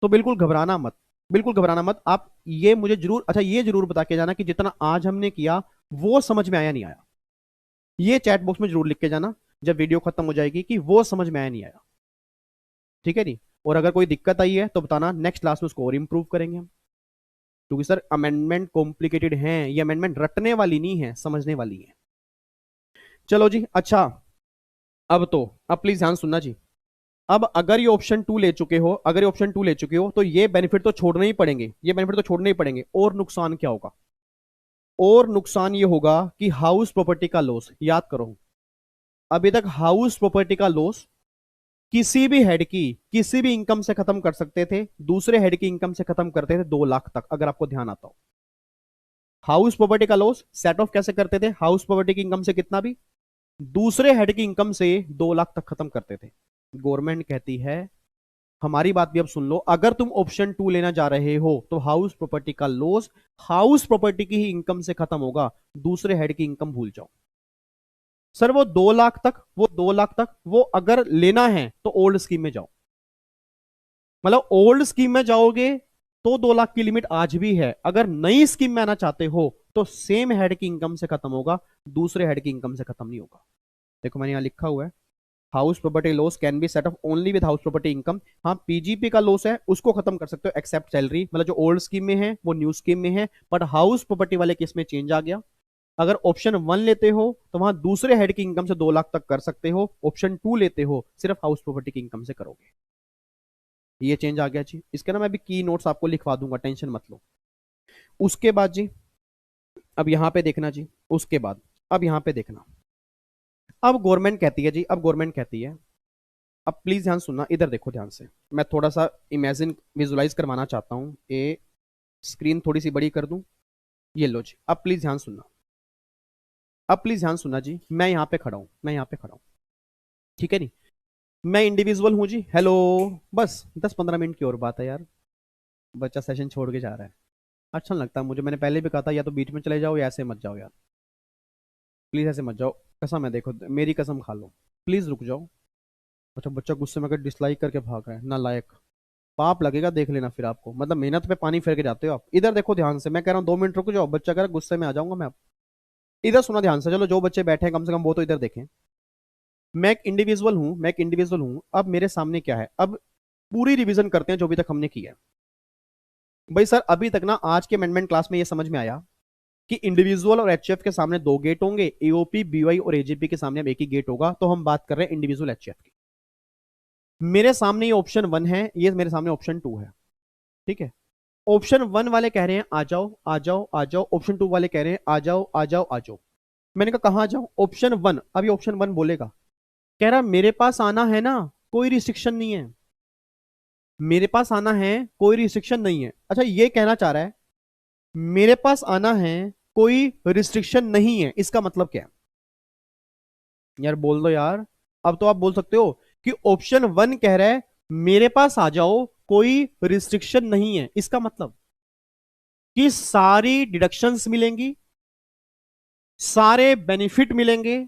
तो बिल्कुल घबराना मत, बिल्कुल घबराना मत। आप ये मुझे जरूर, अच्छा ये जरूर बता के जाना कि जितना आज हमने किया वो समझ में आया नहीं आया, ये चैट बॉक्स में जरूर लिख के जाना जब वीडियो खत्म हो जाएगी कि वो समझ में आया नहीं आया, ठीक है जी। और अगर कोई दिक्कत आई है तो बताना, नेक्स्ट क्लास में उसको और इंप्रूव करेंगे हम, क्योंकि सर अमेंडमेंट कॉम्प्लिकेटेड है, ये अमेंडमेंट रटने वाली नहीं है, समझने वाली है। चलो जी, अच्छा अब प्लीज ध्यान सुनना जी। अब अगर ये ऑप्शन 2 ले चुके हो, अगर ये ऑप्शन 2 ले चुके हो तो ये बेनिफिट तो छोड़ने ही पड़ेंगे, ये बेनिफिट तो छोड़ने ही पड़ेंगे। और नुकसान क्या होगा, और नुकसान ये होगा कि हाउस प्रॉपर्टी का लॉस, याद करो अभी तक हाउस प्रॉपर्टी का लॉस किसी भी हेड की किसी भी इनकम से खत्म कर सकते थे, दूसरे हेड की इनकम से खत्म करते थे 2 लाख तक, अगर आपको ध्यान आता हो। हाउस प्रॉपर्टी का लॉस सेट ऑफ कैसे करते थे, हाउस प्रॉपर्टी की इनकम से कितना भी, दूसरे हेड की इनकम से 2 लाख तक खत्म करते थे। गवर्नमेंट कहती है, हमारी बात भी अब सुन लो, अगर तुम ऑप्शन 2 लेना जा रहे हो तो हाउस प्रॉपर्टी का लॉस हाउस प्रॉपर्टी की ही इनकम से खत्म होगा, दूसरे हेड की इनकम भूल जाओ। सर वो 2 लाख तक, वो 2 लाख तक वो अगर लेना है तो ओल्ड स्कीम में जाओ, मतलब ओल्ड स्कीम में जाओगे तो 2 लाख की लिमिट आज भी है, अगर नई स्कीम में आना चाहते हो तो सेम हेड की इनकम से खत्म होगा, दूसरे हेड की इनकम से खत्म नहीं होगा। देखो मैंने यहाँ लिखा हुआ है, house property loss can be set of only with house property income. हाँ, पीजीपी का लॉस है उसको खत्म कर सकते हो एक्सेप्ट सैलरी, मतलब जो ओल्ड स्कीम में है वो न्यू स्कीम में है, बट हाउस प्रॉपर्टी वाले केस में चेंज आ गया। अगर ऑप्शन 1 लेते हो तो वहां दूसरे हेड की इनकम से 2 लाख तक कर सकते हो, ऑप्शन 2 लेते हो सिर्फ हाउस प्रॉपर्टी की इनकम से करोगे। ये चेंज आ गया जी। इसके ना मैं भी की नोट्स आपको लिखवा दूंगा, टेंशन मत लो। उसके बाद जी, अब यहां पे देखना जी, उसके बाद अब यहां पे देखना, अब गवर्नमेंट कहती है जी, अब गवर्नमेंट कहती है, अब प्लीज ध्यान सुनना, इधर देखो ध्यान से, मैं थोड़ा सा इमेजिन विजुलाइज करवाना चाहता हूँ। ये स्क्रीन थोड़ी सी बड़ी कर दूं, ये लो जी, अब प्लीज ध्यान सुनना, अब प्लीज ध्यान सुनना जी। मैं यहाँ पे खड़ा हूँ, मैं यहाँ पे खड़ा हूँ, ठीक है नहीं, मैं इंडिविजुअल हूँ जी, हेलो। बस 10-15 मिनट की और बात है यार, बच्चा सेशन छोड़ के जा रहा है, अच्छा नहीं लगता मुझे, मैंने पहले भी कहा था या तो बीच में चले जाओ या ऐसे मत जाओ यार, प्लीज ऐसे मत जाओ, कसम है, देखो मेरी कसम खा लो, प्लीज रुक जाओ। अच्छा बच्चा गुस्से में अगर डिसलाइक करके भाग रहा है ना, लायक, पाप लगेगा देख लेना फिर आपको, मतलब मेहनत पे पानी फेर के जाते हो आप। इधर देखो ध्यान से, मैं कह रहा हूँ 2 मिनट रुक जाओ, बच्चा कह रहा है गुस्से में आ जाऊंगा मैं, आप इधर सुना ध्यान से, चलो जो बच्चे बैठे हैं कम से कम वो तो इधर देखें। मैं एक इंडिविजुअल हूं, मैं एक इंडिविजुअल हूं, अब मेरे सामने क्या है, अब पूरी रिवीजन करते हैं जो भी तक हमने किया है। भाई सर अभी तक ना आज के अमेंडमेंट क्लास में ये समझ में आया कि इंडिविजुअल और एचएफ के सामने 2 गेट होंगे, एओपी बीवाई और एजीपी के सामने अब एक ही गेट होगा, तो हम बात कर रहे हैं इंडिविजुअल एचएफ की। मेरे सामने ये ऑप्शन 1 है, ये मेरे सामने ऑप्शन 2 है, ठीक है। ऑप्शन 1 वाले कह रहे हैं आ जाओ आ जाओ आ जाओ, ऑप्शन 2 वाले कह रहे हैं आ जाओ आ जाओ आ जाओ। मैंने कहा कहां आ जाओ, ऑप्शन 1, अभी ऑप्शन 1 बोलेगा, कह रहा मेरे पास आना है ना, कोई रिस्ट्रिक्शन नहीं है, मेरे पास आना है कोई रिस्ट्रिक्शन नहीं है। अच्छा ये कहना चाह रहा है मेरे पास आना है कोई रिस्ट्रिक्शन नहीं है, इसका मतलब क्या है यार, बोल दो यार। अब तो आप बोल सकते हो कि ऑप्शन 1 कह रहा है मेरे पास आ जाओ कोई रिस्ट्रिक्शन नहीं है, इसका मतलब कि सारी डिडक्शंस मिलेंगी, सारे बेनिफिट मिलेंगे,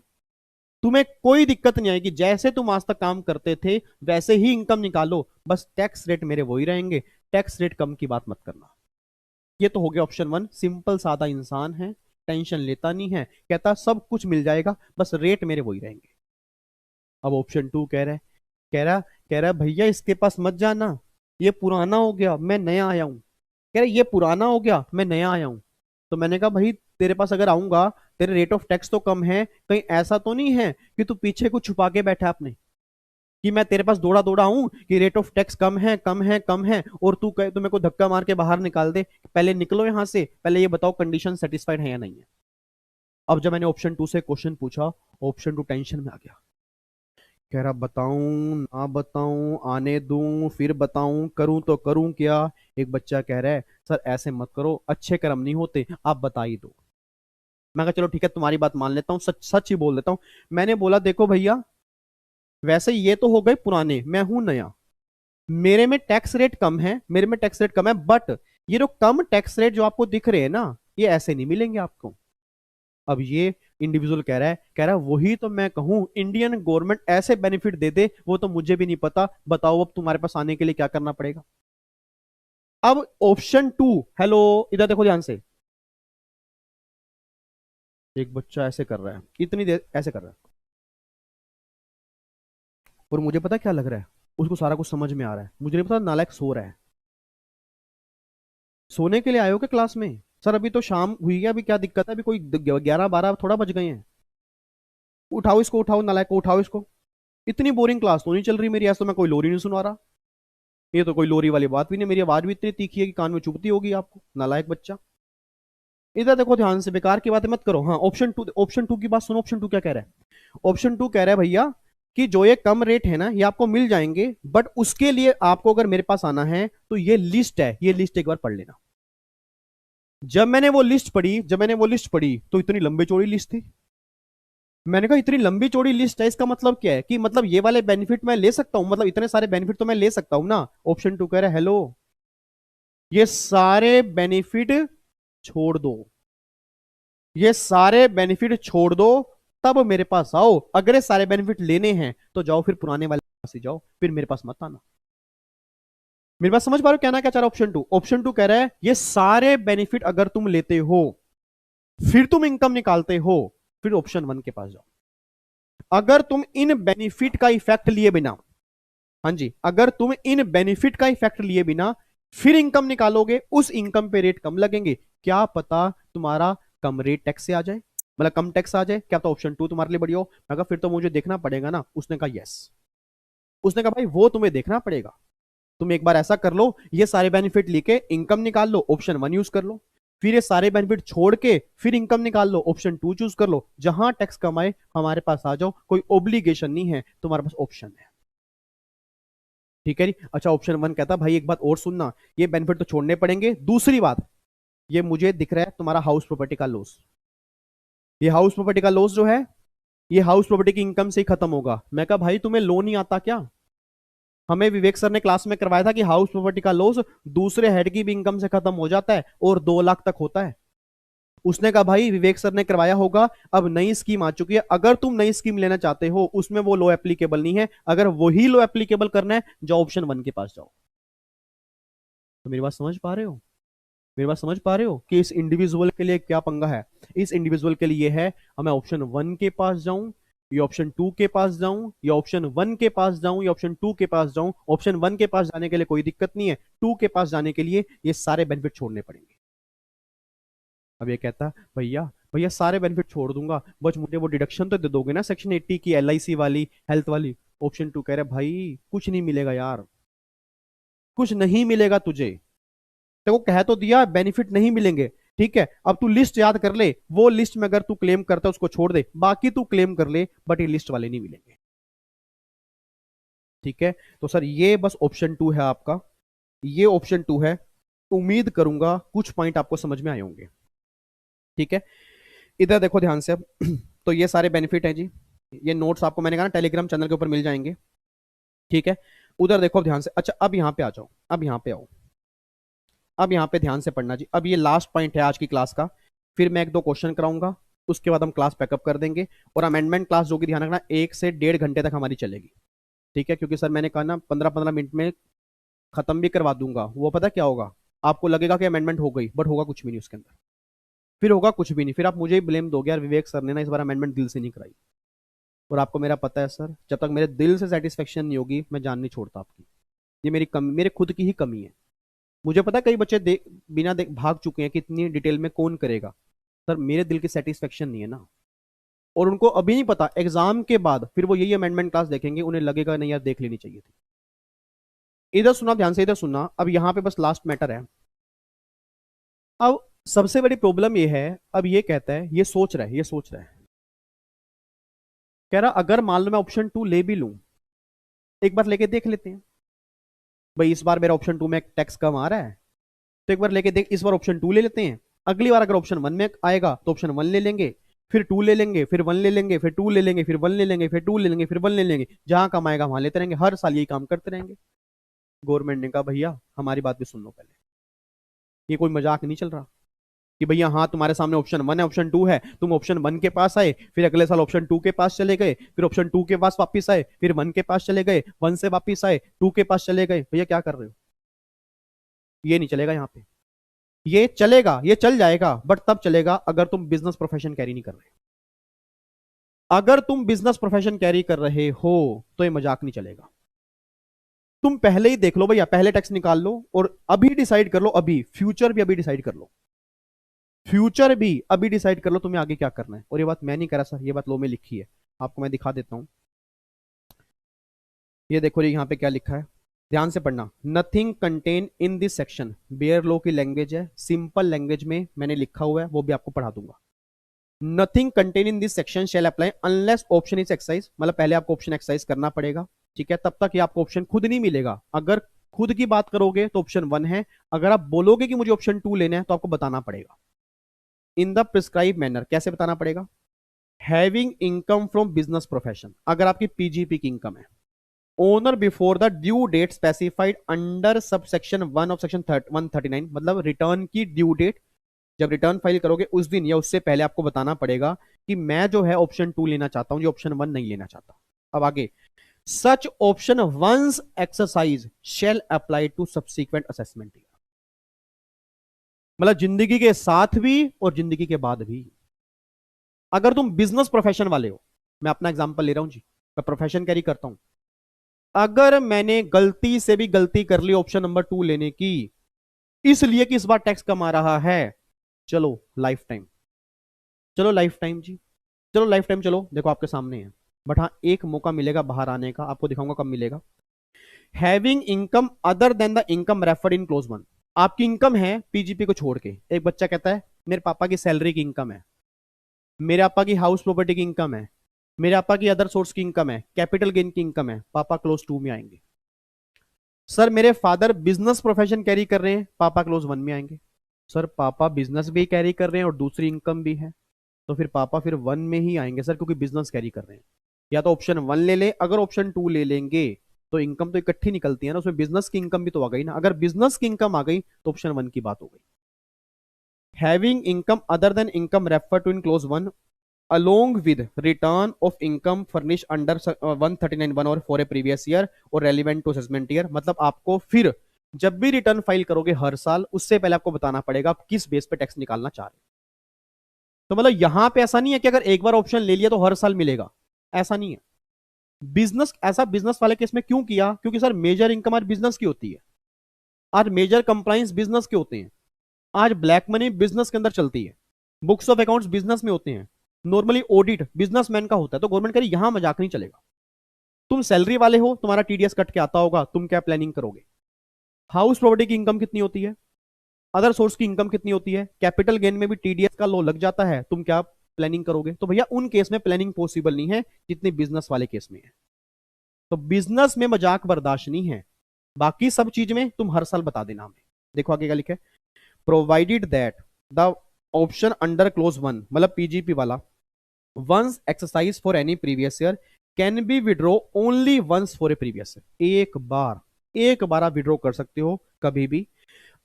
तुम्हें कोई दिक्कत नहीं आएगी, जैसे तुम आज तक काम करते थे वैसे ही इनकम निकालो, बस टैक्स रेट मेरे वही रहेंगे, टैक्स रेट कम की बात मत करना। ये तो हो गया ऑप्शन 1, सिंपल सादा इंसान है, टेंशन लेता नहीं है, कहता सब कुछ मिल जाएगा बस रेट मेरे वही रहेंगे। अब ऑप्शन 2 कह रहा है, कह रहा भैया इसके पास मत जाना, ये पुराना हो गया मैं नया आया हूं, कह रहा ये पुराना हो गया मैं नया आया हूं। तो मैंने कहा भाई तेरे पास अगर आऊंगा, तेरे रेट ऑफ टैक्स तो कम है, कहीं ऐसा तो नहीं है कि तू पीछे कुछ छुपा के बैठा अपने, कि मैं तेरे पास दौड़ा दौड़ा हूं कि रेट ऑफ टैक्स कम है कम है कम है, और तू कहे तो मेरे को धक्का मार के बाहर निकाल दे। पहले निकलो यहां से, पहले ये बताओ कंडीशन सेटिस्फाइड है या नहीं है। अब जब मैंने ऑप्शन 2 से क्वेश्चन पूछा, ऑप्शन 2 टेंशन में आ गया, कह रहा बताऊं ना बताऊं, आने दूं फिर बताऊं, करूं तो करूं क्या। एक बच्चा कह रहा है सर ऐसे मत करो, अच्छे कर्म नहीं होते, आप बता ही दो। मैं कहा चलो ठीक है तुम्हारी बात मान लेता हूँ, सच सच ही बोल देता हूँ। मैंने बोला देखो भैया, वैसे ये तो हो गए पुराने, मैं हूं नया, मेरे में टैक्स रेट कम है, मेरे में टैक्स रेट कम है, बट ये जो कम टैक्स रेट जो आपको दिख रहे हैं ना, ये ऐसे नहीं मिलेंगे आपको। अब ये इंडिविजुअल कह रहा है वही तो मैं कहूं, इंडियन गवर्नमेंट ऐसे बेनिफिट दे दे वो तो मुझे भी नहीं पता, बताओ अब तुम्हारे पास आने के लिए क्या करना पड़ेगा। अब ऑप्शन 2, हेलो इधर देखो ध्यान से, एक बच्चा ऐसे कर रहा है, इतनी देर ऐसे कर रहा है, और मुझे पता क्या लग रहा है, उसको सारा कुछ समझ में आ रहा है, मुझे नहीं पता नालायक सो रहा है। सोने के लिए आए हो क्या क्लास में, सर अभी तो शाम हुई है, अभी क्या दिक्कत है, अभी कोई 11-12 थोड़ा बज गए हैं, उठाओ इसको, उठाओ नालायक को, उठाओ इसको। इतनी बोरिंग क्लास तो नहीं चल रही मेरी, ऐसा तो मैं कोई लोरी नहीं सुना रहा, ये तो कोई लोरी वाली बात भी नहीं, मेरी आवाज भी इतनी तीखी है कि कान में चुभती होगी आपको, नालायक बच्चा। इधर देखो ध्यान से, बेकार की बातें मत करो। हाँ ऑप्शन 2 की बात सुनो, ऑप्शन 2 क्या कह रहा है, ऑप्शन 2 कह रहा है भैया कि जो ये कम रेट है ना ये आपको मिल जाएंगे, बट उसके लिए आपको अगर मेरे पास आना है तो ये लिस्ट है, ये लिस्ट एक बार पढ़ लेना। जब मैंने वो लिस्ट पढ़ी तो इतनी लंबी चौड़ी लिस्ट थी। मैंने कहा इतनी लंबी चौड़ी लिस्ट है, इसका मतलब क्या है, कि मतलब ये वाले बेनिफिट मैं ले सकता हूं, मतलब इतने सारे बेनिफिट तो मैं ले सकता हूं ना। ऑप्शन 2 कह रहा है हेलो, ये सारे बेनिफिट छोड़ दो, ये सारे बेनिफिट छोड़ दो, तब मेरे पास आओ, अगर ये सारे बेनिफिट लेने हैं तो जाओ फिर पुराने वाले पास ही जाओ, फिर मेरे पास मत आना। मेरे पास समझ पा रहे हो कहना क्या चाह रहा है ऑप्शन 2, ऑप्शन 2 कह रहा है ये सारे बेनिफिट अगर तुम लेते हो फिर तुम इनकम निकालते हो, फिर ऑप्शन वन के पास जाओ। अगर तुम इन बेनिफिट का इफेक्ट लिए बिना, हाँ जी, अगर तुम इन बेनिफिट का इफेक्ट लिए बिना फिर इनकम निकालोगे, उस इनकम पे रेट कम लगेंगे, क्या पता तुम्हारा कम रेट टैक्स से आ जाए, मतलब कम टैक्स आ जाए, क्या पता ऑप्शन टू तुम्हारे लिए बढ़िया हो। मैं कहा फिर तो मुझे देखना पड़ेगा ना। उसने कहा यस। उसने कहा भाई वो तुम्हें देखना पड़ेगा। तुम एक बार ऐसा कर लो, ये सारे बेनिफिट लेके इनकम निकाल लो, ऑप्शन वन यूज कर लो। फिर ये सारे बेनिफिट छोड़ के फिर इनकम निकाल लो, ऑप्शन टू चूज कर लो। जहां टैक्स कमाए हमारे पास आ जाओ, कोई ओब्लिगेशन नहीं है, तुम्हारे पास ऑप्शन है। ठीक है जी। अच्छा, ऑप्शन वन कहता भाई एक बात और सुनना, ये बेनिफिट तो छोड़ने पड़ेंगे। दूसरी बात, ये मुझे दिख रहा है तुम्हारा हाउस प्रॉपर्टी का लॉस। ये हाउस प्रॉपर्टी का लॉस जो है, ये हाउस प्रॉपर्टी की इनकम से ही खत्म होगा। मैं कहा भाई तुम्हें लोन नहीं आता क्या? हमें विवेक सर ने क्लास में करवाया था कि हाउस प्रॉपर्टी का लॉस दूसरे हेड की भी इनकम से खत्म हो जाता है और 2 लाख तक होता है। उसने कहा भाई विवेक सर ने करवाया होगा, अब नई स्कीम आ चुकी है, अगर तुम नई स्कीम लेना चाहते हो उसमें वो लो एप्लीकेबल नहीं है, अगर वही लो एप्लीकेबल करना है जाओ ऑप्शन वन के पास जाओ। तो मेरी बात समझ पा रहे हो? मेरी बात समझ पा रहे हो कि इस इंडिविजुअल के लिए क्या पंगा है? इस इंडिविजुअल के लिए है, मैं ऑप्शन वन के पास जाऊं या ऑप्शन टू के पास जाऊं, या ऑप्शन वन के पास जाऊं या ऑप्शन टू के पास जाऊं। ऑप्शन वन के पास जाने के लिए कोई दिक्कत नहीं है, टू के पास जाने के लिए ये सारे बेनिफिट छोड़ने पड़ेंगे। अब ये कहता भैया भैया सारे बेनिफिट छोड़ दूंगा, बस मुझे वो डिडक्शन तो दे दोगे ना सेक्शन 80 की, LIC वाली, हेल्थ वाली। ऑप्शन टू कह रहे भाई कुछ नहीं मिलेगा यार, कुछ नहीं मिलेगा तुझे। तेको कह तो दिया बेनिफिट नहीं मिलेंगे, ठीक है, अब तू लिस्ट याद कर ले, वो लिस्ट में अगर तू क्लेम करता है उसको छोड़ दे, बाकी तू क्लेम कर ले, बट ये लिस्ट वाले नहीं मिलेंगे। ठीक है, तो सर ये बस ऑप्शन टू है आपका, ये ऑप्शन टू है। उम्मीद करूंगा कुछ पॉइंट आपको समझ में आए होंगे। ठीक है, इधर देखो ध्यान से अब। तो ये सारे बेनिफिट हैं जी, ये नोट्स आपको मैंने कहा ना टेलीग्राम चैनल के ऊपर मिल जाएंगे। ठीक है, उधर देखो अब ध्यान से। अच्छा अब यहां पे आ जाओ, अब यहां पे आओ, अब यहाँ पे ध्यान से पढ़ना जी। अब ये लास्ट पॉइंट है आज की क्लास का, फिर मैं एक दो क्वेश्चन कराऊंगा, उसके बाद हम क्लास पैकअप कर देंगे। और अमेंडमेंट क्लास जो कि ध्यान रखना 1 से 1.5 घंटे तक हमारी चलेगी। ठीक है, क्योंकि सर मैंने कहा ना 15-15 मिनट में खत्म भी करवा दूंगा। वो पता क्या होगा, आपको लगेगा कि अमेंडमेंट हो गई, बट होगा कुछ भी नहीं उसके अंदर, फिर होगा कुछ भी नहीं, फिर आप मुझे ही ब्लेम दोगे यार विवेक सर ने ना इस बार अमेंडमेंट दिल से नहीं कराई। और आपको मेरा पता है सर, जब तक मेरे दिल से सेटिस्फेक्शन नहीं होगी मैं जान नहीं छोड़ता आपकी। ये मेरी कमी, मेरे खुद की ही कमी है। मुझे पता है कई बच्चे बिना देख भाग चुके हैं कि इतनी डिटेल में कौन करेगा। सर मेरे दिल की सेटिस्फेक्शन नहीं है ना, और उनको अभी नहीं पता, एग्जाम के बाद फिर वो यही अमेंडमेंट क्लास देखेंगे, उन्हें लगेगा नहीं यार देख लेनी चाहिए थी। इधर सुना ध्यान से, इधर सुनना। अब यहां पे बस लास्ट मैटर है। अब सबसे बड़ी प्रॉब्लम ये है, अब ये कहता है, ये सोच रहा है, ये सोच रहा है, कह रहा अगर मान लो मैं ऑप्शन टू ले भी लूं, एक बार लेके देख लेते हैं भाई, इस बार मेरा ऑप्शन टू में टैक्स कम आ रहा है, तो एक बार लेके देख, इस बार ऑप्शन टू ले लेते हैं, अगली बार अगर ऑप्शन वन में आएगा तो ऑप्शन वन ले लेंगे, फिर टू ले लेंगे, फिर वन ले लेंगे, फिर टू ले लेंगे, फिर वन ले लेंगे, फिर टू ले लेंगे, फिर वन ले लेंगे, जहां कम आएगा वहां लेते रहेंगे, हर साल यही काम करते रहेंगे। गवर्नमेंट ने कहा भैया हमारी बात भी सुन लो पहले, ये कोई मजाक नहीं चल रहा कि भैया हाँ तुम्हारे सामने ऑप्शन वन है, ऑप्शन टू है, तुम ऑप्शन वन के पास आए, फिर अगले साल ऑप्शन टू के पास चले गए, फिर ऑप्शन टू के पास वापिस आए, फिर वन के पास चले गए, वन से वापिस आए, टू के पास चले गए। भैया क्या कर रहे हो? ये नहीं चलेगा यहाँ पे। ये चलेगा, ये चल जाएगा, बट तब चलेगा अगर तुम बिजनेस प्रोफेशन कैरी नहीं कर रहे। अगर तुम बिजनेस प्रोफेशन कैरी कर रहे हो तो ये मजाक नहीं चलेगा। तुम पहले ही देख लो भैया, पहले टैक्स निकाल लो और अभी डिसाइड कर लो, अभी फ्यूचर भी अभी डिसाइड कर लो, फ्यूचर भी अभी डिसाइड कर लो तुम्हें आगे क्या करना है। और ये बात मैं नहीं कह रहा सर, ये बात लो में लिखी है, आपको मैं दिखा देता हूं। ये देखो ये यहाँ पे क्या लिखा है, ध्यान से पढ़ना। Nothing contain in this section, bare law की लैंग्वेज है, सिंपल लैंग्वेज में मैंने लिखा हुआ है, वो भी आपको पढ़ा दूंगा। Nothing contain in this section shall apply unless option is exercise, मतलब पहले आपको ऑप्शन एक्सरसाइज करना पड़ेगा। ठीक है, तब तक ये आपको ऑप्शन खुद नहीं मिलेगा। अगर खुद की बात करोगे तो ऑप्शन वन है, अगर आप बोलोगे कि मुझे ऑप्शन टू लेना है तो आपको बताना पड़ेगा इन द प्रिस्क्राइब मैनर। कैसे बताना पड़ेगा? Having income from business profession, अगर आपकी पीजीपी की इनकम है, on or before the due date specified under sub section 1 of section 139, मतलब रिटर्न की ड्यू डेट जब रिटर्न फाइल करोगे उस दिन या उससे पहले आपको बताना पड़ेगा कि मैं जो है ऑप्शन टू लेना चाहता हूं, जो ऑप्शन वन नहीं लेना चाहता। अब आगे, such option once exercise shall apply to subsequent assessment. मतलब जिंदगी के साथ भी और जिंदगी के बाद भी। अगर तुम बिजनेस प्रोफेशन वाले हो, मैं अपना एग्जांपल ले रहा हूं जी, मैं प्रोफेशन कैरी करता हूं, अगर मैंने गलती से भी गलती कर ली ऑप्शन नंबर 2 लेने की, इसलिए कि इस बार टैक्स कम आ रहा है, चलो लाइफ टाइम, चलो लाइफ टाइम जी, चलो लाइफ टाइम, चलो देखो आपके सामने है। बट हाँ, एक मौका मिलेगा बाहर आने का, आपको दिखाऊंगा कब मिलेगा। Having income other than the income referred in close one. आपकी इनकम है पीजीपी को छोड़ के, एक बच्चा कहता है मेरे पापा की सैलरी की इनकम है, मेरे पापा की हाउस प्रॉपर्टी की इनकम है, मेरे पापा की अदर सोर्स की इनकम है, कैपिटल गेन की इनकम है, पापा क्लोज 2 में आएंगे। सर मेरे फादर बिजनेस प्रोफेशन कैरी कर रहे हैं, पापा क्लोज 1 में आएंगे। सर पापा बिजनेस भी कैरी कर रहे हैं और दूसरी इनकम भी है, तो फिर पापा फिर 1 में ही आएंगे सर, क्योंकि बिजनेस कैरी कर रहे हैं। या तो ऑप्शन 1 ले ले, अगर ऑप्शन 2 ले लेंगे तो इनकम तो इकट्ठी निकलती है ना, उसमें बिजनेस की इनकम भी तो आ गई ना, अगर बिजनेस की इनकम आ गई तो ऑप्शन 1 की बात हो गई। Having income other than income refer to in clause 1 along with return of income furnished under 139(1) और for a previous year और relevant to assessment year। मतलब आपको फिर जब भी रिटर्न फाइल करोगे हर साल, उससे पहले आपको बताना पड़ेगा आप किस बेस पे टैक्स निकालना चाह रहे हो। तो मतलब यहां पे ऐसा नहीं है कि अगर एक बार ऑप्शन ले लिया तो हर साल मिलेगा, ऐसा नहीं है। बिजनेस ऐसा बिजनेस वाले केस में क्यों किया, क्योंकि सर मेजर इनकम आज बिजनेस की होती है, आज मेजर कंप्लाइंस बिजनेस के होते हैं, आज ब्लैक मनी बिजनेस के अंदर चलती है, बुक्स ऑफ अकाउंट्स बिजनेस में होते हैं, नॉर्मली ऑडिट बिजनेसमैन का होता है। तो गवर्नमेंट कह रही यहां मजाक नहीं चलेगा। तुम सैलरी वाले हो, तुम्हारा टीडीएस कट के आता होगा, तुम क्या प्लानिंग करोगे? हाउस प्रॉपर्टी की इनकम कितनी होती है, अदर सोर्स की इनकम कितनी होती है, कैपिटल गेन में भी टीडीएस का लो लग जाता है, तुम क्या प्लानिंग करोगे? तो भैया उन केस में प्लानिंग पॉसिबल नहीं है जितनी बिजनेस वाले केस में है। तो बिजनेस में मजाक बर्दाश्त नहीं है, बाकी सब चीज में तुम हर साल बता देना हमें। देखो आगे क्या लिखा है, provided that the option under clause 1 मतलब पीजीपी वाला once exercise for any previous year can be withdraw only once for a previous year. एक बार आप विड्रॉ कर सकते हो कभी भी,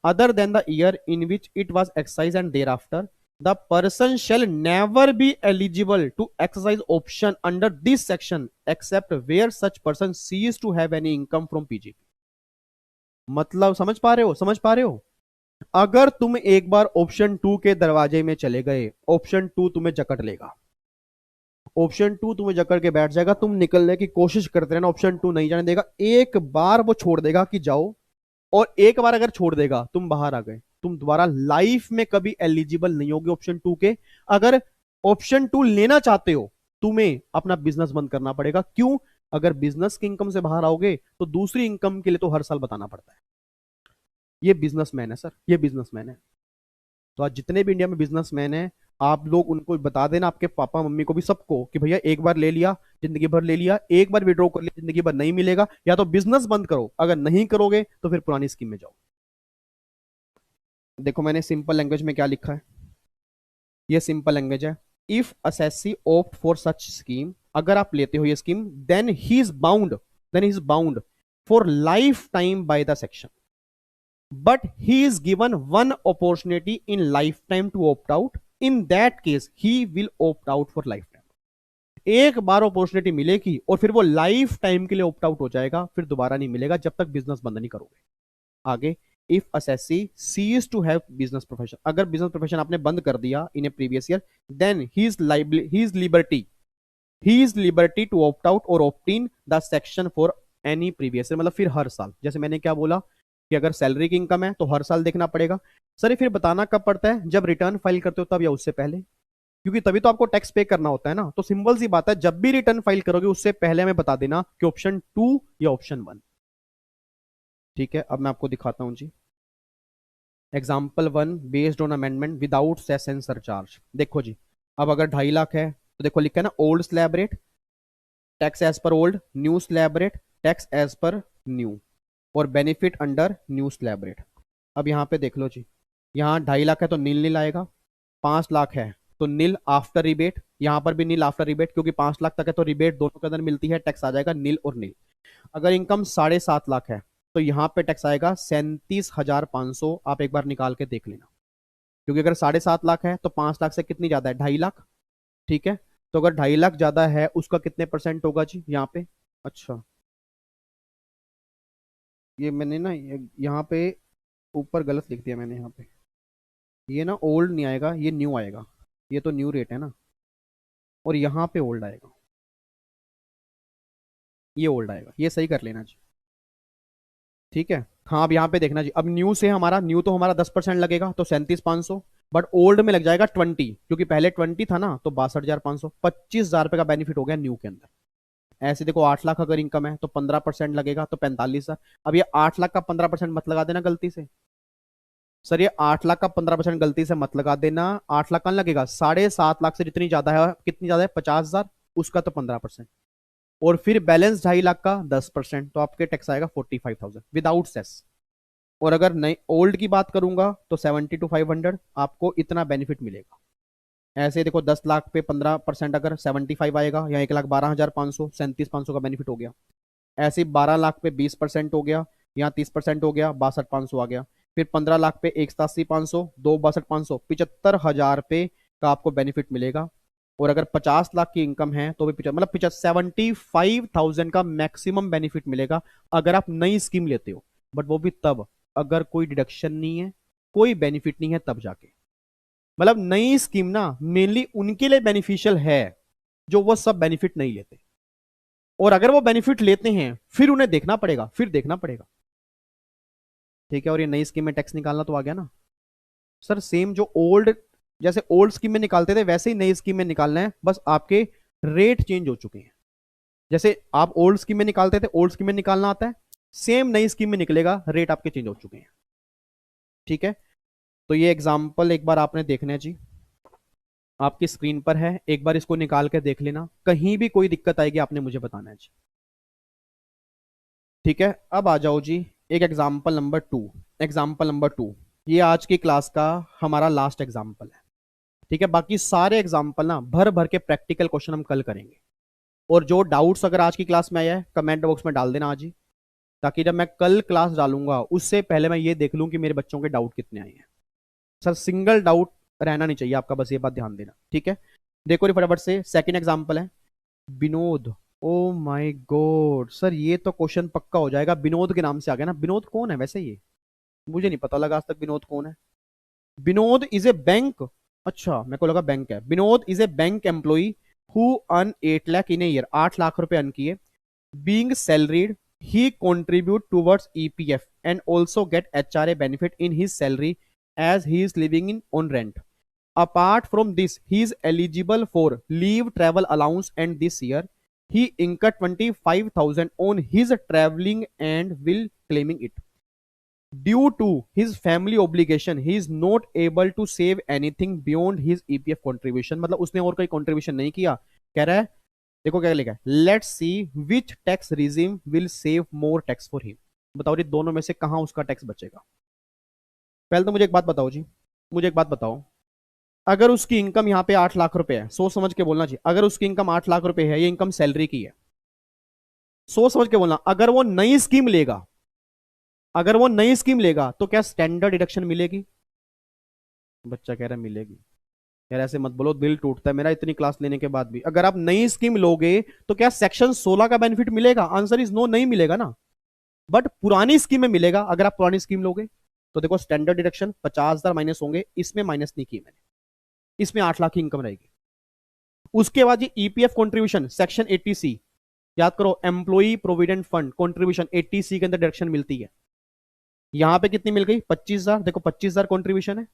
other than the year in which it was exercise and thereafter the person shall never be eligible to exercise option under this section except where such person cease to have any income from PGP. मतलब समझ पा रहे हो, समझ पा रहे हो? अगर तुम एक बार ऑप्शन 2 के दरवाजे में चले गए, ऑप्शन 2 तुम्हें जकड़ लेगा, ऑप्शन 2 तुम्हें जकड़ के बैठ जाएगा, तुम निकलने की कोशिश करते रहना, ऑप्शन 2 नहीं जाने देगा। एक बार वो छोड़ देगा कि जाओ, और एक बार अगर छोड़ देगा तुम बाहर आ गए, तुम दोबारा लाइफ में कभी एलिजिबल नहीं होगे ऑप्शन 2 के। अगर ऑप्शन 2 लेना चाहते हो, तुम्हें अपना बिजनेस बंद करना पड़ेगा। क्यों? अगर बिजनेस की इनकम से बाहर आओगे तो दूसरी इनकम के लिए तो हर साल बताना पड़ता है। ये बिजनेसमैन है सर, ये बिजनेसमैन है। तो आज जितने भी इंडिया में बिजनेसमैन हैं, आप लोग उनको बता देना, आपके पापा मम्मी को भी, सबको, कि भैया एक बार ले लिया जिंदगी भर ले लिया, एक बार विड्रॉ कर लिया जिंदगी भर नहीं मिलेगा, या तो बिजनेस बंद करो, अगर नहीं करोगे तो फिर पुरानी स्कीम में जाओ। देखो मैंने सिंपल लैंग्वेज में क्या लिखा है, ये सिंपल लैंग्वेज है। If assessee opt for such scheme, अगर आप लेते हो ये scheme, then he is bound for life time by the section, but he is given one opportunity in lifetime to opt out. In that case he will opt out for lifetime। एक बार opportunity मिलेगी और फिर वो life time के लिए opt out हो जाएगा, फिर दोबारा नहीं मिलेगा जब तक बिजनेस बंद नहीं करोगे। आगे, if assessee cease to have business profession, अगर बिजनेस प्रोफेशन आपने बंद कर दिया in a previous year, then he is liberty to opt out और opt in the section for any previous year. मतलब फिर हर साल, जैसे मैंने क्या बोला कि अगर सैलरी की इनकम है तो हर साल देखना पड़ेगा। सर फिर बताना कब पड़ता है, जब रिटर्न फाइल करते हो तब या उससे पहले, क्योंकि तभी तो आपको टैक्स पे करना होता है ना। तो सिंपल सी बात है, जब भी रिटर्न फाइल करोगे उससे पहले हमें बता देना कि ऑप्शन 2 या ऑप्शन 1। ठीक है, अब मैं आपको दिखाता हूं जी। Example 1 based on amendment without cess and surcharge. देखो जी, अब अगर 2.5 लाख है तो देखो लिखा है ना, old slab rate tax as per old, new slab rate tax as per new, और benefit under new slab rate. अब यहाँ पे देख लो जी, यहाँ 2.5 लाख है तो नील नील आएगा, 5 लाख है तो नील आफ्टर रिबेट, यहाँ पर भी नील आफ्टर रिबेट, क्योंकि 5 लाख तक है तो रिबेट दोनों के अंदर मिलती है, टैक्स आ जाएगा नील और नील। अगर इनकम 7.5 लाख है तो यहाँ पे टैक्स आएगा 37,500। आप एक बार निकाल के देख लेना, क्योंकि अगर 7.5 लाख है तो 5 लाख से कितनी ज्यादा है, 2.5 लाख। ठीक है, तो अगर 2.5 लाख ज्यादा है उसका कितने परसेंट होगा जी यहाँ पे? अच्छा, ये मैंने ना यहाँ पे ऊपर गलत लिख दिया मैंने यहाँ पे, ये ना ओल्ड नहीं आएगा, ये न्यू आएगा। ये तो न्यू रेट है ना, और यहाँ पे ओल्ड आएगा, ये ओल्ड आएगा, ये सही कर लेना जी। ठीक है। हाँ अब यहाँ पे देखना जी, अब न्यू से हमारा, न्यू तो हमारा 10% लगेगा तो 37,500, बट ओल्ड में लग जाएगा 20, क्योंकि पहले 20 था ना, तो 62,500, 25,000 रुपए का बेनिफिट हो गया न्यू के अंदर। ऐसे देखो 8 लाख अगर इनकम है तो 15% लगेगा तो 45,000। अब ये 8 लाख का 15% मत लगा देना गलती से। सर ये 8 लाख का 15% गलती से मत लगा देना। 8 लाख का लगेगा, 7.5 लाख से जितनी ज्यादा है, कितनी ज्यादा है, 50,000, उसका तो 15%, और फिर बैलेंस 2.5 लाख का 10%, तो आपके टैक्स आएगा 45,000 विदाउट सेस। और अगर नई ओल्ड की बात करूंगा तो 70 to 500 आपको इतना बेनिफिट मिलेगा। ऐसे देखो 10 लाख पे 15% अगर 75 आएगा, या 1,12,500, 37,500 का बेनिफिट हो गया। ऐसे 12 लाख पे 20% हो गया, यहाँ 30% हो गया, 62,500 आ गया। फिर 15 लाख पे 81,500, 2,62,500, 75,000 पे का आपको बेनिफिट मिलेगा। और अगर 50 लाख की इनकम है तो भी मतलब 75,000 का मैक्सिमम बेनिफिट मिलेगा अगर आप नई स्कीम लेते हो। बट वो भी तब अगर कोई डिडक्शन नहीं है, कोई बेनिफिट नहीं है, तब जाके। मतलब नई स्कीम ना मेनली उनके लिए बेनिफिशियल है जो वो सब बेनिफिट नहीं लेते, और अगर वो बेनिफिट लेते हैं फिर उन्हें देखना पड़ेगा, फिर देखना पड़ेगा। ठीक है। और ये नई स्कीम में टैक्स निकालना तो आ गया ना सर, सेम जो ओल्ड, जैसे ओल्ड स्कीम में निकालते थे वैसे ही नई स्कीम में निकालना है, बस आपके रेट चेंज हो चुके हैं। जैसे आप ओल्ड स्कीम में निकालते थे, ओल्ड स्कीम में निकालना आता है, सेम नई स्कीम में निकलेगा, रेट आपके चेंज हो चुके हैं। ठीक है। तो ये एग्जाम्पल एक बार आपने देखना है जी, आपकी स्क्रीन पर है, एक बार इसको निकाल के देख लेना, कहीं भी कोई दिक्कत आएगी आपने मुझे बताना है जी। ठीक है। अब आ जाओ जी, एक एग्जाम्पल नंबर टू, ये आज की क्लास का हमारा लास्ट एग्जाम्पल है। ठीक है। बाकी सारे एग्जाम्पल ना भर भर के प्रैक्टिकल क्वेश्चन हम कल करेंगे। और जो डाउट्स अगर आज की क्लास में आया है कमेंट बॉक्स में डाल देना आज ही, ताकि जब मैं कल क्लास डालूंगा उससे पहले मैं ये देख लूं कि मेरे बच्चों के डाउट कितने आए हैं। सर सिंगल डाउट रहना नहीं चाहिए आपका, बस ये बात ध्यान देना। ठीक है। देखो रे फटाफट से, सेकंड एग्जांपल है Vinod. Oh my God sir, ये तो क्वेश्चन पक्का हो जाएगा, विनोद के नाम से आ गया ना। विनोद कौन है वैसे? ये मुझे नहीं पता लगा आज तक विनोद कौन है। विनोद इज ए बैंक, अच्छा मेरे को लगा बैंक है। Vinod is a bank employee who earn 8 lakh in a year, 8 lakh रुपए अर्न किए। Being salaried he contribute towards EPF and also get HRA benefit in his salary as he is living in on rent. Apart from this, he is eligible for leave travel allowance, and this year he incurred 25,000 on his traveling and will claiming it. Due to his family obligation, he is not able to save anything beyond his EPF contribution. मतलब उसने और कोई contribution नहीं किया। कह रहा है, देखो क्या लिखा है, let's see which tax regime will save more tax for him. बताओ जी दोनों में से कहां उसका टैक्स बचेगा। पहले तो मुझे एक बात बताओ जी, मुझे एक बात बताओ, अगर उसकी इनकम यहाँ पे 8 लाख रुपए है, सोच समझ के बोलना चाहिए, अगर उसकी इनकम 8 लाख रुपए है, ये इनकम सैलरी की है, सोच समझ के बोलना। अगर वो नई स्कीम लेगा, अगर वो नई स्कीम लेगा तो क्या स्टैंडर्ड डिडक्शन मिलेगी? बच्चा कह रहा है मिलेगी। यार ऐसे मत बोलो, दिल टूटता है मेरा इतनी क्लास लेने के बाद भी। अगर आप नई स्कीम लोगे तो क्या सेक्शन 16 का बेनिफिट मिलेगा? आंसर इज नो, नहीं मिलेगा ना। बट पुरानी स्कीम में मिलेगा अगर आप पुरानी स्कीम लोगे। तो देखो स्टैंडर्ड डिडक्शन 50,000 माइनस होंगे, इसमें माइनस नहीं की मैंने, इसमें 8 लाख की इनकम रहेगी। उसके बाद ये ईपीएफ कॉन्ट्रीब्यूशन सेक्शन 80C, याद करो, employee provident fund contribution 80C के अंदर डिडक्शन मिलती है। यहां पे कितनी मिल गई? 25,000। देखो 25,000 कॉन्ट्रीब्यूशन है,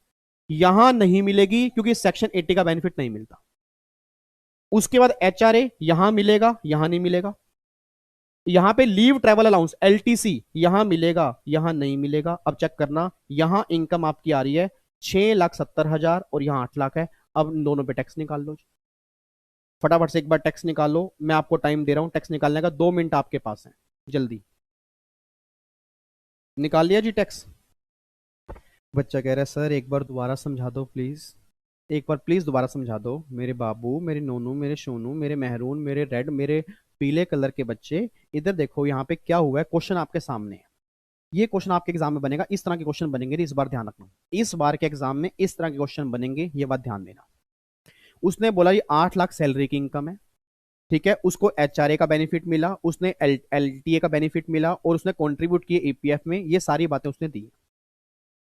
यहां नहीं मिलेगी क्योंकि सेक्शन 80 का बेनिफिट नहीं मिलता। उसके बाद एचआरए यहां मिलेगा, यहां नहीं मिलेगा। यहां पे लीव ट्रेवल अलाउंस एलटीसी यहां मिलेगा, यहां नहीं मिलेगा। अब चेक करना, यहां इनकम आपकी आ रही है 6,70,000 और यहां 8 लाख है। अब इन दोनों पे टैक्स निकाल लो, फटाफट से एक बार टैक्स निकाल लो। मैं आपको टाइम दे रहा हूं टैक्स निकालने का, 2 मिनट आपके पास है, जल्दी निकाल लिया जी टैक्स। बच्चा कह रहा है सर एक बार दोबारा समझा दो प्लीज, एक बार प्लीज दोबारा समझा दो मेरे बाबू, मेरे नोनू, मेरे सोनू, मेरे मेहरून, मेरे रेड, मेरे पीले कलर के बच्चे। इधर देखो यहाँ पे क्या हुआ है, क्वेश्चन आपके सामने है। ये क्वेश्चन आपके एग्जाम में बनेगा, इस तरह के क्वेश्चन बनेंगे, इस बार ध्यान रखना, इस बार के एग्जाम में इस तरह के क्वेश्चन बनेंगे, ये बात ध्यान देना। उसने बोला ये 8 लाख सैलरी की इनकम है, ठीक है, उसको एचआरए का बेनिफिट मिला, उसने एलटीए का बेनिफिट मिला, और उसने कॉन्ट्रीब्यूट किए ईपीएफ में, ये सारी बातें उसने दी।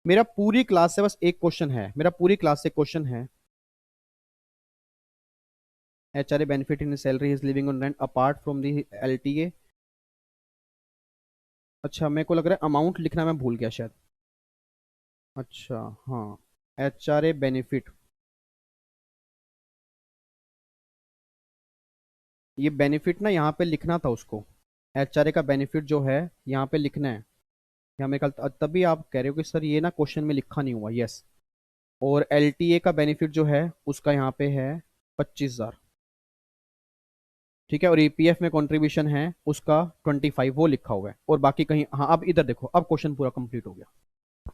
मेरा पूरी क्लास से बस एक क्वेश्चन है, मेरा पूरी क्लास से क्वेश्चन है। HRA benefit in salary is living on rent apart from the LTA। अच्छा, मेरे को लग रहा है अमाउंट लिखना मैं भूल गया शायद। अच्छा, हाँ, HRA बेनिफिट, ये बेनिफिट ना यहाँ पे लिखना था उसको। HRA का बेनिफिट जो है यहाँ पे लिखना है। यहाँ मेरे ख्याल तभी आप कह रहे हो कि सर ये ना क्वेश्चन में लिखा नहीं हुआ। यस। और LTA का बेनिफिट जो है उसका यहाँ पे है 25,000। ठीक है, और EPF में कंट्रीब्यूशन है उसका 25, वो लिखा हुआ है। और बाकी कहीं, हाँ, अब इधर देखो, अब क्वेश्चन पूरा कंप्लीट हो गया।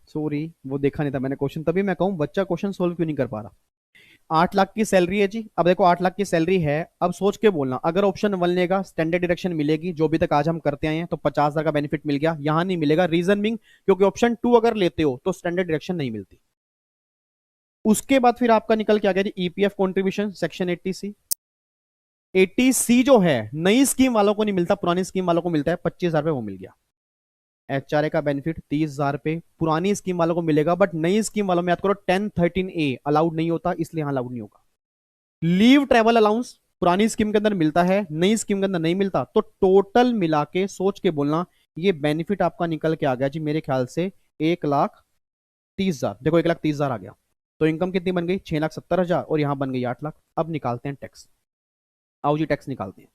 सॉरी, वो देखा नहीं था मैंने क्वेश्चन, तभी मैं कहूँ बच्चा क्वेश्चन सोल्व क्यों नहीं कर पा रहा। 8 लाख की सैलरी है जी। अब देखो 8 लाख की सैलरी है, अब सोच के बोलना, अगर ऑप्शन 1 लेगा स्टैंडर्ड डिडक्शन मिलेगी, जो भी तक आज हम करते आए हैं, तो 50,000 का बेनिफिट मिल गया। यहां नहीं मिलेगा, रीजन बिंग क्योंकि ऑप्शन 2 अगर लेते हो तो स्टैंडर्ड डिडक्शन नहीं मिलती। उसके बाद फिर आपका निकल के आ गया जी EPF contribution section 80C। 80C जो है नई स्कीम वालों को नहीं मिलता, पुरानी स्कीम वालों को मिलता है। 25,000 रुपये वो मिल गया। HRA का बेनिफिट 30,000 रुपये पुरानी स्कीम वालों को मिलेगा, बट नई स्कीम वालों में याद करो 1013A अलाउड नहीं होता, इसलिए यहां अलाउड नहीं होगा। लीव ट्रेवल अलाउंस पुरानी स्कीम के अंदर मिलता है, नई स्कीम के अंदर नहीं मिलता, तो टोटल मिला के सोच के बोलना, ये बेनिफिट आपका निकल के आ गया जी मेरे ख्याल से 1,30,000। देखो 1,30,000 आ गया, तो इनकम कितनी बन गई? 6,70,000, और यहां बन गई 8 लाख। अब निकालते हैं टैक्स। आओ जी टैक्स निकालते हैं।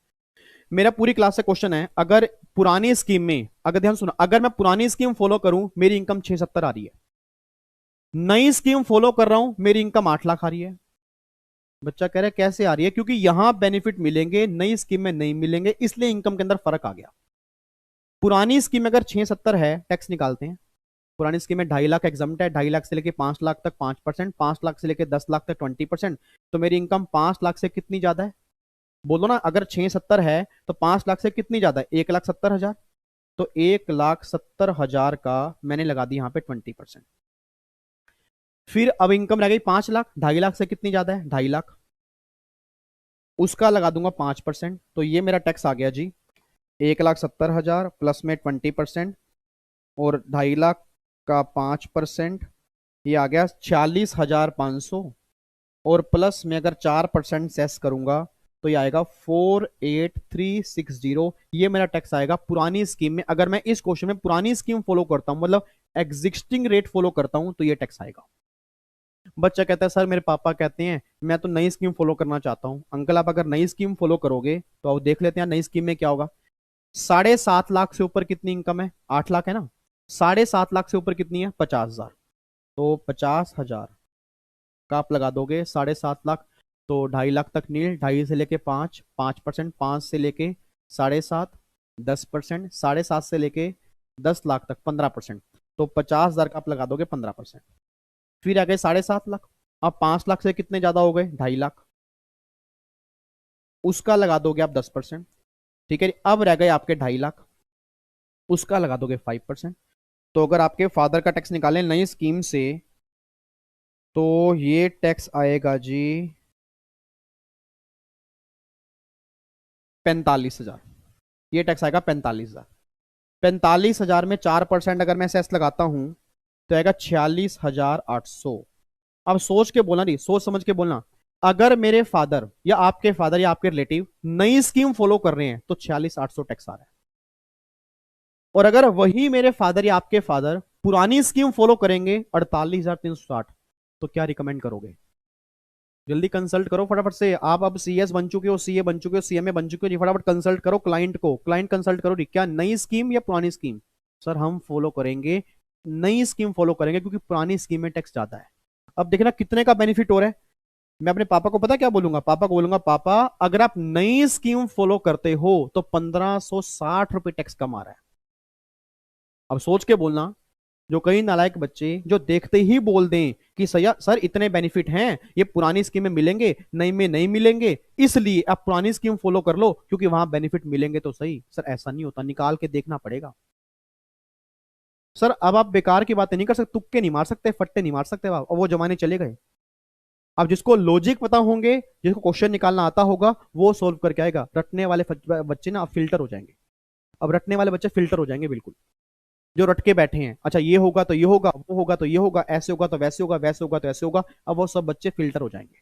मेरा पूरी क्लास से क्वेश्चन है, अगर पुरानी स्कीम में, अगर ध्यान सुना, अगर मैं पुरानी स्कीम फॉलो करूं मेरी इनकम 670 आ रही है, नई स्कीम फॉलो कर रहा हूं मेरी इनकम 8 लाख आ रही है। बच्चा कह रहा है कैसे आ रही है? क्योंकि यहां बेनिफिट मिलेंगे, नई स्कीम में नहीं मिलेंगे, इसलिए इनकम के अंदर फर्क आ गया। पुरानी स्कीम में अगर 670 है, टैक्स निकालते हैं। पुरानी स्कीम में 2.5 लाख एग्जाम्प्ट है, 2.5 लाख से लेके 5 लाख तक 5%, 5 लाख से लेके 10 लाख तक 20%। तो मेरी इनकम 5 लाख से कितनी ज्यादा है? बोलो ना, अगर 670 है तो 5 लाख से कितनी ज्यादा है? 1,70,000। तो 1,70,000 का मैंने लगा दी यहाँ पे 20%। फिर अब इनकम रह गई 5 लाख, 2.5 लाख से कितनी ज्यादा है? 2.5 लाख, उसका लगा दूंगा 5%। तो ये मेरा टैक्स आ गया जी 1,70,000 प्लस में 20%, और 2.5 लाख का 5%, ये आ गया 46,500। और प्लस में अगर 4% सेस करूंगा तो ये आएगा 48,360। ये मेरा टैक्स आएगा पुरानी स्कीम में। अगर मैं इस क्वेश्चन में पुरानी स्कीम फॉलो करता हूं, मतलब एग्जिस्टिंग रेट फॉलो करता हूं, तो ये टैक्स आएगा। बच्चा कहता है सर मेरे पापा कहते हैं मैं तो नई स्कीम फॉलो करना चाहता हूं। अंकल आप अगर नई स्कीम फॉलो करोगे तो आप देख लेते हैं नई स्कीम में क्या होगा। 7.5 लाख से ऊपर कितनी इनकम है? 8 लाख है ना। 7.5 लाख से ऊपर कितनी है? 50,000। तो 50,000 का आप लगा दोगे 7.5 लाख, तो 2.5 लाख तक नील, 2.5 से लेके 5, 5%, 5 से लेके 7.5, 10%, 7.5 से लेके 10 लाख तक 15%। तो 50,000 का आप लगा दोगे 15%। फिर आ गए 7.5 लाख। अब 5 लाख से कितने ज्यादा हो गए? 2.5 लाख, उसका लगा दोगे आप 10%। ठीक है, अब रह गए आपके 2.5 लाख, उसका लगा दोगे 5%। तो अगर आपके फादर का टैक्स निकालें नई स्कीम से, तो ये टैक्स आएगा जी 45,000। ये टैक्स आएगा 45,000। 45,000 में 4% अगर मैं सेस लगाता हूं तो आएगा 46,800। अब सोच के बोलना, नहीं सोच समझ के बोलना, अगर मेरे फादर या आपके रिलेटिव नई स्कीम फॉलो कर रहे हैं तो 46,800 टैक्स आ रहा है। और अगर वही मेरे फादर या आपके फादर पुरानी स्कीम फॉलो करेंगे 48,360, तो क्या रिकमेंड करोगे? जल्दी कंसल्ट करो फटाफट से। आप अब CS बन चुके हो, CA बन चुके हो, CMA बन चुके हो जी, फटाफट कंसल्ट करो क्लाइंट को। क्लाइंट कंसल्ट करो जी, क्या नई स्कीम या पुरानी स्कीम? सर हम फॉलो करेंगे, नई स्कीम फॉलो करेंगे, क्योंकि पुरानी स्कीम में टैक्स ज्यादा है। अब देखना कितने का बेनिफिट हो रहा है। मैं अपने पापा को पता क्या बोलूंगा? पापा को बोलूंगा पापा अगर आप नई स्कीम फॉलो करते हो तो 1,560 रुपए टैक्स कम आ रहा है। अब सोच के बोलना, जो कई नालायक बच्चे जो देखते ही बोल दें कि सर सर इतने बेनिफिट हैं, ये पुरानी स्कीम में मिलेंगे, नई में नहीं मिलेंगे, इसलिए आप पुरानी स्कीम फॉलो कर लो क्योंकि वहां बेनिफिट मिलेंगे। तो सही सर, ऐसा नहीं होता, निकाल के देखना पड़ेगा। सर अब आप बेकार की बातें नहीं कर सकते, तुक्के नहीं मार सकते, फट्टे नहीं मार सकते आप, अब वो जमाने चले गए। अब जिसको लॉजिक पता होंगे, जिसको क्वेश्चन निकालना आता होगा, वो सोल्व करके आएगा। रटने वाले बच्चे ना अब फिल्टर हो जाएंगे, अब रटने वाले बच्चे फिल्टर हो जाएंगे बिल्कुल। जो रटके बैठे हैं, अच्छा ये होगा तो ये होगा, वो होगा तो ये होगा, ऐसे होगा तो वैसे होगा, वैसे होगा तो ऐसे होगा, अब वो सब बच्चे फिल्टर हो जाएंगे,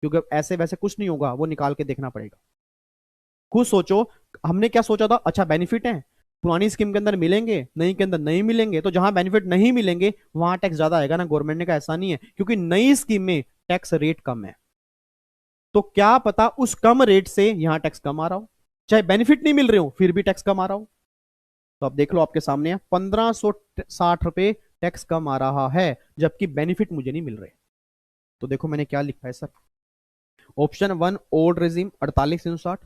क्योंकि अब ऐसे वैसे कुछ नहीं होगा, वो निकाल के देखना पड़ेगा। खुद सोचो, हमने क्या सोचा था, अच्छा बेनिफिट है, पुरानी स्कीम के अंदर मिलेंगे, नई के अंदर नहीं मिलेंगे, तो जहां बेनिफिट नहीं मिलेंगे वहां टैक्स ज्यादा आएगा ना, गवर्नमेंट ने कहा ऐसा नहीं है, क्योंकि नई स्कीम में टैक्स रेट कम है, तो क्या पता उस कम रेट से यहां टैक्स कम आ रहा हो, चाहे बेनिफिट नहीं मिल रहे हो फिर भी टैक्स कम आ रहा हो। तो आप देख लो आपके सामने है, 1560 रुपए टैक्स कम आ रहा है, जबकि बेनिफिट मुझे नहीं मिल रहे। तो देखो मैंने क्या लिखा है sir, option one old regime 4860,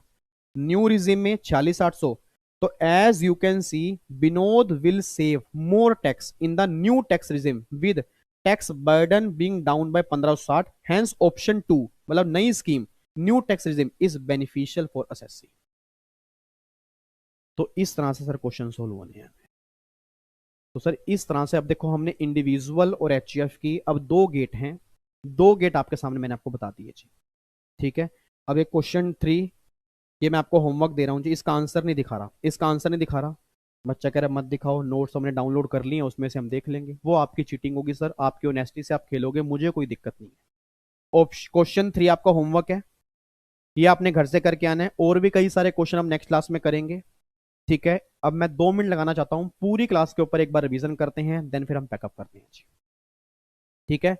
new regime में 46,800। तो as you can see, Vinod will save more tax in the new tax regime with tax burden being down by 1560, hence option two, मतलब नई scheme new tax regime is beneficial for SSC. तो इस तरह से sir question solve होने हैं। तो sir इस तरह से अब देखो, हमने इंडिविजुअल और एचजीएफ की, अब दो गेट हैं, दो गेट आपके सामने मैंने आपको बता दिए जी, ठीक है। अब एक क्वेश्चन थ्री, ये मैं आपको होमवर्क दे रहा हूँ जी, इसका आंसर नहीं दिखा रहा, इसका आंसर नहीं दिखा रहा, बच्चा कह रहा मत दिखाओ, नोट्स हमने डाउनलोड कर लिए हैं, उसमें से हम देख लेंगे, वो आपकी चीटिंग होगी सर, आपकी ऑनेस्टी से आप खेलोगे, मुझे कोई दिक्कत नहीं है। क्वेश्चन थ्री आपका होमवर्क है, ये आपने घर से करके आना है, और भी कई सारे क्वेश्चन हम नेक्स्ट क्लास में करेंगे, ठीक है। अब मैं 2 मिनट लगाना चाहता हूँ, पूरी क्लास के ऊपर एक बार रिवीजन करते हैं, देन फिर हम पैकअप करते हैं जी, ठीक है।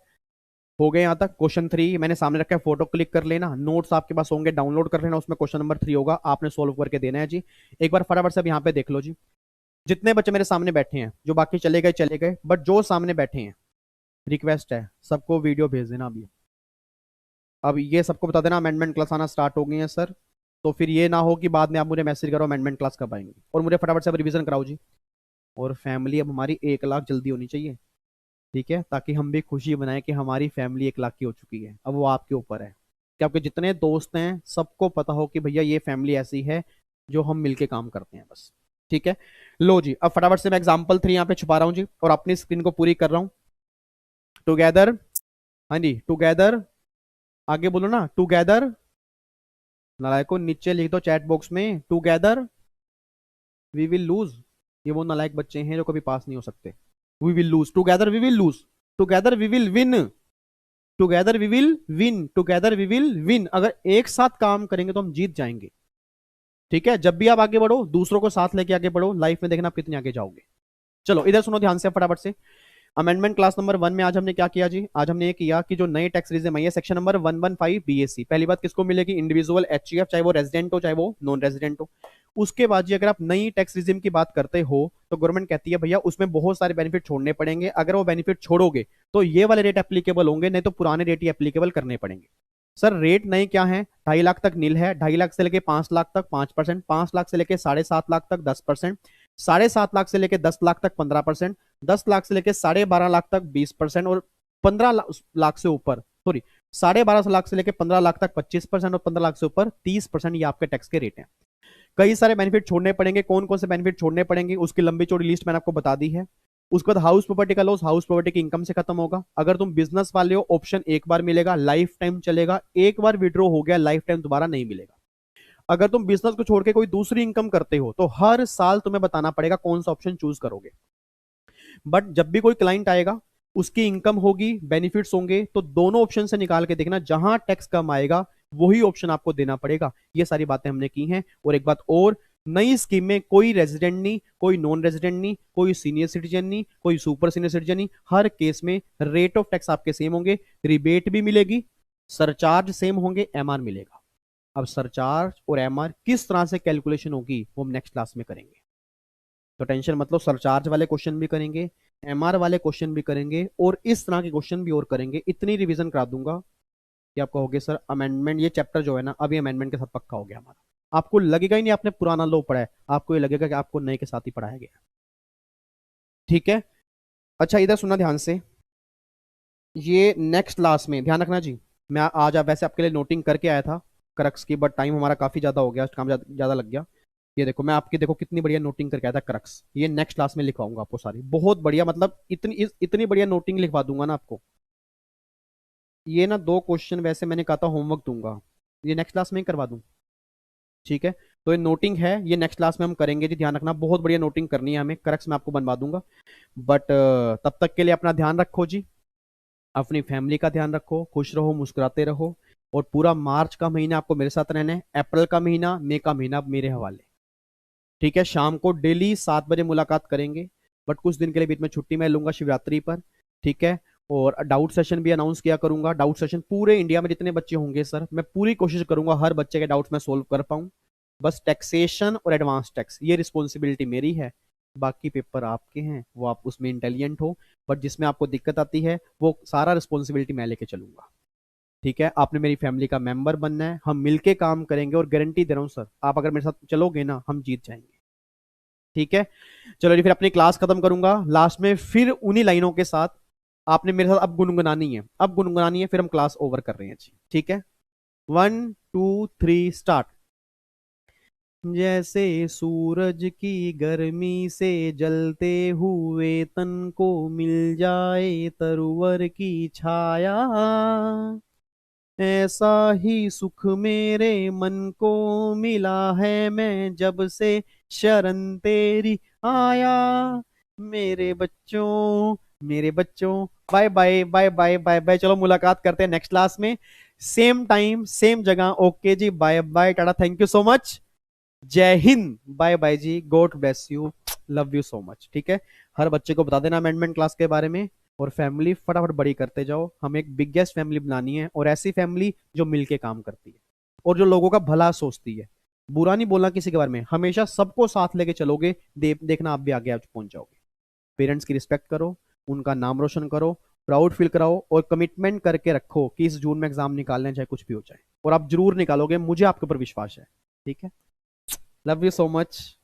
हो गए यहाँ तक, क्वेश्चन थ्री मैंने सामने रखा है, फोटो क्लिक कर लेना, नोट्स आपके पास होंगे, डाउनलोड कर लेना, उसमें क्वेश्चन नंबर 3 होगा, आपने सोल्व करके देना है जी। एक बार फटाफट से अब यहाँ पे देख लो जी, जितने बच्चे मेरे सामने बैठे हैं, जो बाकी चले गए, बट जो सामने बैठे हैं, रिक्वेस्ट है सबको वीडियो भेज देना अभी। अब ये सबको बता देना अमेंडमेंट क्लास आना स्टार्ट हो गई है सर, तो फिर ये ना हो कि बाद में आप मुझे मैसेज करो अमेंडमेंट क्लास कब आएंगे, और मुझे फटाफट से अब रिवीजन कराओ जी। और फैमिली अब हमारी 1 लाख जल्दी होनी चाहिए, ठीक है, ताकि हम भी खुशी बनाएं कि हमारी फैमिली 1 लाख की हो चुकी है। अब वो आपके ऊपर है कि आपके जितने दोस्त हैं सबको पता हो कि भैया ये फैमिली ऐसी है जो हम मिलके काम करते हैं बस, ठीक है। लो जी, अब फटाफट से मैं एग्जाम्पल 3 यहाँ पे छुपा रहा हूँ जी, और अपनी स्क्रीन को पूरी कर रहा हूँ। टुगेदर, हाँ जी टुगेदर, आगे बोलो ना टुगेदर, नालायको नीचे लिख दो चैट बॉक्स में, टुगेदर वी विल लूज। ये वो नालायक बच्चे हैं जो कभी पास नहीं हो सकते। We will lose, together we will lose, together we will win, together we will win, together we will win. अगर एक साथ काम करेंगे तो हम जीत जाएंगे, ठीक है। जब भी आप आगे बढ़ो, दूसरों को साथ लेके आगे बढ़ो, लाइफ में देखना आप कितने आगे जाओगे। चलो इधर सुनो ध्यान से फटाफट से, अमेंडमेंट क्लास नंबर 1 में आज हमने क्या किया जी, आज हमने ये किया कि जो नई टैक्स रिजिम आई है, सेक्शन नंबर 115 बीएससी, पहली बात किसको मिलेगी, इंडिविजुअल एचजीएफ, चाहे वो रेजिडेंट हो चाहे वो नॉन रेजिडेंट हो। उसके बाद जी अगर आप नई टैक्स रिजिम की बात करते हो, तो गवर्नमेंट कहती है भैया उसमें बहुत सारे बेनिफिट छोड़ने पड़ेंगे, अगर वो बेनिफिट छोड़ोगे तो ये वाले रेट एप्लीकेबल होंगे, नहीं तो पुराने रेट ही एप्लीकेबल करने पड़ेंगे। सर रेट नए क्या है, 2.5 लाख तक नील है, 2.5 लाख से लेके 5 लाख तक 5%, 5 लाख से लेके 7.5 लाख तक 10%, 7.5 लाख से लेके 10 लाख तक 15%, 10 लाख से लेके 12.5 लाख तक 20%, और 15 लाख से ऊपर, सॉरी 12.5 लाख से लेके 15 लाख तक 25%, और 15 लाख से ऊपर 30%, ये आपके टैक्स के रेट हैं। कई सारे बेनिफिट छोड़ने पड़ेंगे, कौन कौन से बेनिफिट छोड़ने पड़ेंगे उसकी लंबी चौड़ी लिस्ट मैंने आपको बता दी है। उसके बाद हाउस प्रॉपर्टी का लॉस, हाउस प्रॉपर्टी की इनकम से खत्म होगा। अगर तुम बिजनेस वाले हो, ऑप्शन एक बार मिलेगा, लाइफ टाइम चलेगा, एक बार विड्रॉ हो गया लाइफ टाइम दोबारा नहीं मिलेगा। अगर तुम बिजनेस को छोड़ के कोई दूसरी इनकम करते हो, तो हर साल तुम्हें बताना पड़ेगा कौन सा ऑप्शन चूज करोगे। बट जब भी कोई क्लाइंट आएगा, उसकी इनकम होगी, बेनिफिट्स होंगे, तो दोनों ऑप्शन से निकाल के देखना, जहां टैक्स कम आएगा वही ऑप्शन आपको देना पड़ेगा। ये सारी बातें हमने की हैं। और एक बात और, नई स्कीम में कोई रेजिडेंट नहीं, कोई नॉन रेजिडेंट नहीं, कोई सीनियर सिटीजन नहीं, कोई सुपर सीनियर सिटीजन नहीं, हर केस में रेट ऑफ टैक्स आपके सेम होंगे, रिबेट भी मिलेगी, सरचार्ज सेम होंगे, एमआर मिलेगा। अब सरचार्ज और एमआर किस तरह से कैलकुलेशन होगी वो हम नेक्स्ट क्लास में करेंगे, तो टेंशन मतलब, सरचार्ज वाले क्वेश्चन भी करेंगे, एमआर वाले क्वेश्चन भी करेंगे, और इस तरह के क्वेश्चन भी और करेंगे। इतनी रिवीजन करा दूंगा कि आपका हो गया सर अमेंडमेंट, ये चैप्टर जो है ना अभी अमेंडमेंट के साथ पक्का हो गया हमारा। आपको लगेगा ही नहीं आपने पुराना लॉ पढ़ा है, आपको ये लगेगा कि आपको नए के साथ ही पढ़ाया गया, ठीक है। अच्छा इधर सुनना ध्यान से, ये नेक्स्ट क्लास में ध्यान रखना जी। मैं आज वैसे आपके लिए नोटिंग करके आया था क्रक्स की, बट टाइम हमारा काफी ज्यादा हो गया, काम ज्यादा लग गया। ये देखो मैं आपकी, देखो कितनी बढ़िया नोटिंग करके आया था क्रक्स, ये नेक्स्ट क्लास में लिखवाऊंगा आपको सारी, बहुत बढ़िया, मतलब इतनी बढ़िया नोटिंग लिखवा दूंगा ना आपको। ये ना 2 क्वेश्चन वैसे मैंने कहा था होमवर्क दूंगा, ये नेक्स्ट क्लास में ही करवा दूं, ठीक है। तो ये नोटिंग है, ये नेक्स्ट क्लास में हम करेंगे जी, ध्यान रखना, बहुत बढ़िया नोटिंग करनी है हमें, करेक्ट मैं आपको बनवा दूंगा। बट तब तक के लिए अपना ध्यान रखो जी, अपनी फैमिली का ध्यान रखो, खुश रहो, मुस्कुराते रहो, और पूरा मार्च का महीना आपको मेरे साथ रहना है, अप्रैल का महीना, मई का महीना मेरे हवाले। ठीक है, शाम को डेली 7 बजे मुलाकात करेंगे, बट कुछ दिन के लिए बीच में छुट्टी मैं लूंगा शिवरात्रि पर। ठीक है, और डाउट सेशन भी अनाउंस किया करूंगा, डाउट सेशन पूरे इंडिया में जितने बच्चे होंगे सर, मैं पूरी कोशिश करूंगा हर बच्चे के डाउट्स मैं सोल्व कर पाऊं। बस टैक्सेशन और एडवांस टैक्स ये रिस्पॉन्सिबिलिटी मेरी है, बाकी पेपर आपके हैं, वो आप उसमें इंटेलिजेंट हो, बट जिसमें आपको दिक्कत आती है वो सारा रिस्पॉन्सिबिलिटी मैं लेके चलूंगा। ठीक है, आपने मेरी फैमिली का मेंबर बनना है, हम मिलके काम करेंगे, और गारंटी दे रहा हूं सर, आप अगर मेरे साथ चलोगे ना, हम जीत जाएंगे। ठीक है, चलो जी, फिर अपनी क्लास खत्म करूंगा लास्ट में फिर उन्हीं लाइनों के साथ, आपने मेरे साथ अब गुनगुनानी है, अब गुनगुनानी है, फिर हम क्लास ओवर कर रहे हैं जी। ठीक है, 1 2 3 स्टार्ट। जैसे सूरज की गर्मी से जलते हुए तन को मिल जाए तरवर की छाया, ऐसा ही सुख मेरे मन को मिला है, मैं जब से शरण तेरी आया। मेरे बच्चों, मेरे बच्चों, bye bye bye bye bye bye, चलो मुलाकात करते हैं नेक्स्ट क्लास में, सेम टाइम सेम जगह। ओके जी, bye bye, tata, thank you so much, जय हिंद, बाय बाय जी, God bless you, love you so much. ठीक है, हर बच्चे को बता देना अमेंडमेंट क्लास के बारे में, और फैमिली फटाफट बड़ी करते जाओ, हमें एक बिगेस्ट फैमिली बनानी है, और ऐसी फैमिली जो मिलके काम करती है और जो लोगों का भला सोचती है, बुरा नहीं बोलना किसी के बारे में, हमेशा सबको साथ लेके चलोगे, देखना आप भी आगे आज पहुंच जाओगे। पेरेंट्स की रिस्पेक्ट करो, उनका नाम रोशन करो, प्राउड फील कराओ, और कमिटमेंट करके रखो कि इस जून में एग्जाम निकालने चाहे कुछ भी हो जाए, और आप जरूर निकालोगे, मुझे आपके ऊपर विश्वास है। ठीक है, लव यू सो मच।